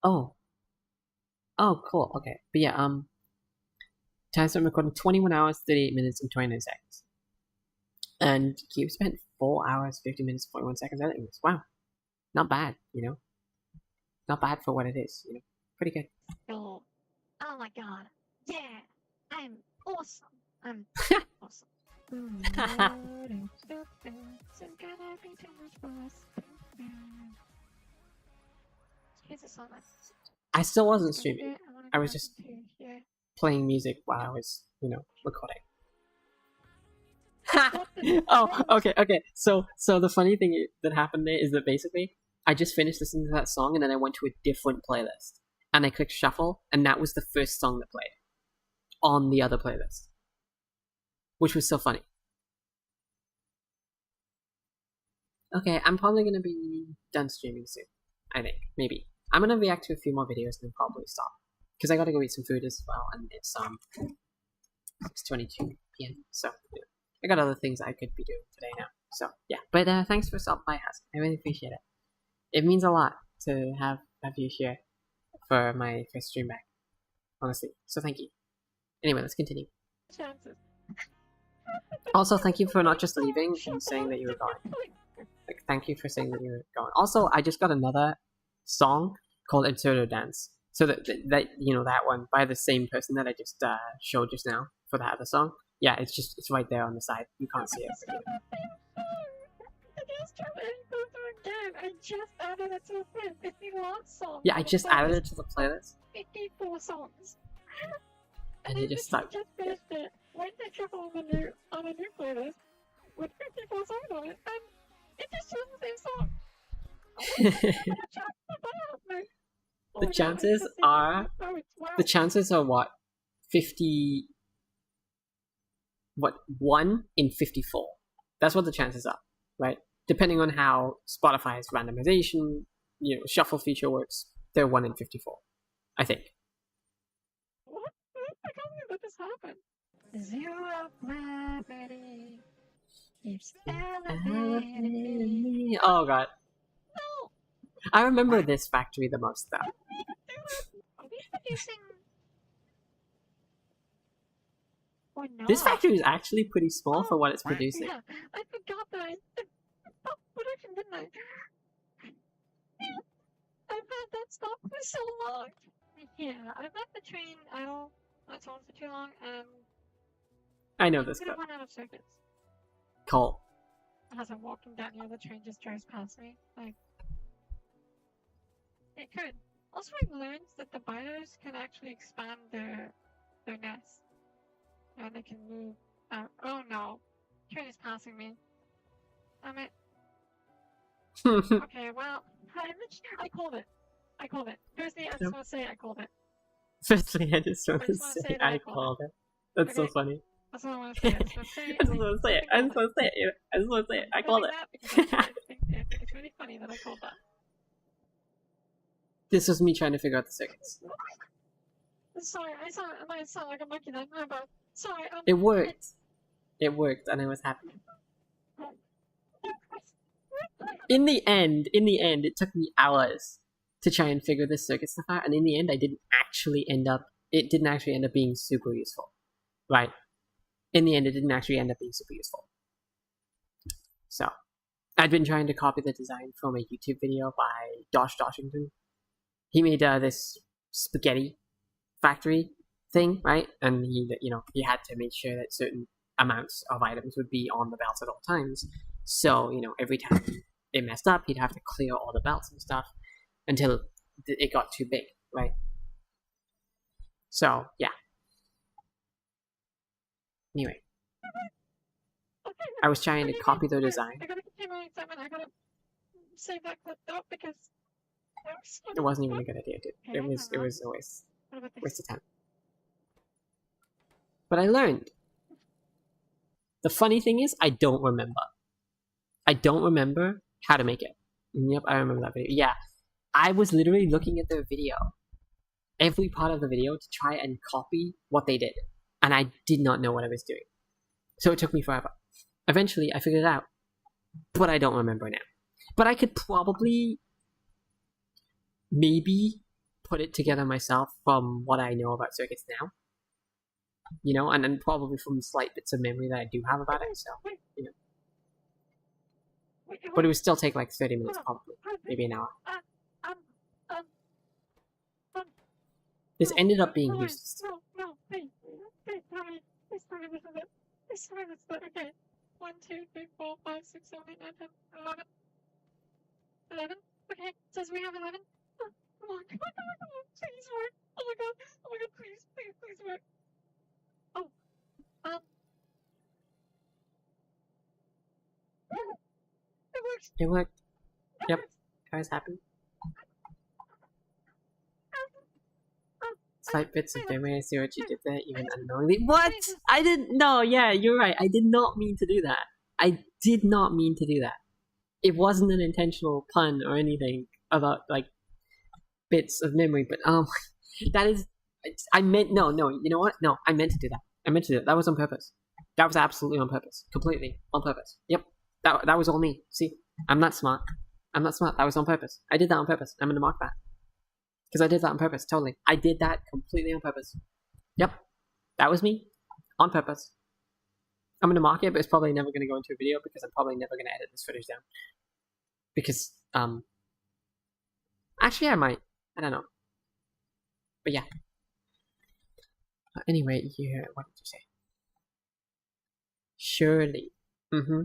Oh. Oh, cool. Okay. But yeah, time spent recording 21 hours, 38 minutes, and 29 seconds. And Cube spent 4 hours, 50 minutes, 41 seconds editing this. Wow. Not bad, you know? Not bad for what it is, you know? Pretty good. Oh, oh my god. Yeah, I'm awesome. I'm awesome. Here's a song. I still wasn't streaming. I was just playing music while I was, you know, recording. Oh, okay. So the funny thing that happened there is that basically I just finished listening to that song and then I went to a different playlist and I clicked shuffle and that was the first song that played on the other playlist, which was so funny. Okay, I'm probably gonna be done streaming soon. I think maybe I'm gonna react to a few more videos and then probably stop because I gotta go eat some food as well and it's 6:22 p.m. So yeah. I got other things I could be doing today now. So yeah, but thanks for stopping by, Hask. I really appreciate it. It means a lot to have you here for my first stream back, honestly. So thank you. Anyway, let's continue. Chances. Also, thank you for not just leaving and saying that you were gone. Like, thank you for saying that you were gone. Also, I just got another song called Absurdo Dance. So that you know, that one by the same person that I just showed just now for that other song. Yeah, it's right there on the side. You can't see it. But, I just added it to the playlist. It's the last song. yeah, I just added it to the playlist. 54 songs. And it just stuck. Just finished it. Went to shuffle on a new playlist with 54 songs on it, and it just shows the same song. The chances are what? 50. What? 1 in 54. That's what the chances are, right? Depending on how Spotify's randomization, you know, shuffle feature works, they're 1 in 54. I think. What? I can't believe that this happened. Zero gravity keeps elevating me. Oh god. No! I remember this factory the most though. Are we producing... Or not? This factory is actually pretty small for what it's producing. Yeah, I forgot that I stopped production, didn't I? I've had that stop for so long. Yeah, I've left the train idle on its own for too long, and I know this I'm gonna code. run out of circuits. Cool. As I'm walking down here, the train just drives past me. Like, it could. Also, I've learned that the biters can actually expand their nest. And they can move out. Oh no. Train is passing me. Damn it. Okay, well, I called it. I called it. Firstly, I just want to say I called it. Firstly, I just want to say I called it. That's so funny. That's all I want to say. I just want to say it. I just want to say it. I just want to say it. I just want to say it. I called it. It's really funny that I called that. This was me trying to figure out the circuits. Sorry, I sound like a monkey then. My bad. Sorry. It worked. It worked, and I was happy. In the end, it took me hours to try and figure this circuit stuff out, and in the end, it didn't actually end up being super useful. Right? In the end, it didn't actually end up being super useful. So, I'd been trying to copy the design from a YouTube video by Dosh Doshington. He made this spaghetti factory thing, right? And he had to make sure that certain amounts of items would be on the belts at all times. So, every time it messed up, he'd have to clear all the belts and stuff until it got too big, right? So, yeah. Anyway. I was trying to copy their design. I gotta continue my excitement. I gotta save that clip up because it wasn't even a good idea, dude. It was a waste of time. But I learned. The funny thing is, I don't remember. I don't remember how to make it. Yep, I remember that video. Yeah, I was literally looking at their video, every part of the video, to try and copy what they did. And I did not know what I was doing. So it took me forever. Eventually, I figured it out. But I don't remember now. But I could probably, maybe, put it together myself from what I know about circuits now. You know, and then probably from slight bits of memory that I do have about it, so, you know. But it would still take like 30 minutes, probably. Maybe an hour. This ended up being useless. No, please tell me this is it. This time it's the, okay. 1, 2, 3, 4, 5, 6, 7, 8, 9, 10, 11. 11? Okay, it says we have 11. Oh, come on, please work. Oh my god, please work. Oh, it works. It worked. Yep. I was happy. Slight bits of memory, I see what you did there, even unknowingly. What? I didn't. No, yeah, you're right. I did not mean to do that. I did not mean to do that. It wasn't an intentional pun or anything about, like, bits of memory, but, that is. I meant. No, you know what? No, I meant to do that. I meant to do that. That was on purpose. That was absolutely on purpose. Completely on purpose. Yep. That was all me. See? I'm not smart. That was on purpose. I did that on purpose. I'm gonna mark that. Because I did that on purpose, totally. I did that completely on purpose. Yep. That was me. On purpose. I'm gonna mark it, but it's probably never gonna go into a video because I'm probably never gonna edit this footage down. Because, actually I might. I don't know. But yeah. Anyway, yeah, what did you say? Surely.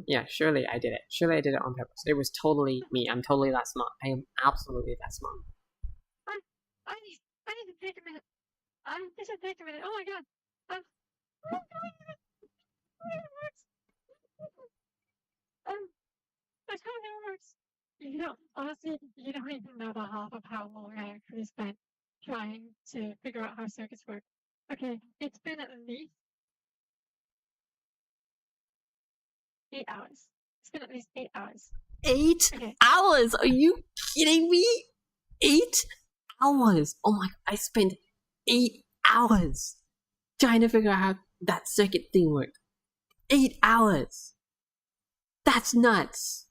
Yeah, surely I did it. Surely I did it on purpose. It was totally me. I'm totally that smart. I am absolutely that smart. I need to take a minute. This should take a minute. Oh my god. It works. That's how it works. You know, honestly, you don't even know the half of how long I actually spent trying to figure out how circuits work. Okay, it's been at least 8 hours. It's been at least 8 hours. 8 Okay. hours? Are you kidding me? 8 hours? Oh my god, I spent 8 hours trying to figure out how that circuit thing worked. 8 hours! That's nuts!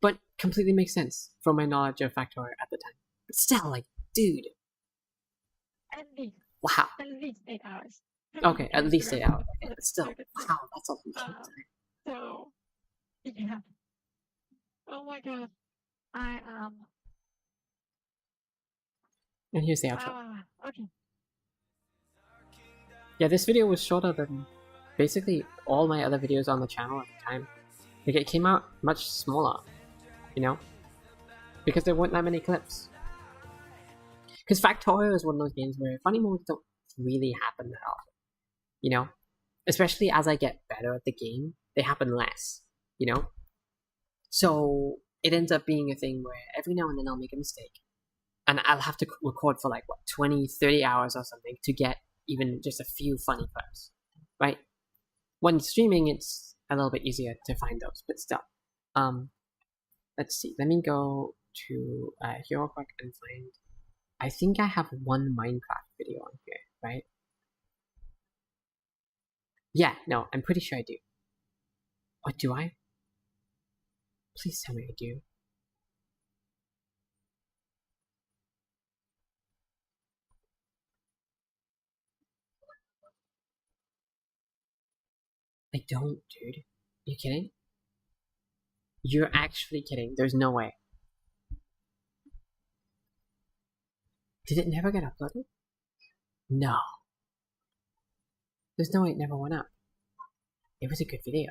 But completely makes sense from my knowledge of factorial at the time. But still, like, dude. At least. Wow. At least 8 hours. Okay, at least 8 hours. Okay, but still, wow, that's a long time. So, yeah. Oh my god. I, And here's the outro. okay. Yeah, this video was shorter than basically all my other videos on the channel at the time. Like, it came out much smaller, you know? Because there weren't that many clips. Because Factorio is one of those games where funny moments don't really happen that often, you know? Especially as I get better at the game, they happen less, you know? So, it ends up being a thing where every now and then I'll make a mistake. And I'll have to record for like, what, 20, 30 hours or something to get even just a few funny clips, right? When streaming, it's a little bit easier to find those, but still. Let's see, let me go to here real quick and find, I think I have one Minecraft video on here, right? Yeah, no, I'm pretty sure I do. What, do I? Please tell me I do. I don't, dude. You kidding? You're actually kidding. There's no way. Did it never get uploaded? No. There's no way it never went up. It was a good video.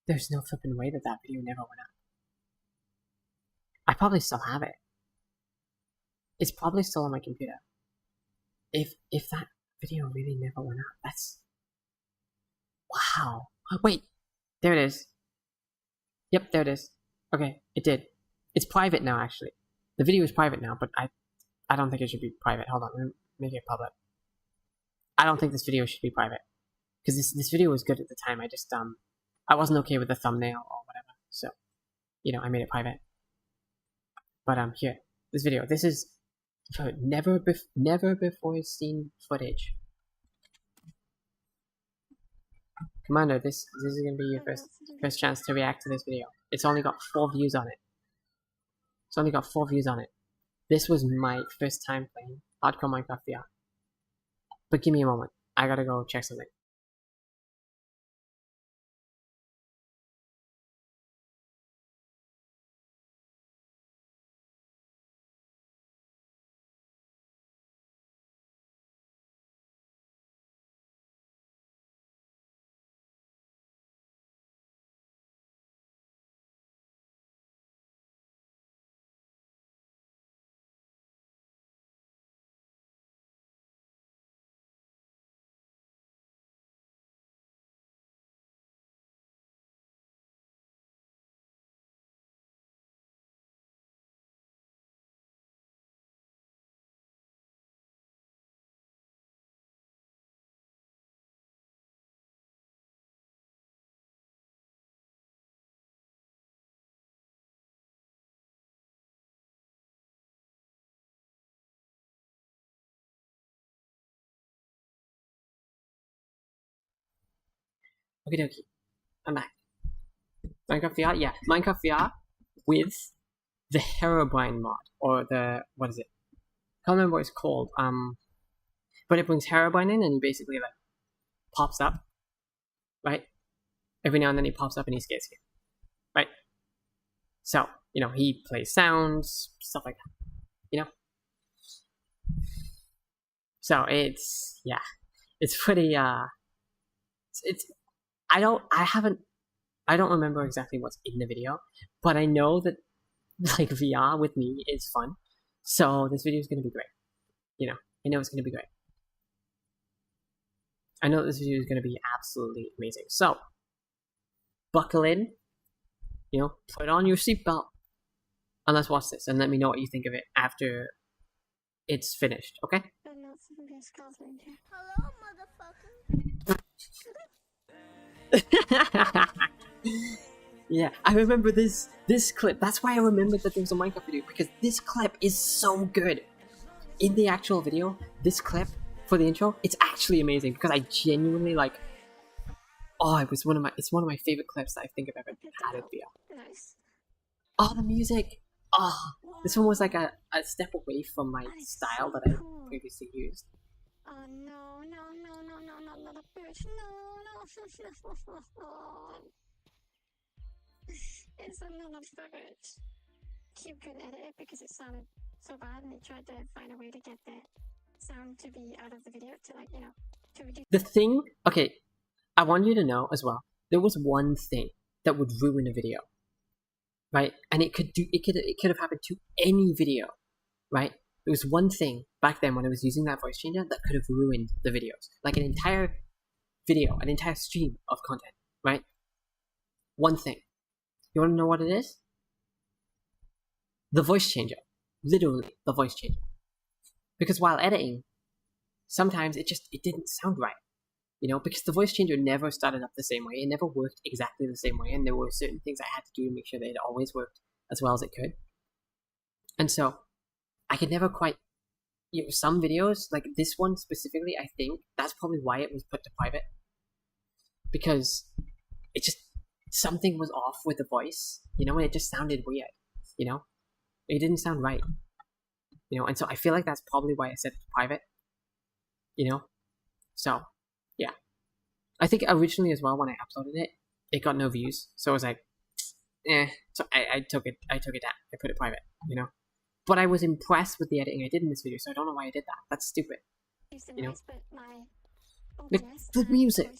There's no flipping way that video never went up. I probably still have it. It's probably still on my computer. If that video really never went up, that's... Wow. Wait, there it is. Yep, there it is. Okay, it did. It's private now, actually. The video is private now, but I don't think it should be private. Hold on, let me make it public. I don't think this video should be private. Because this video was good at the time, I just, I wasn't okay with the thumbnail or whatever, so, you know, I made it private. But, here, this video, this is never before seen footage. Commander, this is gonna be your first chance to react to this video. It's only got 4 views on it. It's only got 4 views on it. This was my first time playing Hardcore Minecraft VR. But give me a moment. I gotta go check something. Okie dokie. I'm back. Minecraft VR? Yeah. Minecraft VR with the Herobrine mod. Or the... what is it? I can't remember what it's called. But it brings Herobrine in and he basically like pops up. Right? Every now and then he pops up and he scares you. Right? So, you know, he plays sounds, stuff like that. You know? So it's... yeah. It's pretty, it's I don't remember exactly what's in the video, but I know that like VR with me is fun. So this video is gonna be great. You know, I know it's gonna be great. I know this video is gonna be absolutely amazing. So buckle in, you know, put on your seatbelt, and let's watch this and let me know what you think of it after it's finished, okay? Hello, motherfucker. Yeah, I remember this clip. That's why I remembered that there was a Minecraft video, because this clip is so good. In the actual video, this clip for the intro, it's actually amazing because I genuinely like. Oh, it's one of my favorite clips that I think I've ever had in VR. Nice. Oh, the music. Oh, this one was like a step away from my style that I previously used. Oh no, no, no, no, no, no, not a bitch. No, no. It's another bitch. He could edit it because it sounded so bad, and he tried to find a way to get the sound to be out of the video to, like, you know, to reduce. The thing, okay, I want you to know as well. There was one thing that would ruin a video, right? And it could have happened to any video, right? There was one thing back then when I was using that voice changer that could have ruined the videos, like an entire video, an entire stream of content, right? One thing. You want to know what it is? The voice changer. Literally, the voice changer. Because while editing, sometimes it didn't sound right. You know, because the voice changer never started up the same way. It never worked exactly the same way, and there were certain things I had to do to make sure that it always worked as well as it could. And so, I could never quite, you know, some videos, like this one specifically, I think that's probably why it was put to private. Because it just, something was off with the voice, you know, and it just sounded weird, you know? It didn't sound right, you know, and so I feel like that's probably why I set it to private, you know? So, yeah. I think originally as well, when I uploaded it, it got no views, so I was like, so I took it down, I put it private, you know? But I was impressed with the editing I did in this video, so I don't know why I did that. That's stupid, you know? The music,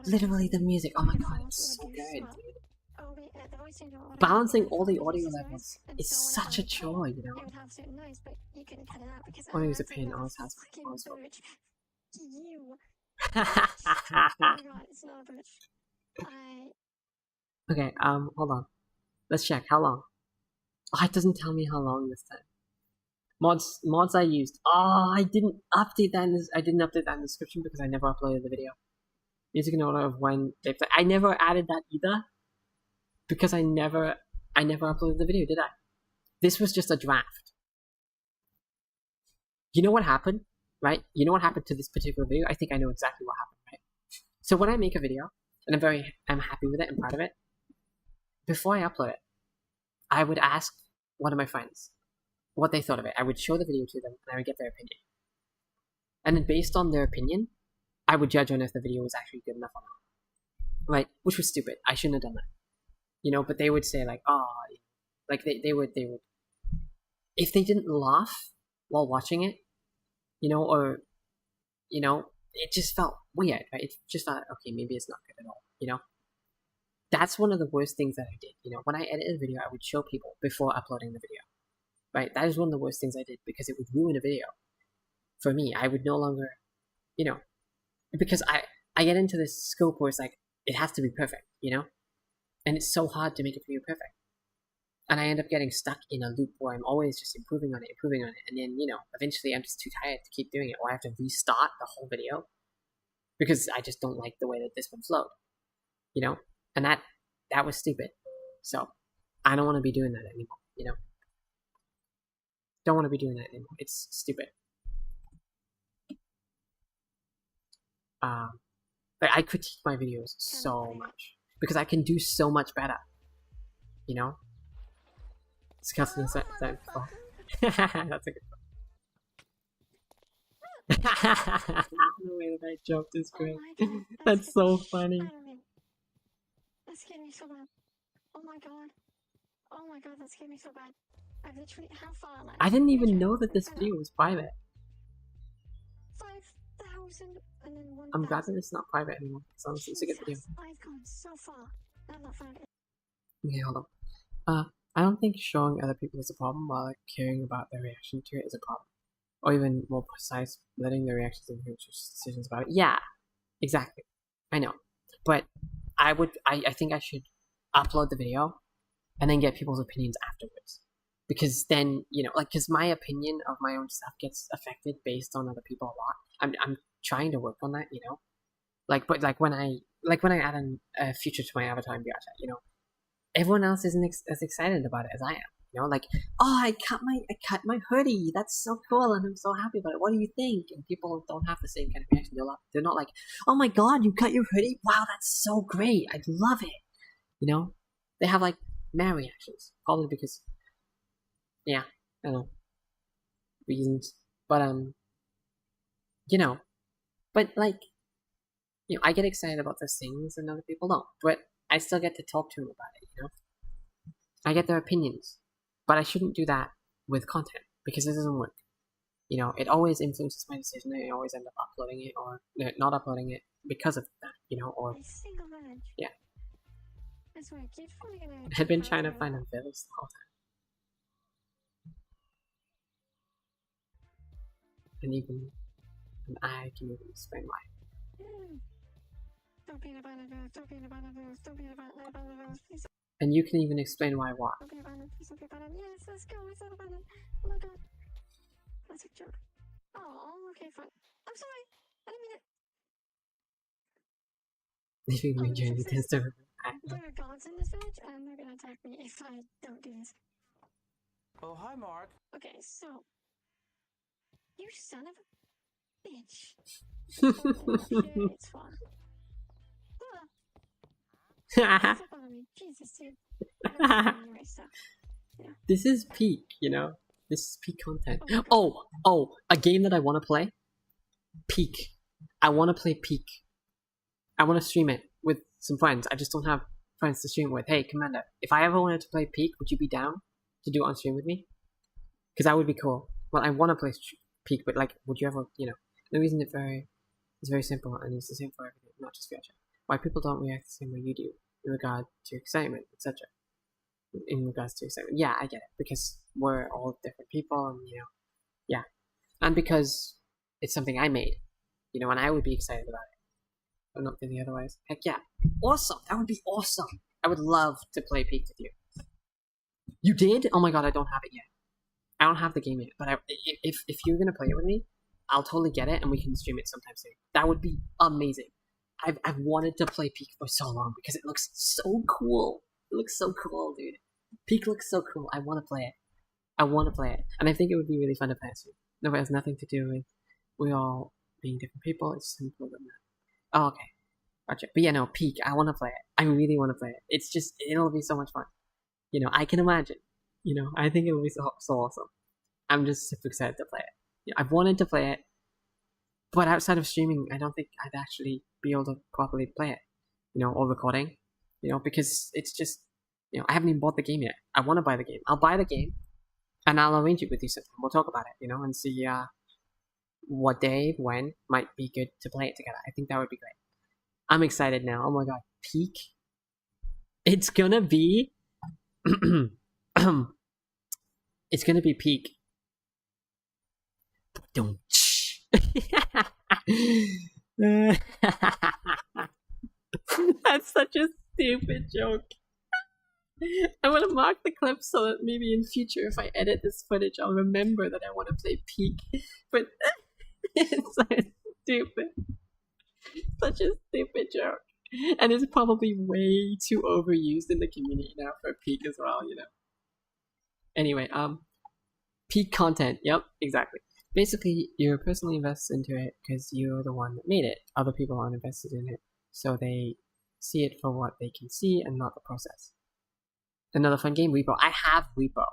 literally the music, oh my god, it's so good, dude. Balancing all the audio levels is such a joy, you know? Oh, use a pen, always has also. Okay, hold on. Let's check, how long? Oh, it doesn't tell me how long this time. Mods I used. Oh, I didn't update that in the description because I never uploaded the video. Music in order of when they play. I never added that either because I never uploaded the video, did I? This was just a draft. You know what happened, right? You know what happened to this particular video? I think I know exactly what happened, right? So when I make a video, and I'm happy with it, I'm proud of it, before I upload it, I would ask one of my friends what they thought of it. I would show the video to them and I would get their opinion. And then based on their opinion, I would judge on if the video was actually good enough or not. Right? Which was stupid. I shouldn't have done that. You know, but they would say like, oh, like they would, if they didn't laugh while watching it, you know, or, you know, it just felt weird, right? It just felt, okay, maybe it's not good at all, you know? That's one of the worst things that I did, you know? When I edited a video, I would show people before uploading the video, right? That is one of the worst things I did because it would ruin a video. For me, I would no longer, you know, because I get into this scope where it's like, it has to be perfect, you know? And it's so hard to make a video perfect. And I end up getting stuck in a loop where I'm always just improving on it. And then, you know, eventually I'm just too tired to keep doing it. Or I have to restart the whole video because I just don't like the way that this one flowed, you know? And that was stupid. So I don't want to be doing that anymore, you know? Don't want to be doing that anymore. It's stupid. But I critique my videos so much because I can do so much better, you know? Discussing that. That's a good one. The way that I joked is great. That's so funny. That scared me so bad. Oh my god. Oh my god, that scared me so bad. I've literally, how far am I? I didn't even know that this video was private. 5,000 and then 1,000. I'm glad that it's not private anymore. So it's a good video. I've gone so far. I'm not found it. Okay, hold on. I don't think showing other people is a problem, while like, caring about their reaction to it is a problem. Or even more precise, letting their reactions influence your decisions about it. Yeah, exactly. I know. But I think I should upload the video and then get people's opinions afterwards. Because then, you know, like, because my opinion of my own stuff gets affected based on other people a lot. I'm trying to work on that, you know? Like, but like when I add a feature to my avatar in VRChat, you know, everyone else isn't as excited about it as I am. You know, like, oh, I cut my hoodie. That's so cool, and I'm so happy about it. What do you think? And people don't have the same kind of reaction. They're not like, oh my god, you cut your hoodie? Wow, that's so great. I love it. You know, they have like mad reactions, probably because, yeah, I don't know, reasons. But you know, but like, you know, I get excited about those things, and other people don't. But I still get to talk to them about it. You know, I get their opinions. But I shouldn't do that with content because it doesn't work. You know, it always influences my decision and I always end up uploading it or not uploading it because of that, you know, or... Yeah. I've been trying to find unfairness the whole time. And I can even explain why. And you can even explain why what? Yes, let's go. It's not abandoned. Oh my god. That's a joke. Oh, okay, fine. I'm sorry. I didn't mean it. Leaving me during the test over. There are gods in this village, and they're gonna attack me if I don't do this. Oh, hi, Mark. Okay, so. You son of a bitch. Oh, it's fun. Jesus, dude. Anyway, so, yeah. This is peak, you know? This is peak content. Oh, a game that I want to play? Peak. I want to play Peak. I want to stream it with some friends. I just don't have friends to stream with. Hey, Commander, if I ever wanted to play Peak, would you be down to do it on stream with me? Because that would be cool. Well, I want to play Peak, but like, would you ever, you know? The reason it's very simple, and it's the same for everything, not just VRChat. Why people don't react the same way you do in regard to excitement, etc. In regards to excitement, yeah, I get it, because we're all different people, and you know, yeah, and because it's something I made, you know, and I would be excited about it, but not thinking otherwise. Heck yeah, awesome! That would be awesome. I would love to play Peak with you. You did? Oh my god, I don't have it yet. I don't have the game yet, but if you're gonna play it with me, I'll totally get it, and we can stream it sometime soon. That would be amazing. I've wanted to play Peak for so long because it looks so cool. It looks so cool, dude. Peak looks so cool. I want to play it. I want to play it. And I think it would be really fun to play it soon. No, it has nothing to do with we all being different people. It's simpler than that. Oh, okay. Gotcha. But yeah, no, Peak. I want to play it. I really want to play it. It's just, it'll be so much fun. You know, I can imagine. You know, I think it'll be so awesome. I'm just super excited to play it. You know, I've wanted to play it, but outside of streaming, I don't think I'd actually be able to properly play it. You know, or recording. You know, because it's just, you know, I haven't even bought the game yet. I want to buy the game. I'll buy the game, and I'll arrange it with you sometime. We'll talk about it, you know, and see what day, when might be good to play it together. I think that would be great. I'm excited now. Oh my god, Peak. It's gonna be. It's gonna be Peak. Don't. That's such a stupid joke. I want to mark the clip so that maybe in future, if I edit this footage, I'll remember that I want to play Peak. But it's so stupid. Such a stupid joke. And it's probably way too overused in the community now for Peak as well, you know. Anyway, Peak content. Yep, exactly. Basically, you're personally invested into it because you're the one that made it. Other people aren't invested in it, so they see it for what they can see and not the process. Another fun game, Repo. I have Repo.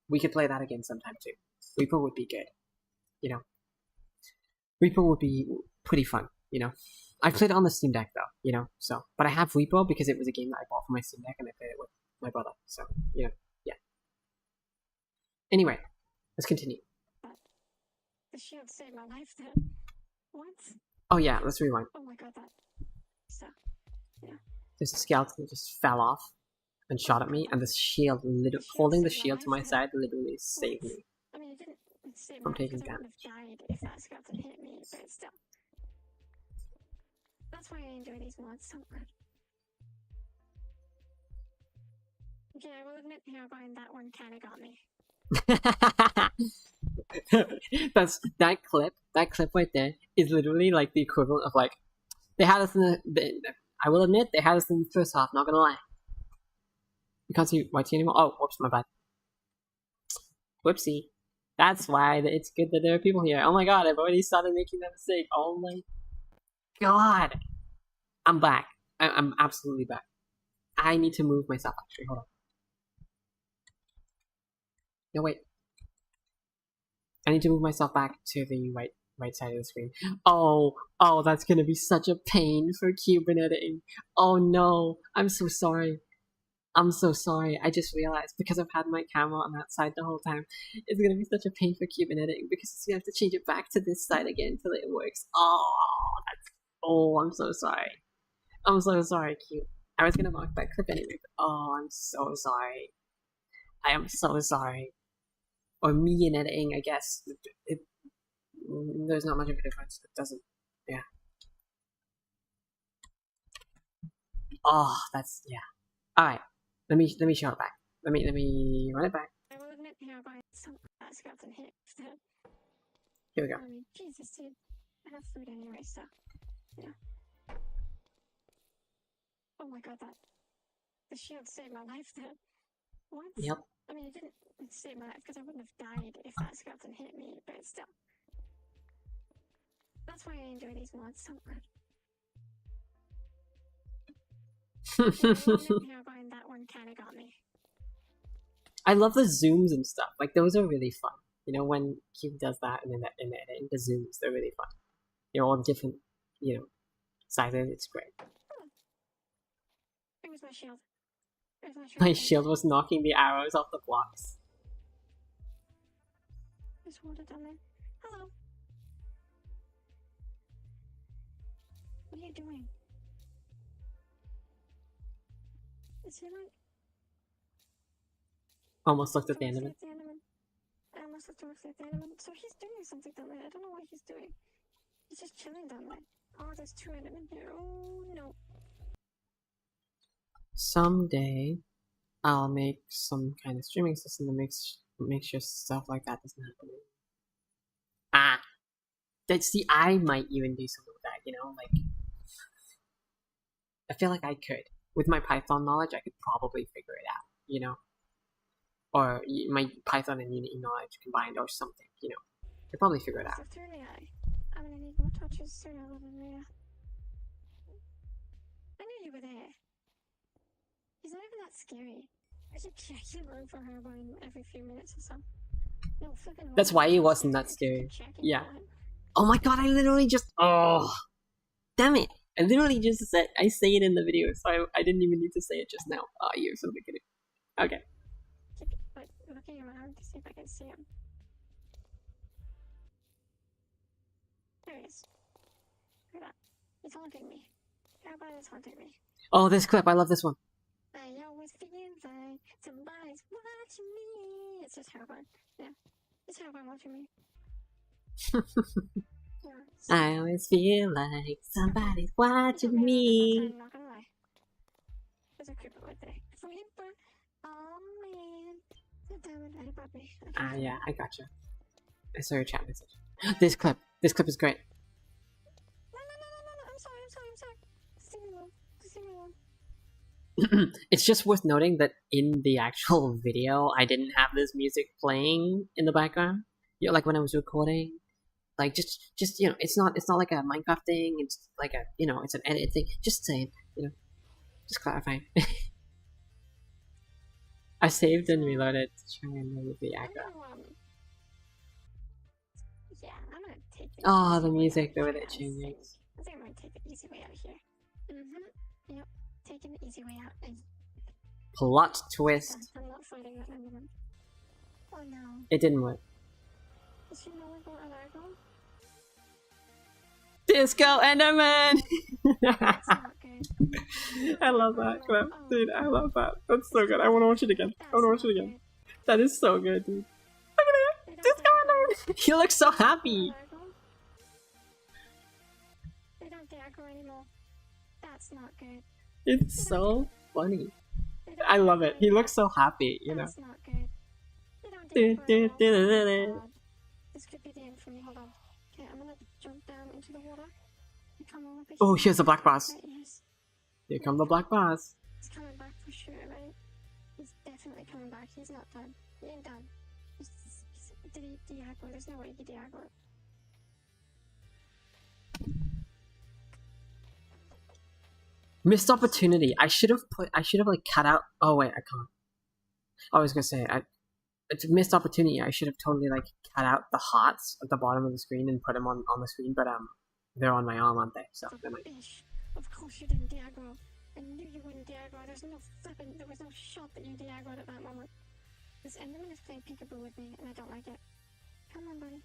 We could play that again sometime too. Repo would be good. You know, Repo would be pretty fun. You know, I played it on the Steam Deck though. You know, so but I have Repo because it was a game that I bought for my Steam Deck and I played it with my brother. So you know, yeah. Anyway, let's continue. The shield saved my life then. What? Oh yeah, let's rewind. Oh my god, that. So, yeah. There's a skeleton that just fell off and shot at me, and the shield, holding the shield to my side, literally saved me. I mean, it didn't save from my life taking because I wouldn't damage. have died if that skeleton hit me, but still. That's why I enjoy these mods so much. Okay, I will admit here, Brian, that one kinda got me. That's that clip right there is literally like the equivalent of like they had us in I will admit they had us in the first half, not gonna lie. You can't see YT anymore. Oh, whoops, my bad. Whoopsie. That's why it's good that there are people here. Oh my god, I've already started making that mistake. Oh my god. I'm back. I'm absolutely back. I need to move myself actually. Hold on. No, wait. I need to move myself back to the right side of the screen. Oh, that's gonna be such a pain for Cuban editing. Oh no, I'm so sorry. I'm so sorry. I just realized because I've had my camera on that side the whole time, it's gonna be such a pain for Cuban editing because you have to change it back to this side again till it works. I'm so sorry. I'm so sorry, Cube. I was gonna mark that clip anyway, but I'm so sorry. I am so sorry. Or me in editing, I guess. There's not much of a difference. It doesn't. Yeah. Oh, that's yeah. All right. Let me show it back. Let me run it back. I will admit here, Brian, some that skeleton hit. Here we go. I mean, Jesus, dude. I have food anyway, so yeah. Oh my god, that the shield saved my life then. What? Yep. I mean, it didn't save my life because I wouldn't have died if that skeleton hit me, but still. That's why I enjoy these mods so much. Yeah, Brian, that one kind of got me. I love the zooms and stuff. Like those are really fun. You know when Cube does that and then in editing the zooms, they're really fun. You know, all different, you know, sizes. It's great. It was my shield. It was my shield. My shield was knocking the arrows off the blocks. Just hold it down there. Hello. What are you doing? Is he like? Almost looked at the Towards enemy. I almost looked towards the enemy. So he's doing something down there. I don't know what he's doing. He's just chilling down there. Oh, there's two enemies here. Oh no. Someday, I'll make some kind of streaming system that makes sure stuff like that doesn't happen. See, I might even do something with that. You know, like I feel like I could with my Python knowledge. I could probably figure it out. You know, or my Python and Unity knowledge combined, or something. You know, I could probably figure it out. I'm gonna need more touches sooner rather than later. were there. He's not even that scary. I should check him on for her every few minutes or so. No, flipping That's why he It's wasn't that scary, scary. just keep checking Yeah. for him. Oh my god, I literally just. Oh. Damn it. I literally just said. I say it in the video, so I didn't even need to say it just now. Oh, you're so kidding. Okay. Keep like looking around to see if I can see him. There he is. Look at that. He's haunting me. Everybody is haunting me. Oh, this clip. I love this one. I always feel like somebody's watching me. It's just Harbine. Yeah. It's Harbine watching me. Yeah, so I always feel like somebody's watching me. I'm not gonna lie. There's a creeper right there. Creeper. Oh man. Damn it, I brought me. Ah, yeah, I gotcha. I saw your chat message. This clip is great. No, I'm sorry. Just leave me alone. It's just worth noting that in the actual video, I didn't have this music playing in the background. You know, like when I was recording, like just you know, it's not like a Minecraft thing. It's like a it's an edit thing. Just saying, just clarifying. I saved and reloaded to try and remove the aggro. Yeah, I'm gonna take the Oh, easy the way music, out the way here, that changes. I think I'm gonna take the easy way out here. Yep, taking the easy way out. And Plot twist. I'm not fighting that enderman. Oh no. It didn't work. Is she no longer alive? Disco Enderman! That's not good. I love that clip. Dude, I love that. That's so good. I wanna watch it again. I wanna watch it again. That is so good, dude. Look at it! Disco Enderman! He looks so happy! They don't aggro anymore. That's not good. It's so funny. I love it. He looks so happy, you know. That's not good. They don't aggro. This could be the end for me. Hold on. Okay, I'm gonna jump down into the water. And come over Oh, here's the black boss. Right, yes. Here come the black boss. He's coming back for sure, right? He's definitely coming back. He's not done. He ain't done. Did he de-aggro? There's no way he de-aggro. Missed opportunity. I should have like cut out. Oh wait, I can't. I was gonna say it's a missed opportunity. I should have totally like cut out the hearts at the bottom of the screen and put them on the screen, but they're on my arm, aren't they? So never mind. Of course you didn't de-aggro. I knew you wouldn't de-aggro. There was no shot that you de-aggroed at that moment. This enderman is playing peekaboo with me, and I don't like it. Come on, buddy.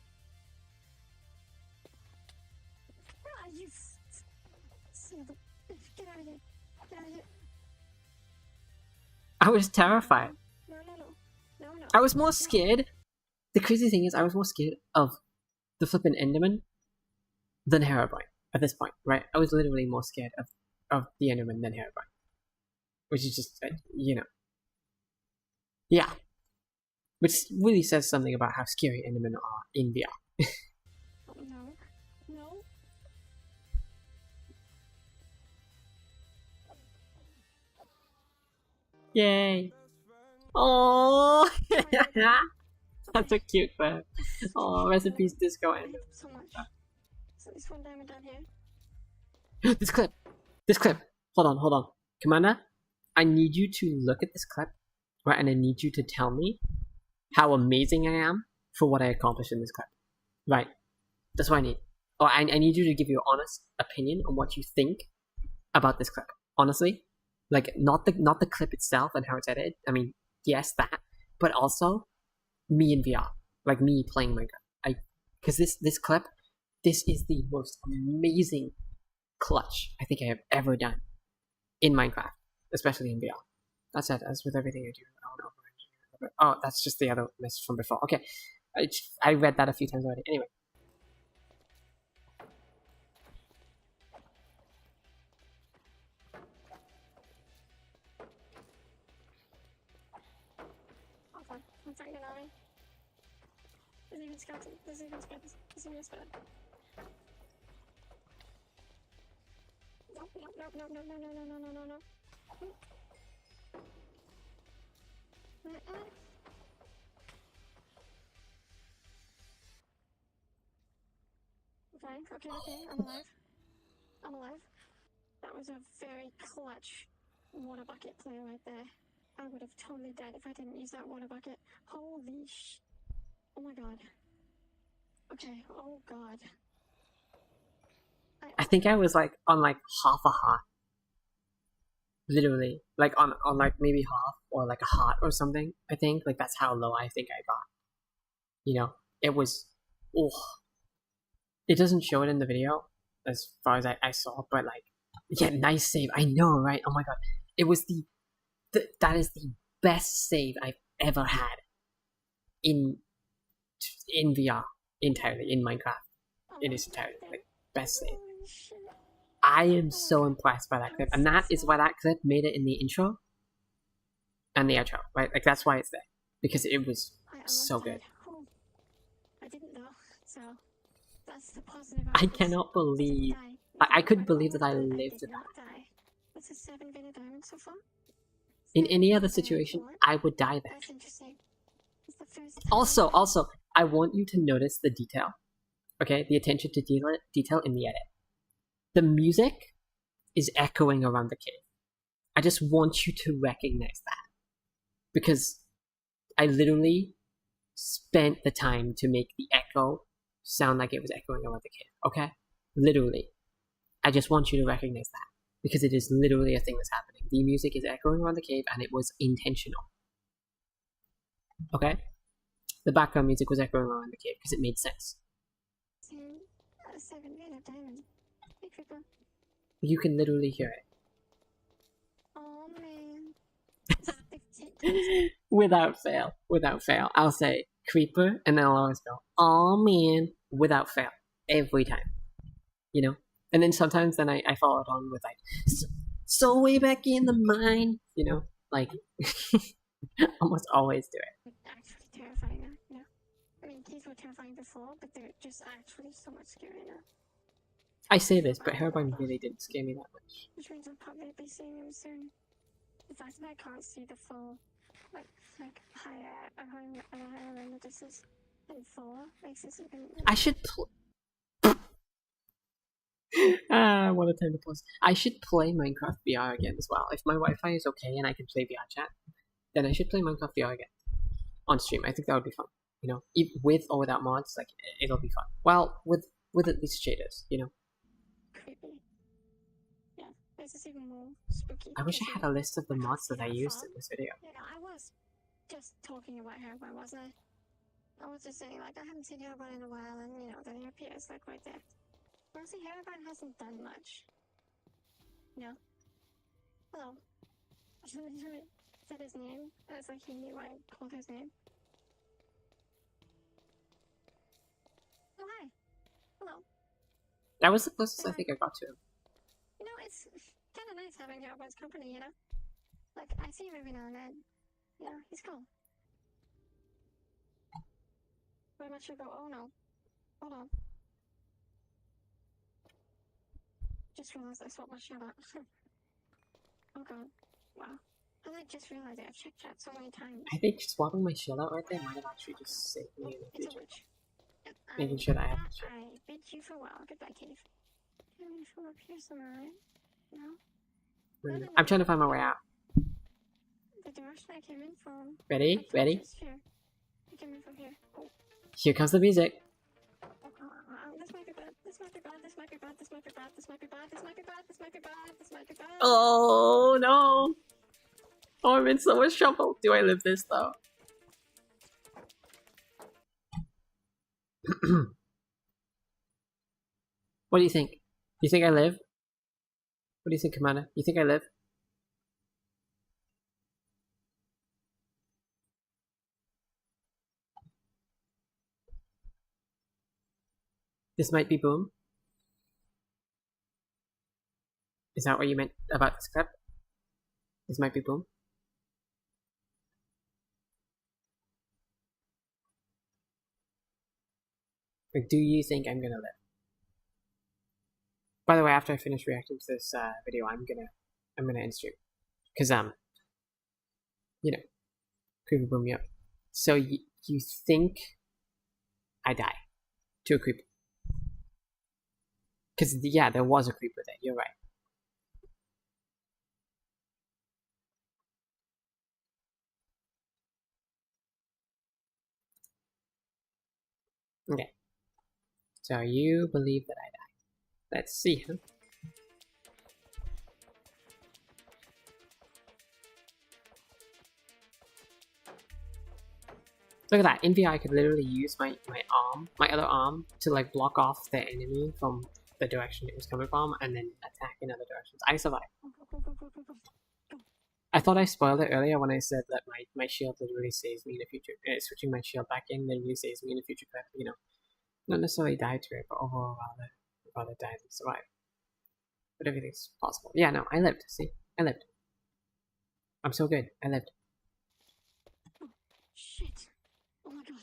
Ah, you son of a bitch. Get out of here. Get out of here. I was terrified. No. I was more scared. The crazy thing is, I was more scared of the flippin' Enderman than Herobrine at this point, right? I was literally more scared of the Enderman than Herobrine. Which is just, yeah. Which really says something about how scary Endermen are in VR. No. Yay! Oh, that's a cute clip. Oh, recipes Disco I hate Enderman. them so much. So this one diamond down here. This clip. Hold on. Commander, I need you to look at this clip, right? And I need you to tell me how amazing I am for what I accomplished in this clip. Right. That's what I need. Oh, I need you to give your honest opinion on what you think about this clip. Honestly. Like, not the clip itself and how it's edited. I mean, yes, that. But also, me in VR. Like, me playing Minecraft. Because this clip, this is the most amazing clutch I think I have ever done in Minecraft, especially in VR. That said, as with everything I do, I don't know. Oh, that's just the other message from before. Okay, I read that a few times already. Anyway. I'm fighting an army. There's even skeleton. There's even skeleton. No. Okay, I'm alive. That was a very clutch water bucket play right there. I would have totally died if I didn't use that water bucket. Holy sh... Oh my god. Okay, oh god. I think I was like on like half a heart. Literally. Like on like maybe half or like a heart or something. I think like that's how low I think I got. You know, it was, oh, it doesn't show it in the video as far as I saw, but like, yeah, nice save. I know, right? Oh my god, it was that is the best save I've ever had in VR entirely in Minecraft in its entirety. Like best save. Holy shit. I am so impressed by that clip, and that is why that clip made it in the intro and the outro, right? Like that's why it's there because it was I so almost good. died. Oh, I didn't though, so that's the positive. I cannot believe. I couldn't believe that I lived did that. not die. That's a 7 bit of diamond so far. In any other 7 bit of situation, diamond. I would die there. That's interesting. It's the first time Also, I want you to notice the detail. Okay, the attention to detail in the edit. The music is echoing around the cave. I just want you to recognize that. Because I literally spent the time to make the echo sound like it was echoing around the cave. Okay? Literally. I just want you to recognize that. Because it is literally a thing that's happening. The music is echoing around the cave and it was intentional. Okay? The background music was echoing around the cave because it made sense. 7 bit of diamond. Hey, Creeper. You can literally hear it. Oh man. Without fail. I'll say creeper and then I'll always go, oh man, without fail. Every time. You know? And then sometimes then I follow it on with like, so way back in the mine. You know? Like, almost always do it. Actually terrifying now, you know? I mean, keys were terrifying before, but they're just actually so much scarier now. I say this, but Herobrine really didn't scare me that much. Which means I'll probably be seeing him soon. The fact that I can't see the full, like higher render distance than 4 makes this even... I should what a time to pause. I should play Minecraft VR again as well. If my Wi-Fi is okay and I can play VR chat, then I should play Minecraft VR again on stream. I think that would be fun. You know, with or without mods, like it'll be fun. Well, with at least shaders, you know. Creepy. Yeah, this is even more spooky. I wish I had a list of the mods that I used in this video. Yeah, I was just talking about Herobrine, wasn't I? I was just saying, like, I haven't seen Herobrine in a while, and, you know, then he appears, like, right there. Honestly, Herobrine hasn't done much. You know? Hello. Said his name. It's like he knew I called his name. Oh, hi. Hello. That was the closest I think I got to him. You know, it's kind of nice having Herobrine's company, you know? Like, I see him every now and then. You know, he's cool. Where much I go? Oh no. Hold on. Just realized I swapped my shirt out. Oh god. Wow. And I just realized I've checked chat so many times. I think swapping my shield out right there might have actually just saved me in the It's a future. witch. Yep, Making sure that I have the shield. I bid you farewell. Goodbye, cave. Coming from up here somewhere, right? No? I'm trying to find my way out. The direction I came in from. Ready? Ready? Here. I came in from here. Oh. Here comes the music. This might be bad. This might be bad. This might be bad. This might be bad. This might be bad. This might be bad. This might be bad. This might be bad. Oh no! Oh, I'm in so much trouble. Do I live this though? What do you think? You think I live? What do you think, Commander? You think I live? This might be boom. Is that what you meant about this clip? This might be boom. Like, do you think I'm gonna live? By the way, after I finish reacting to this video, I'm gonna end stream, cause you know, creeper boom me up. So you think I die to a creeper? Cause yeah, there was a creeper there. You're right. Okay. So you believe that I died. Let's see, huh? Look at that. In VR, I could literally use my other arm, to like block off the enemy from the direction it was coming from, and then attack in other directions. I survived. I thought I spoiled it earlier when I said that my shield literally saves me in the future. Switching my shield back in literally saves me in the future clip, you know. Not necessarily die to it, but overall rather die than survive. But everything's possible. Yeah, no, I lived. See? I lived. I'm so good. I lived. Shit. Oh my god.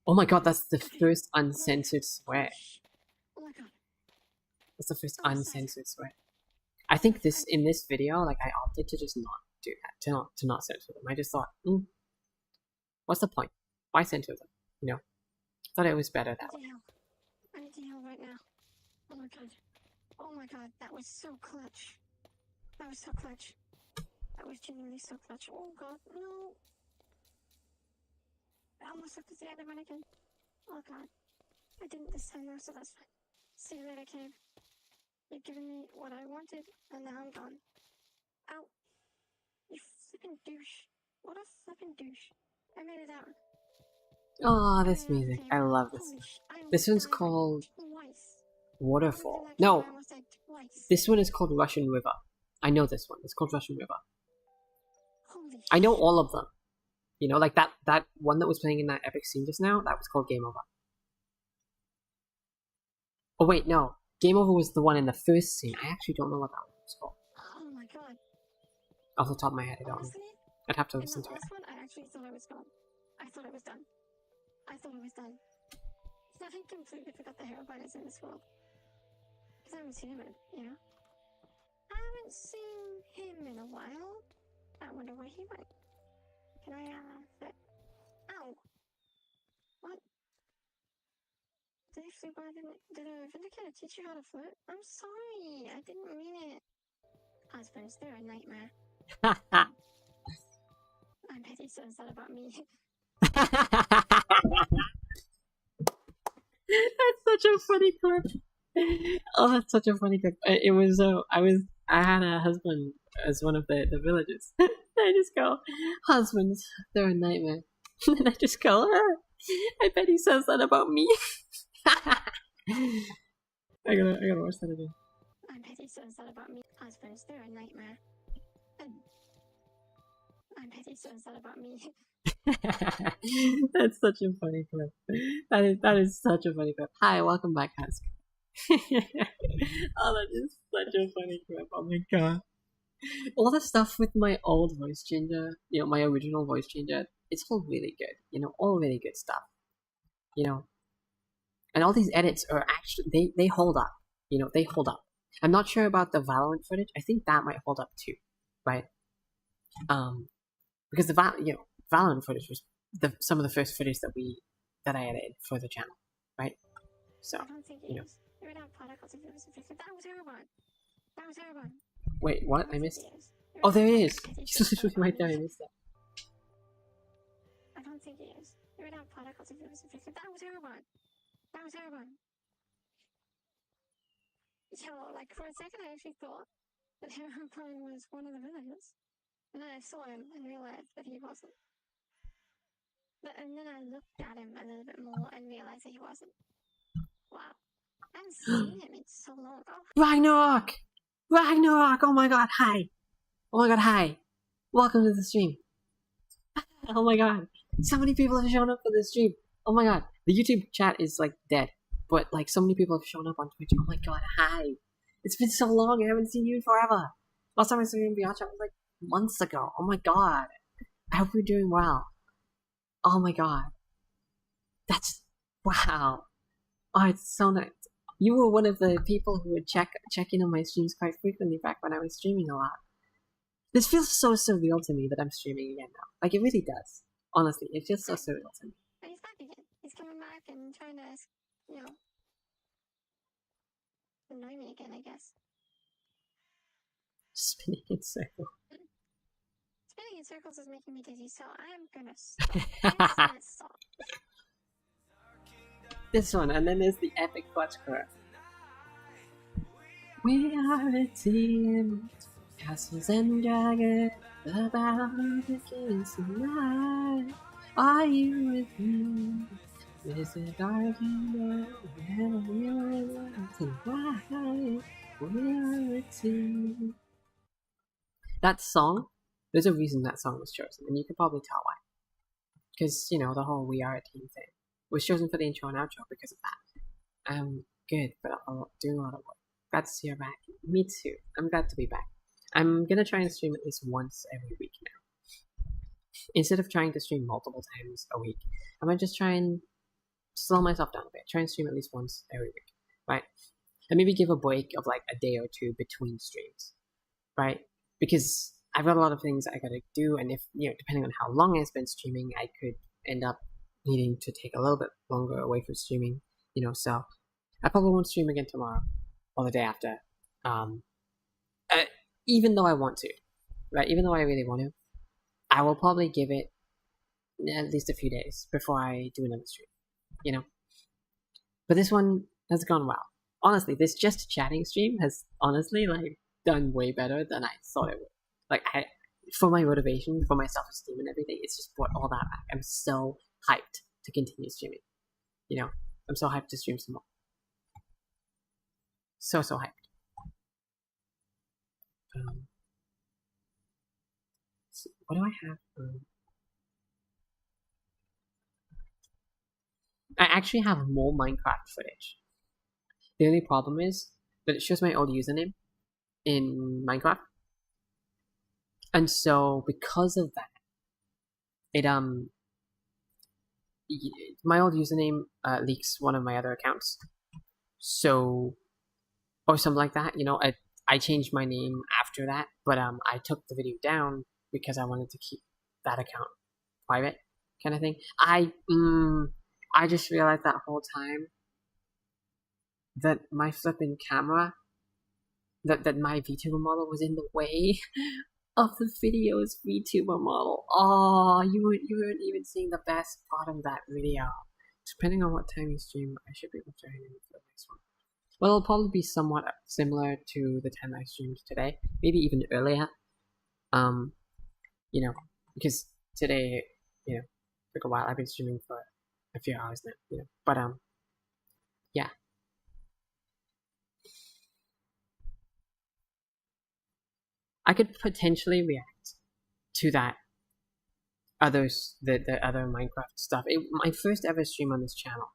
Oh my god, that's the first uncensored swear. Oh my god. That's the first uncensored swear. I think in this video, like, I opted to just not do that, to not censor them. I just thought, what's the point? Why censor them? You know? Thought it was better that way. I need to heal right now. Oh my god. Oh my god, that was so clutch. That was so clutch. That was genuinely so clutch. Oh god, no. I almost looked at the other one again. Oh god. I didn't this time though, so that's fine. See you later, Cave. You've given me what I wanted, and now I'm gone. Ow. You flippin' douche. What a flippin' douche. I made it out. Oh, this music. I love this. This one's called Waterfall. No, this one is called Russian River. I know this one. It's called Russian River. I know all of them. You know, like that one that was playing in that epic scene just now, that was called Game Over. Oh wait, no. Game Over was the one in the first scene. I actually don't know what that one was called. Oh my god. Off the top of my head, I don't know. Honestly, I'd have to in listen that to it. last one, I actually thought I was gone. I thought it was done. I thought it was done. So I completely forgot the hero binders in this world. Because I haven't seen him in, you know? I haven't seen him in a while. I wonder where he went. Can I, fit? Ow! What? Did a Vindicator teach you how to flirt? I'm sorry, I didn't mean it. Husbands, they're a nightmare. I bet he says that about me. That's such a funny clip. Oh, that's such a funny clip. It was I had a husband as one of the villagers. I just go, husbands, they're a nightmare. And I just go, I bet he says that about me. I gotta watch that again. I bet he says that about me. Husbands, they're a nightmare. I bet he says that about me. That's such a funny clip. That is such a funny clip. Hi, welcome back, Husk. Oh, that is such a funny clip. Oh my god. All the stuff with my old voice changer, you know, my original voice changer, it's all really good. You know, all really good stuff. You know, and all these edits are actually they hold up. You know, they hold up. I'm not sure about the Valorant footage. I think that might hold up too, right? Because the Valorant footage was some of the first footage that I edited for the channel, right? So, I don't think you know. There were no particles if it was infected. That was Erebon. That was Erebon. Wait, what? I missed. Oh, there he is. He's literally right there. I missed that. I don't think he is. There were no particles if it was infected. That was Erebon. That was Erebon. So, like, for a second, I actually thought that Erebon was one of the villagers. And then I saw him and realized that he wasn't. And then I looked at him a little bit more and realized that he wasn't. Wow. I haven't seen him in so long. Oh, Ragnarok! Ragnarok! Oh my god, hi! Oh my god, hi! Welcome to the stream. Oh my god. So many people have shown up for this stream. Oh my god. The YouTube chat is like dead. But like so many people have shown up on Twitch. Oh my god, hi! It's been so long, I haven't seen you in forever. Last time I saw you in VR chat was like months ago. Oh my god. I hope you're doing well. Oh my god. That's wow. Oh, it's so nice. You were one of the people who would check in on my streams quite frequently back when I was streaming a lot. This feels so surreal to me that I'm streaming again now. Like, it really does. Honestly, it feels so surreal to me. and he's back again. He's coming back and trying to, you know, annoy me again, I guess. Spinning in circles. Spinning in circles is making me dizzy, so I'm gonna stop. I'm just gonna stop. this one, and then there's the epic clutch chorus. We are a team, castles and dragons, about the kings tonight. Are you with me? There's a dark kingdom, and we're tonight. We are a team. That song, there's a reason that song was chosen, and you can probably tell why. Because, you know, the whole We Are a Team thing was chosen for the intro and outro because of that. Good, but I'm doing a lot of work. Glad to see you back. Me too. I'm glad to be back. I'm gonna try and stream at least once every week now. Instead of trying to stream multiple times a week, I might just try and slow myself down a bit. Try and stream at least once every week, right? And maybe give a break of like a day or two between streams, right? Because I've got a lot of things I gotta do, and if, you know, depending on how long I spend streaming, I could end up needing to take a little bit longer away from streaming, you know, so I probably won't stream again tomorrow or the day after. Even though I want to, right? Even though I really want to, I will probably give it at least a few days before I do another stream, you know? But this one has gone well. Honestly, this just chatting stream has honestly, like, done way better than I thought it would. Like, for my motivation, for my self-esteem and everything, it's just brought all that back. I'm so hyped to continue streaming. You know, I'm so hyped to stream some more. So hyped. So what do I have? I actually have more Minecraft footage. The only problem is that it shows my old username in Minecraft. And so because of that, my old username leaks one of my other accounts. So, or something like that, you know, I changed my name after that, but I took the video down because I wanted to keep that account private, kind of thing. I just realized that whole time that my flipping camera, that my VTuber model was in the way of the video's VTuber model. Oh, you weren't even seeing the best part of that video. Depending on what time you stream, I should be able to join in for the next one. Well, it'll probably be somewhat similar to the time I streamed today, maybe even earlier. You know, because today, you know, took a while. I've been streaming for a few hours now, you know. But yeah. I could potentially react to that the other Minecraft stuff. My first ever stream on this channel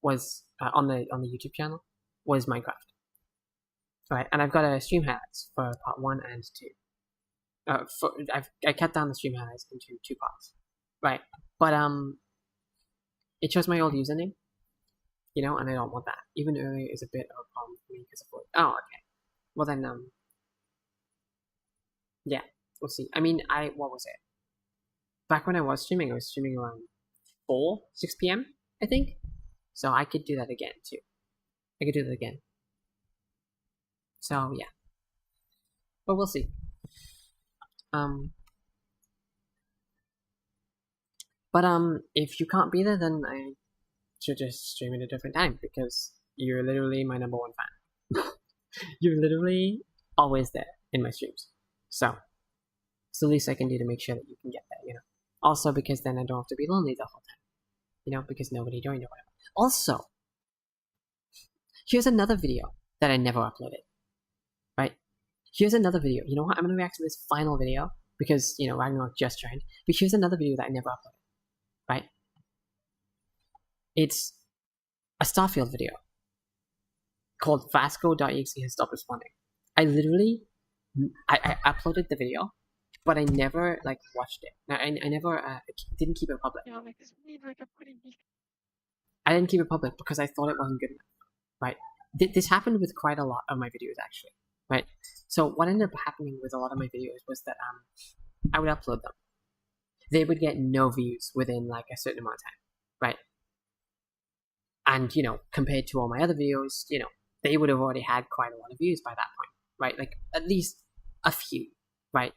was on the YouTube channel was Minecraft. Right, and I've got a stream highlights for part 1 and 2. I cut down the stream highlights into 2 parts. Right, but it shows my old username, you know, and I don't want that. Even earlier is a bit of a problem for me because of what. Oh, okay. Well then, yeah, we'll see. I mean, what was it? Back when I was streaming around 6 p.m. I think. So I could do that again too. I could do that again. So yeah, but we'll see. But if you can't be there, then I should just stream at a different time because you're literally my number 1 fan. You're literally always there in my streams. So it's the least I can do to make sure that you can get there, you know. Also because then I don't have to be lonely the whole time, you know, because nobody joined or whatever. Also, here's another video that I never uploaded. Right? Here's another video. You know what? I'm gonna react to this final video because, you know, Ragnarok just joined. But here's another video that I never uploaded. Right? It's a Starfield video called Vasco.exe has stopped responding. I literally, I uploaded the video, but I never like watched it. I never didn't keep it public. Yeah, like this need like a pretty big. I didn't keep it public because I thought it wasn't good enough. Right? This happened with quite a lot of my videos actually. Right? So what ended up happening with a lot of my videos was that I would upload them. They would get no views within like a certain amount of time, right? And, you know, compared to all my other videos, you know, they would have already had quite a lot of views by that point, right? Like at least a few, right?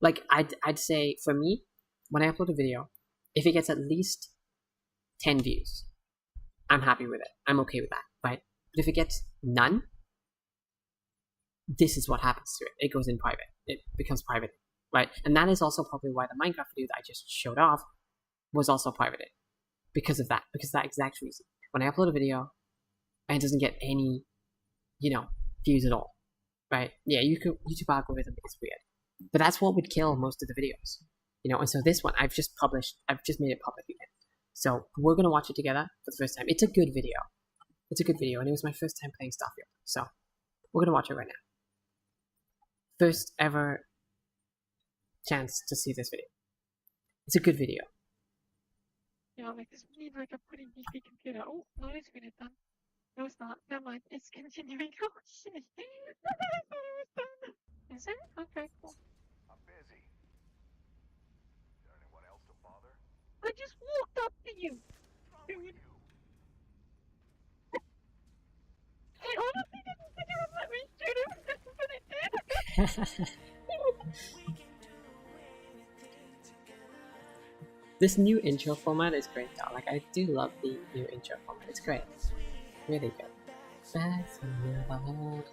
Like I'd say for me, when I upload a video, if it gets at least 10 views, I'm happy with it. I'm okay with that, right? But if it gets none, this is what happens to it. It goes in private. It becomes private, right? And that is also probably why the Minecraft video that I just showed off was also privated. Because of that. Because of that exact reason. When I upload a video and it doesn't get any, views at all, right? Yeah, YouTube algorithm is weird. But that's what would kill most of the videos. And so this one, I've just made it public again. So we're going to watch it together for the first time. It's a good video. And it was my first time playing Starfield. So we're going to watch it right now. First ever chance to see this video. It's a good video. Yeah, like this we need like a pretty beefy computer. Oh, no, it's good, it's done. No, it's not. Never mind. It's continuing. Oh shit. I thought it was done. Is it? Okay, cool. I'm busy. Is there anyone else to bother? I just walked up to you. What's wrong with you? I honestly didn't think it would let me shoot him, but it did. This new intro format is great though. Like, I do love the new intro format. It's great. Really good. Back from your heart,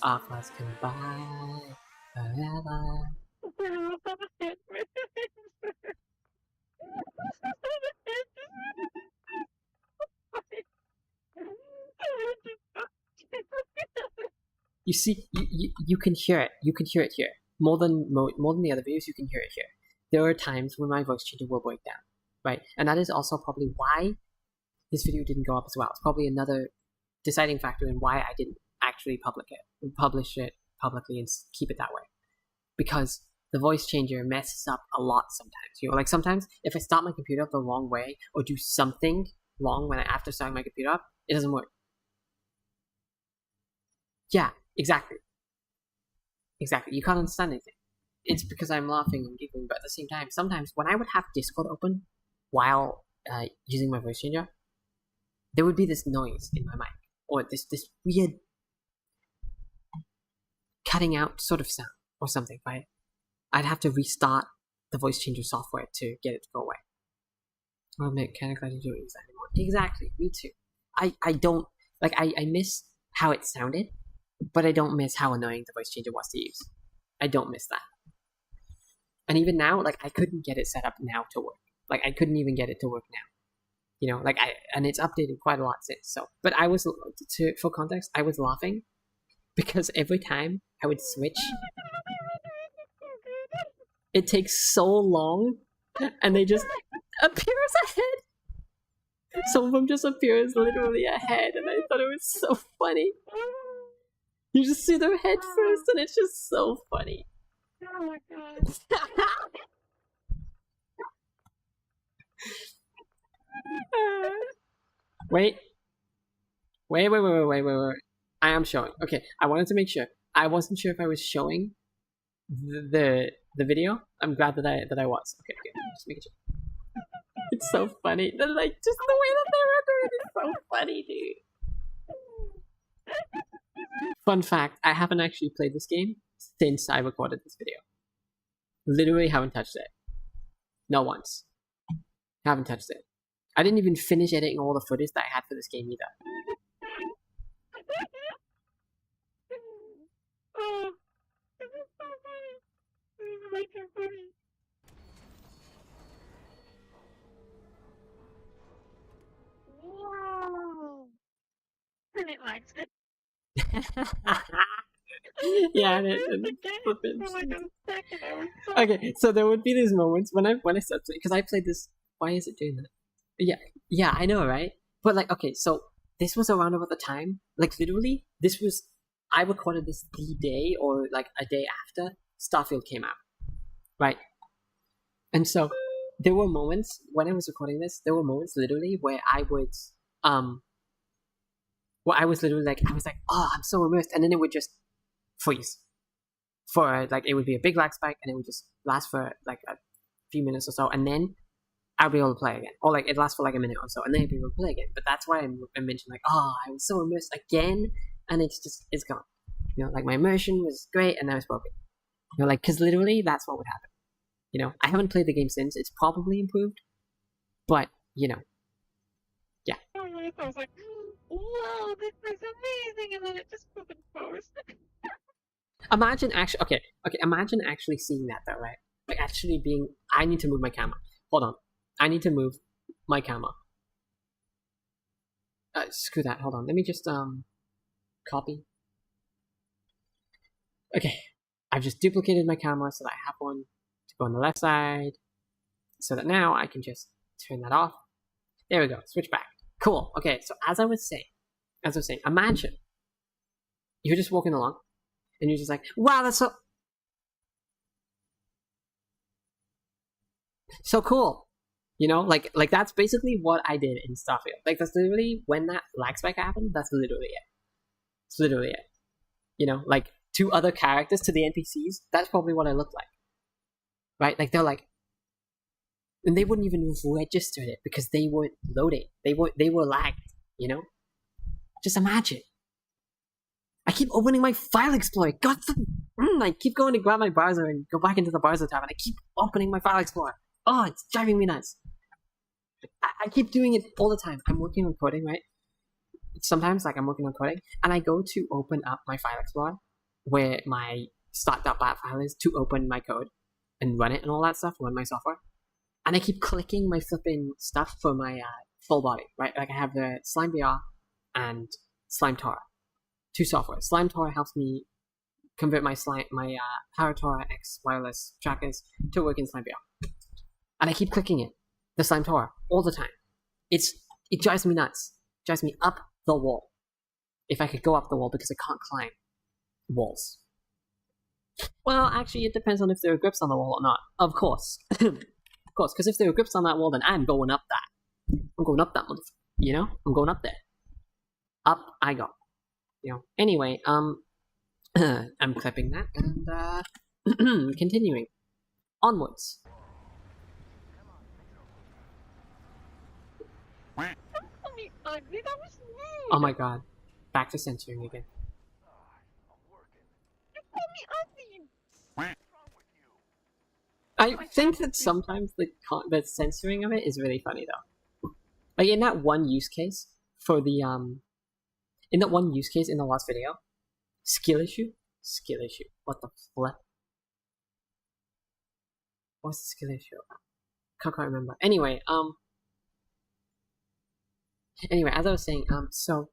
our class can buy forever. You see, you can hear it. You can hear it here. More than the other videos, you can hear it here. There are times when my voice changer will break down, right? And that is also probably why this video didn't go up as well. It's probably another deciding factor in why I didn't actually publish it publicly and keep it that way. Because the voice changer messes up a lot sometimes. Like sometimes if I start my computer up the wrong way or do something wrong after starting my computer up, it doesn't work. Yeah, exactly. You can't understand anything. It's because I'm laughing and giggling, but at the same time, sometimes when I would have Discord open while using my voice changer, there would be this noise in my mic, or this weird cutting out sort of sound or something, right? I'd have to restart the voice changer software to get it to go away. Well, mechanically, I don't do it anymore. Exactly, me too. I don't, like, I miss how it sounded, but I don't miss how annoying the voice changer was to use. I don't miss that. And even now, like, I couldn't get it set up now to work. Like, I couldn't even get it to work now. And it's updated quite a lot since. So, but I was, for context, I was laughing because every time I would switch, it takes so long, and they just appear as a head. Some of them just appear as literally a head, and I thought it was so funny. You just see their head first, and it's just so funny. Oh my god. Wait. I am showing. Okay, I wanted to make sure. I wasn't sure if I was showing the video. I'm glad that I was. Okay, just making sure. It's so funny. Just the way that they render it is so funny, dude. Fun fact, I haven't actually played this game since I recorded this video. Literally haven't touched it. Not once. Haven't touched it. I didn't even finish editing all the footage that I had for this game either. Oh, this is so funny. This is way too funny. Wow. And it likes it. Yeah, and okay, so there would be these moments when I started playing, because I played this. Why is it doing that? Yeah, I know, right? But like, okay, so this was around about the time, like literally, I recorded this the day or like a day after Starfield came out, right? And so there were moments when I was recording this. There were moments literally where I would I was like, oh, I'm so immersed, and then it would just freeze for like, it would be a big lag spike, and it would just last for like a few minutes or so, and then I'll be able to play again, or like it lasts for like a minute or so, and then I'll be able to play again. But that's why I mentioned like, oh, I was so immersed again, and it's gone. Like my immersion was great, and now it's broken. Like, because literally that's what would happen. I haven't played the game since. It's probably improved, but yeah. Oh my this. I was like, whoa, this is amazing, and then it just flipping froze. Imagine actually, okay, imagine actually seeing that though, right? Like actually being, I need to move my camera. Hold on, I need to move my camera. Screw that. Hold on. Let me just copy. Okay, I've just duplicated my camera so that I have one to go on the left side, so that now I can just turn that off. There we go. Switch back. Cool. Okay, so as I was saying, imagine you're just walking along, and you're just like, wow, that's so cool. You know, like that's basically what I did in Starfield. Like that's literally when that lag spike happened. That's literally it. It's literally it. You know, like to other characters, to the NPCs, that's probably what I looked like. Right? Like they're like, and they wouldn't even have registered it because they weren't loading. They were lagged. You know, just imagine. I keep opening my file explorer. God, I keep going to grab my browser and go back into the browser tab, and I keep opening my file explorer. Oh, it's driving me nuts. I keep doing it all the time. I'm working on coding, right? Sometimes, like, I'm working on coding, and I go to open up my file explorer, where my start.bat file is, to open my code and run it and all that stuff, run my software. And I keep clicking my flipping stuff for my full body, right? Like, I have the Slime VR and Slime Tora. Two software. Slime Tora helps me convert my Power Tora X wireless trackers to work in Slime VR. And I keep clicking it. The Slime Tora all the time. It drives me nuts. It drives me up the wall. If I could go up the wall, because I can't climb walls. Well, actually, it depends on if there are grips on the wall or not. Of course. Of course, because if there are grips on that wall, then I'm going up that. I'm going up that motherfucker. You know? I'm going up there. Up I go. You know? Anyway, I'm clipping that and continuing. Onwards. Don't call me ugly. That was rude. Oh my god. Back to censoring again. I'm working. You called me ugly. What's wrong with you? I think that sometimes the censoring of it is really funny though. Like in that one use case for the in that one use case in the last video, skill issue. What the flip? What's the skill issue? Can't quite remember. Anyway, as I was saying, so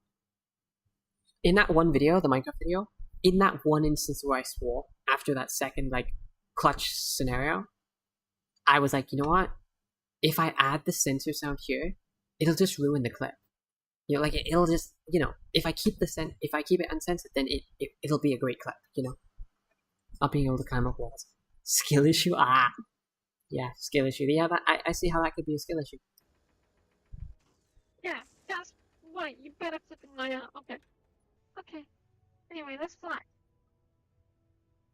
in that one video, the Minecraft video, in that one instance where I swore after that second like clutch scenario, I was like, you know what? If I add the censor sound here, it'll just ruin the clip. You know, like it'll just, you know, if I keep it uncensored, then it'll be a great clip. You know, not being able to climb up walls. Skill issue. Yeah, skill issue. Yeah, I see how that could be a skill issue. Yeah, that's right. You better flipping lie out. Okay. Anyway, let's fly.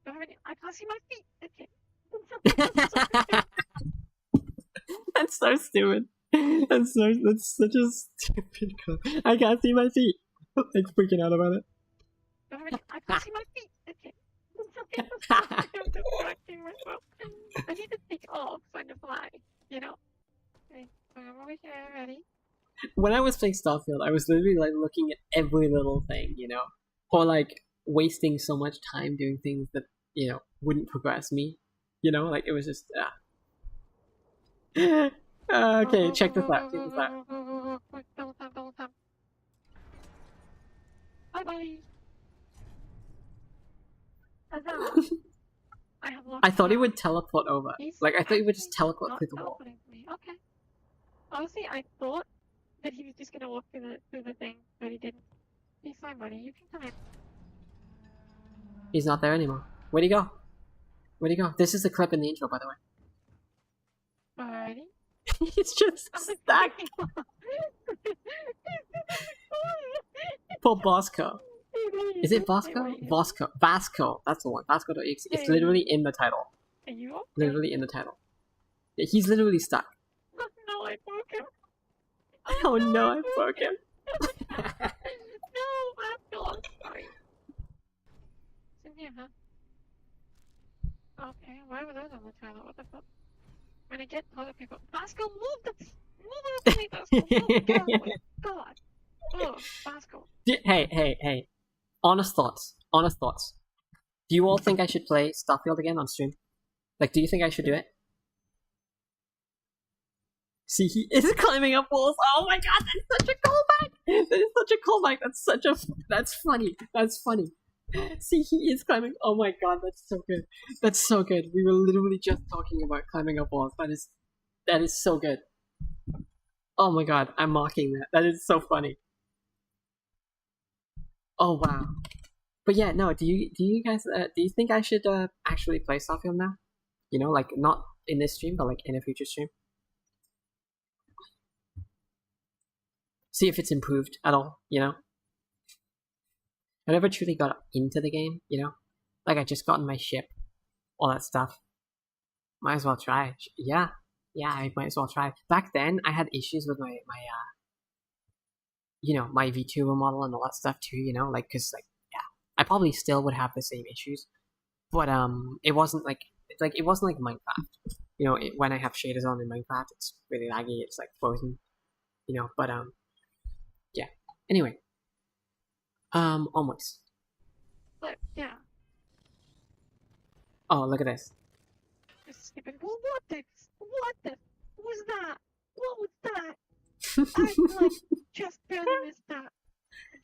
I can't see my feet. Okay. That's so stupid. That's such a stupid clip. I can't see my feet. Like freaking out about it. I can't see my feet. Okay. I'm distracting myself. I need to take off so I can fly. You know. Okay. I'm over here. Ready? When I was playing Starfield, I was literally like looking at every little thing, you know, or like wasting so much time doing things that, you know, wouldn't progress me. You know, like it was just okay, check this out. Double tap. Bye. I thought he would teleport over. Like I thought he would just teleport through the wall. Okay. Honestly, I thought that he was just gonna walk through the thing, but he didn't. He's fine, buddy. You can come in. He's not there anymore. Where'd he go? This is the clip in the intro, by the way. Alrighty. He's just stuck. Poor Bosco. Is it Bosco? Vasco. That's the one. Vasco.exe. It's literally in the title. Are you okay? Literally in the title. Yeah, he's literally stuck. Oh no, I broke him. Oh no, I broke him. No, Vasco, I'm sorry. It's in here, huh? Okay, why were those on the toilet? What the fuck? When I get toilet paper, Vasco, move the away, Vasco. Move, get away. God. Oh, that's cool. Hey. Honest thoughts. Honest thoughts. Do you all think I should play Starfield again on stream? Like, do you think I should do it? See, he is climbing up walls. Oh my god, that's such a callback. That is such a callback. That's funny. That's funny. See, he is climbing. Oh my god, that's so good. That's so good. We were literally just talking about climbing up walls. That is so good. Oh my god, I'm mocking that. That is so funny. Oh wow. But yeah, no. Do you guys do you think I should actually play Starfield now? You know, like not in this stream, but like in a future stream. See if it's improved at all. You know. I never truly got into the game. You know, like I just got in my ship, all that stuff. Might as well try. Yeah, I might as well try. Back then, I had issues with my you know, my VTuber model and all that stuff too. You know, like because like yeah, I probably still would have the same issues, but it wasn't like it wasn't like Minecraft. You know, when I have shaders on in Minecraft, it's really laggy. It's like frozen. You know, but yeah. Anyway, onwards. But yeah, Oh, look at this. just skipping. Well, what the was that? What was that? I like just barely missed that.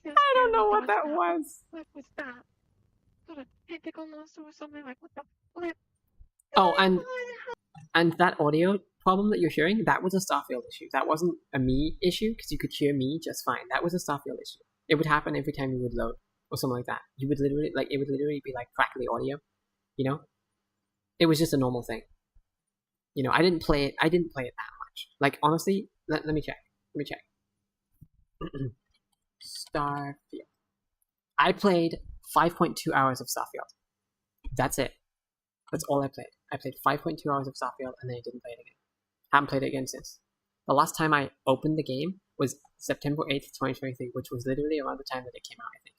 I don't know what that was. What was that? Sort of tentacle monster or something like what the flip? Oh, and that audio problem that you're hearing, that was a Starfield issue. That wasn't a me issue, because you could hear me just fine. That was a Starfield issue. It would happen every time you would load, or something like that. You would literally, like, it would literally be like crackly audio, you know? It was just a normal thing. You know, I didn't play it that much. Like, honestly, let me check. Starfield. I played 5.2 hours of Starfield. That's it. That's all I played. I played 5.2 hours of Starfield and then I didn't play it again. Haven't played it again since. The last time I opened the game was September 8th, 2023, which was literally around the time that it came out, I think.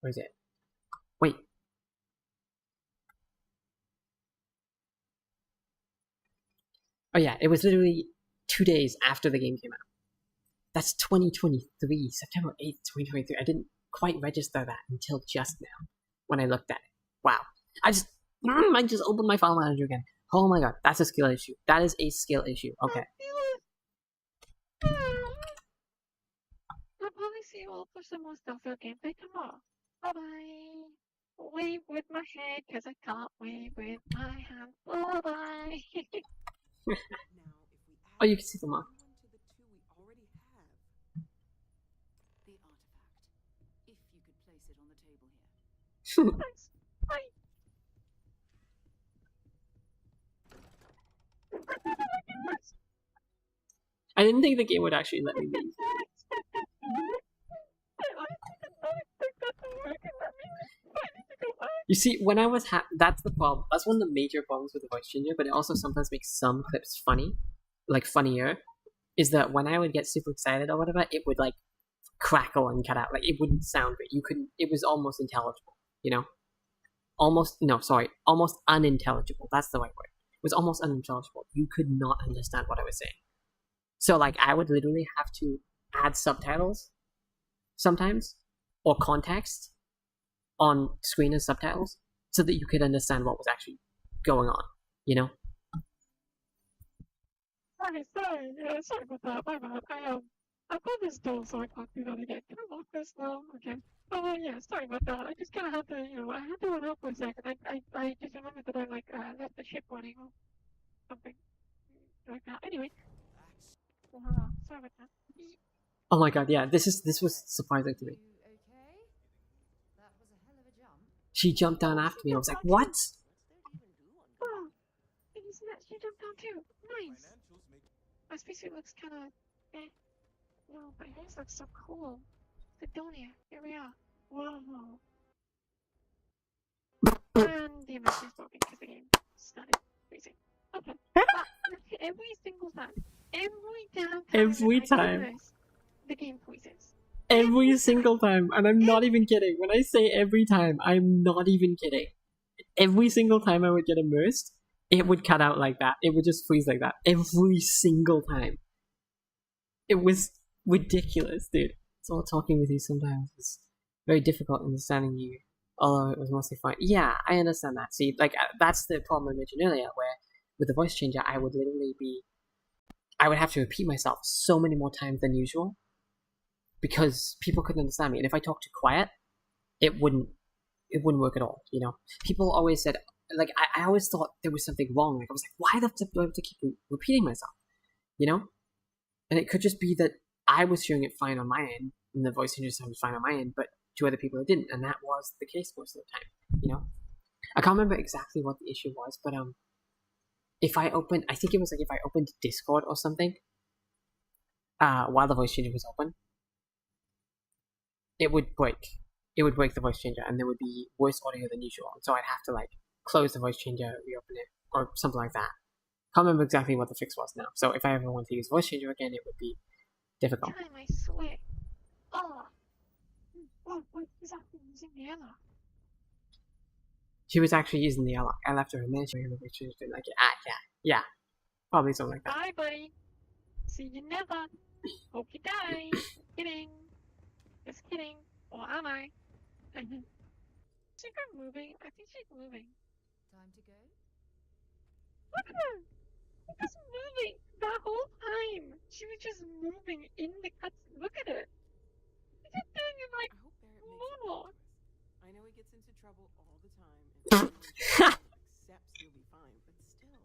Where is it? Wait. Oh yeah, it was literally 2 days after the game came out. That's 2023, September 8th, 2023. I didn't quite register that until just now when I looked at it. Wow. I just opened my file manager again. Oh my god, that's a skill issue. That is a skill issue. Okay. I'll probably see you all for some more Starfield gameplay tomorrow. Bye-bye. Wave with my head, because I can't wave with my hand. Bye-bye. Oh, you can see the mark. The artifact. If you could place it on the table here. Thanks. Bye. I didn't think the game would actually let me leave. You see, when I was that's the problem. That's one of the major problems with the voice changer, but it also sometimes makes some clips funny, like funnier, is that when I would get super excited or whatever, it would like crackle and cut out. Like it wouldn't sound great. You couldn't, it was almost intelligible, you know? Almost unintelligible. That's the right word. It was almost unintelligible. You could not understand what I was saying. So like I would literally have to add subtitles sometimes, or context on screen as subtitles, so that you could understand what was actually going on, you know? Sorry about that. My bad. I've got this door, so I can't do that again. Can I lock this now? Okay. Oh yeah, sorry about that. I just kind of had to, I had to run out for a second. I just remembered that I left the ship running or something like that. Anyway. Sorry about that. Oh my god, yeah, this was surprising to me. Okay. That was a hell of a jump. She jumped down after me. I was like, what? Oh, she jumped down too. Nice. My spacesuit looks kind of eh. No, but his looks so cool. Sidonia, here we are. Whoa. And the image is broken because the game started freezing. Okay. Every single time. Every time. The game freezes. Every single time. And I'm not even kidding. When I say every time, I'm not even kidding. every single time I would get immersed, it would cut out like that. It would just freeze like that every single time. It was ridiculous, dude. So talking with you sometimes is very difficult understanding you, although it was mostly fine. Yeah, I understand that. See, like, that's the problem I mentioned earlier, where with the voice changer, I would have to repeat myself so many more times than usual because people couldn't understand me. And if I talked too quiet, it wouldn't work at all, you know? People always said, like, I always thought there was something wrong. Like, I was like, why the fuck do I have to keep repeating myself? You know? And it could just be that I was hearing it fine on my end, and the voice changer sounded fine on my end, but to other people it didn't, and that was the case most of the time, you know? I can't remember exactly what the issue was, but I think it was like if I opened Discord or something, while the voice changer was open, it would break. It would break the voice changer, and there would be worse audio than usual. And so I'd have to like close the voice changer, reopen it, or something like that. Can't remember exactly what the fix was now. So if I ever want to use voice changer again, it would be difficult. Time, I swear. Oh. What exactly was in the airlock? She was actually using the airlock. I left her, and then she the voice changer didn't like it. Yeah, probably something like that. Bye, buddy. See you never. Hope you die. Kidding. Just kidding. Or am I? She got moving. I think she's moving. Time to go? Look at her. She was moving the whole time. She was just moving in the cuts. Look at her. She's just doing it like I hope Barrett makes it normal. progress. I know he gets into trouble all the time, and everyone accepts he'll be fine, but still.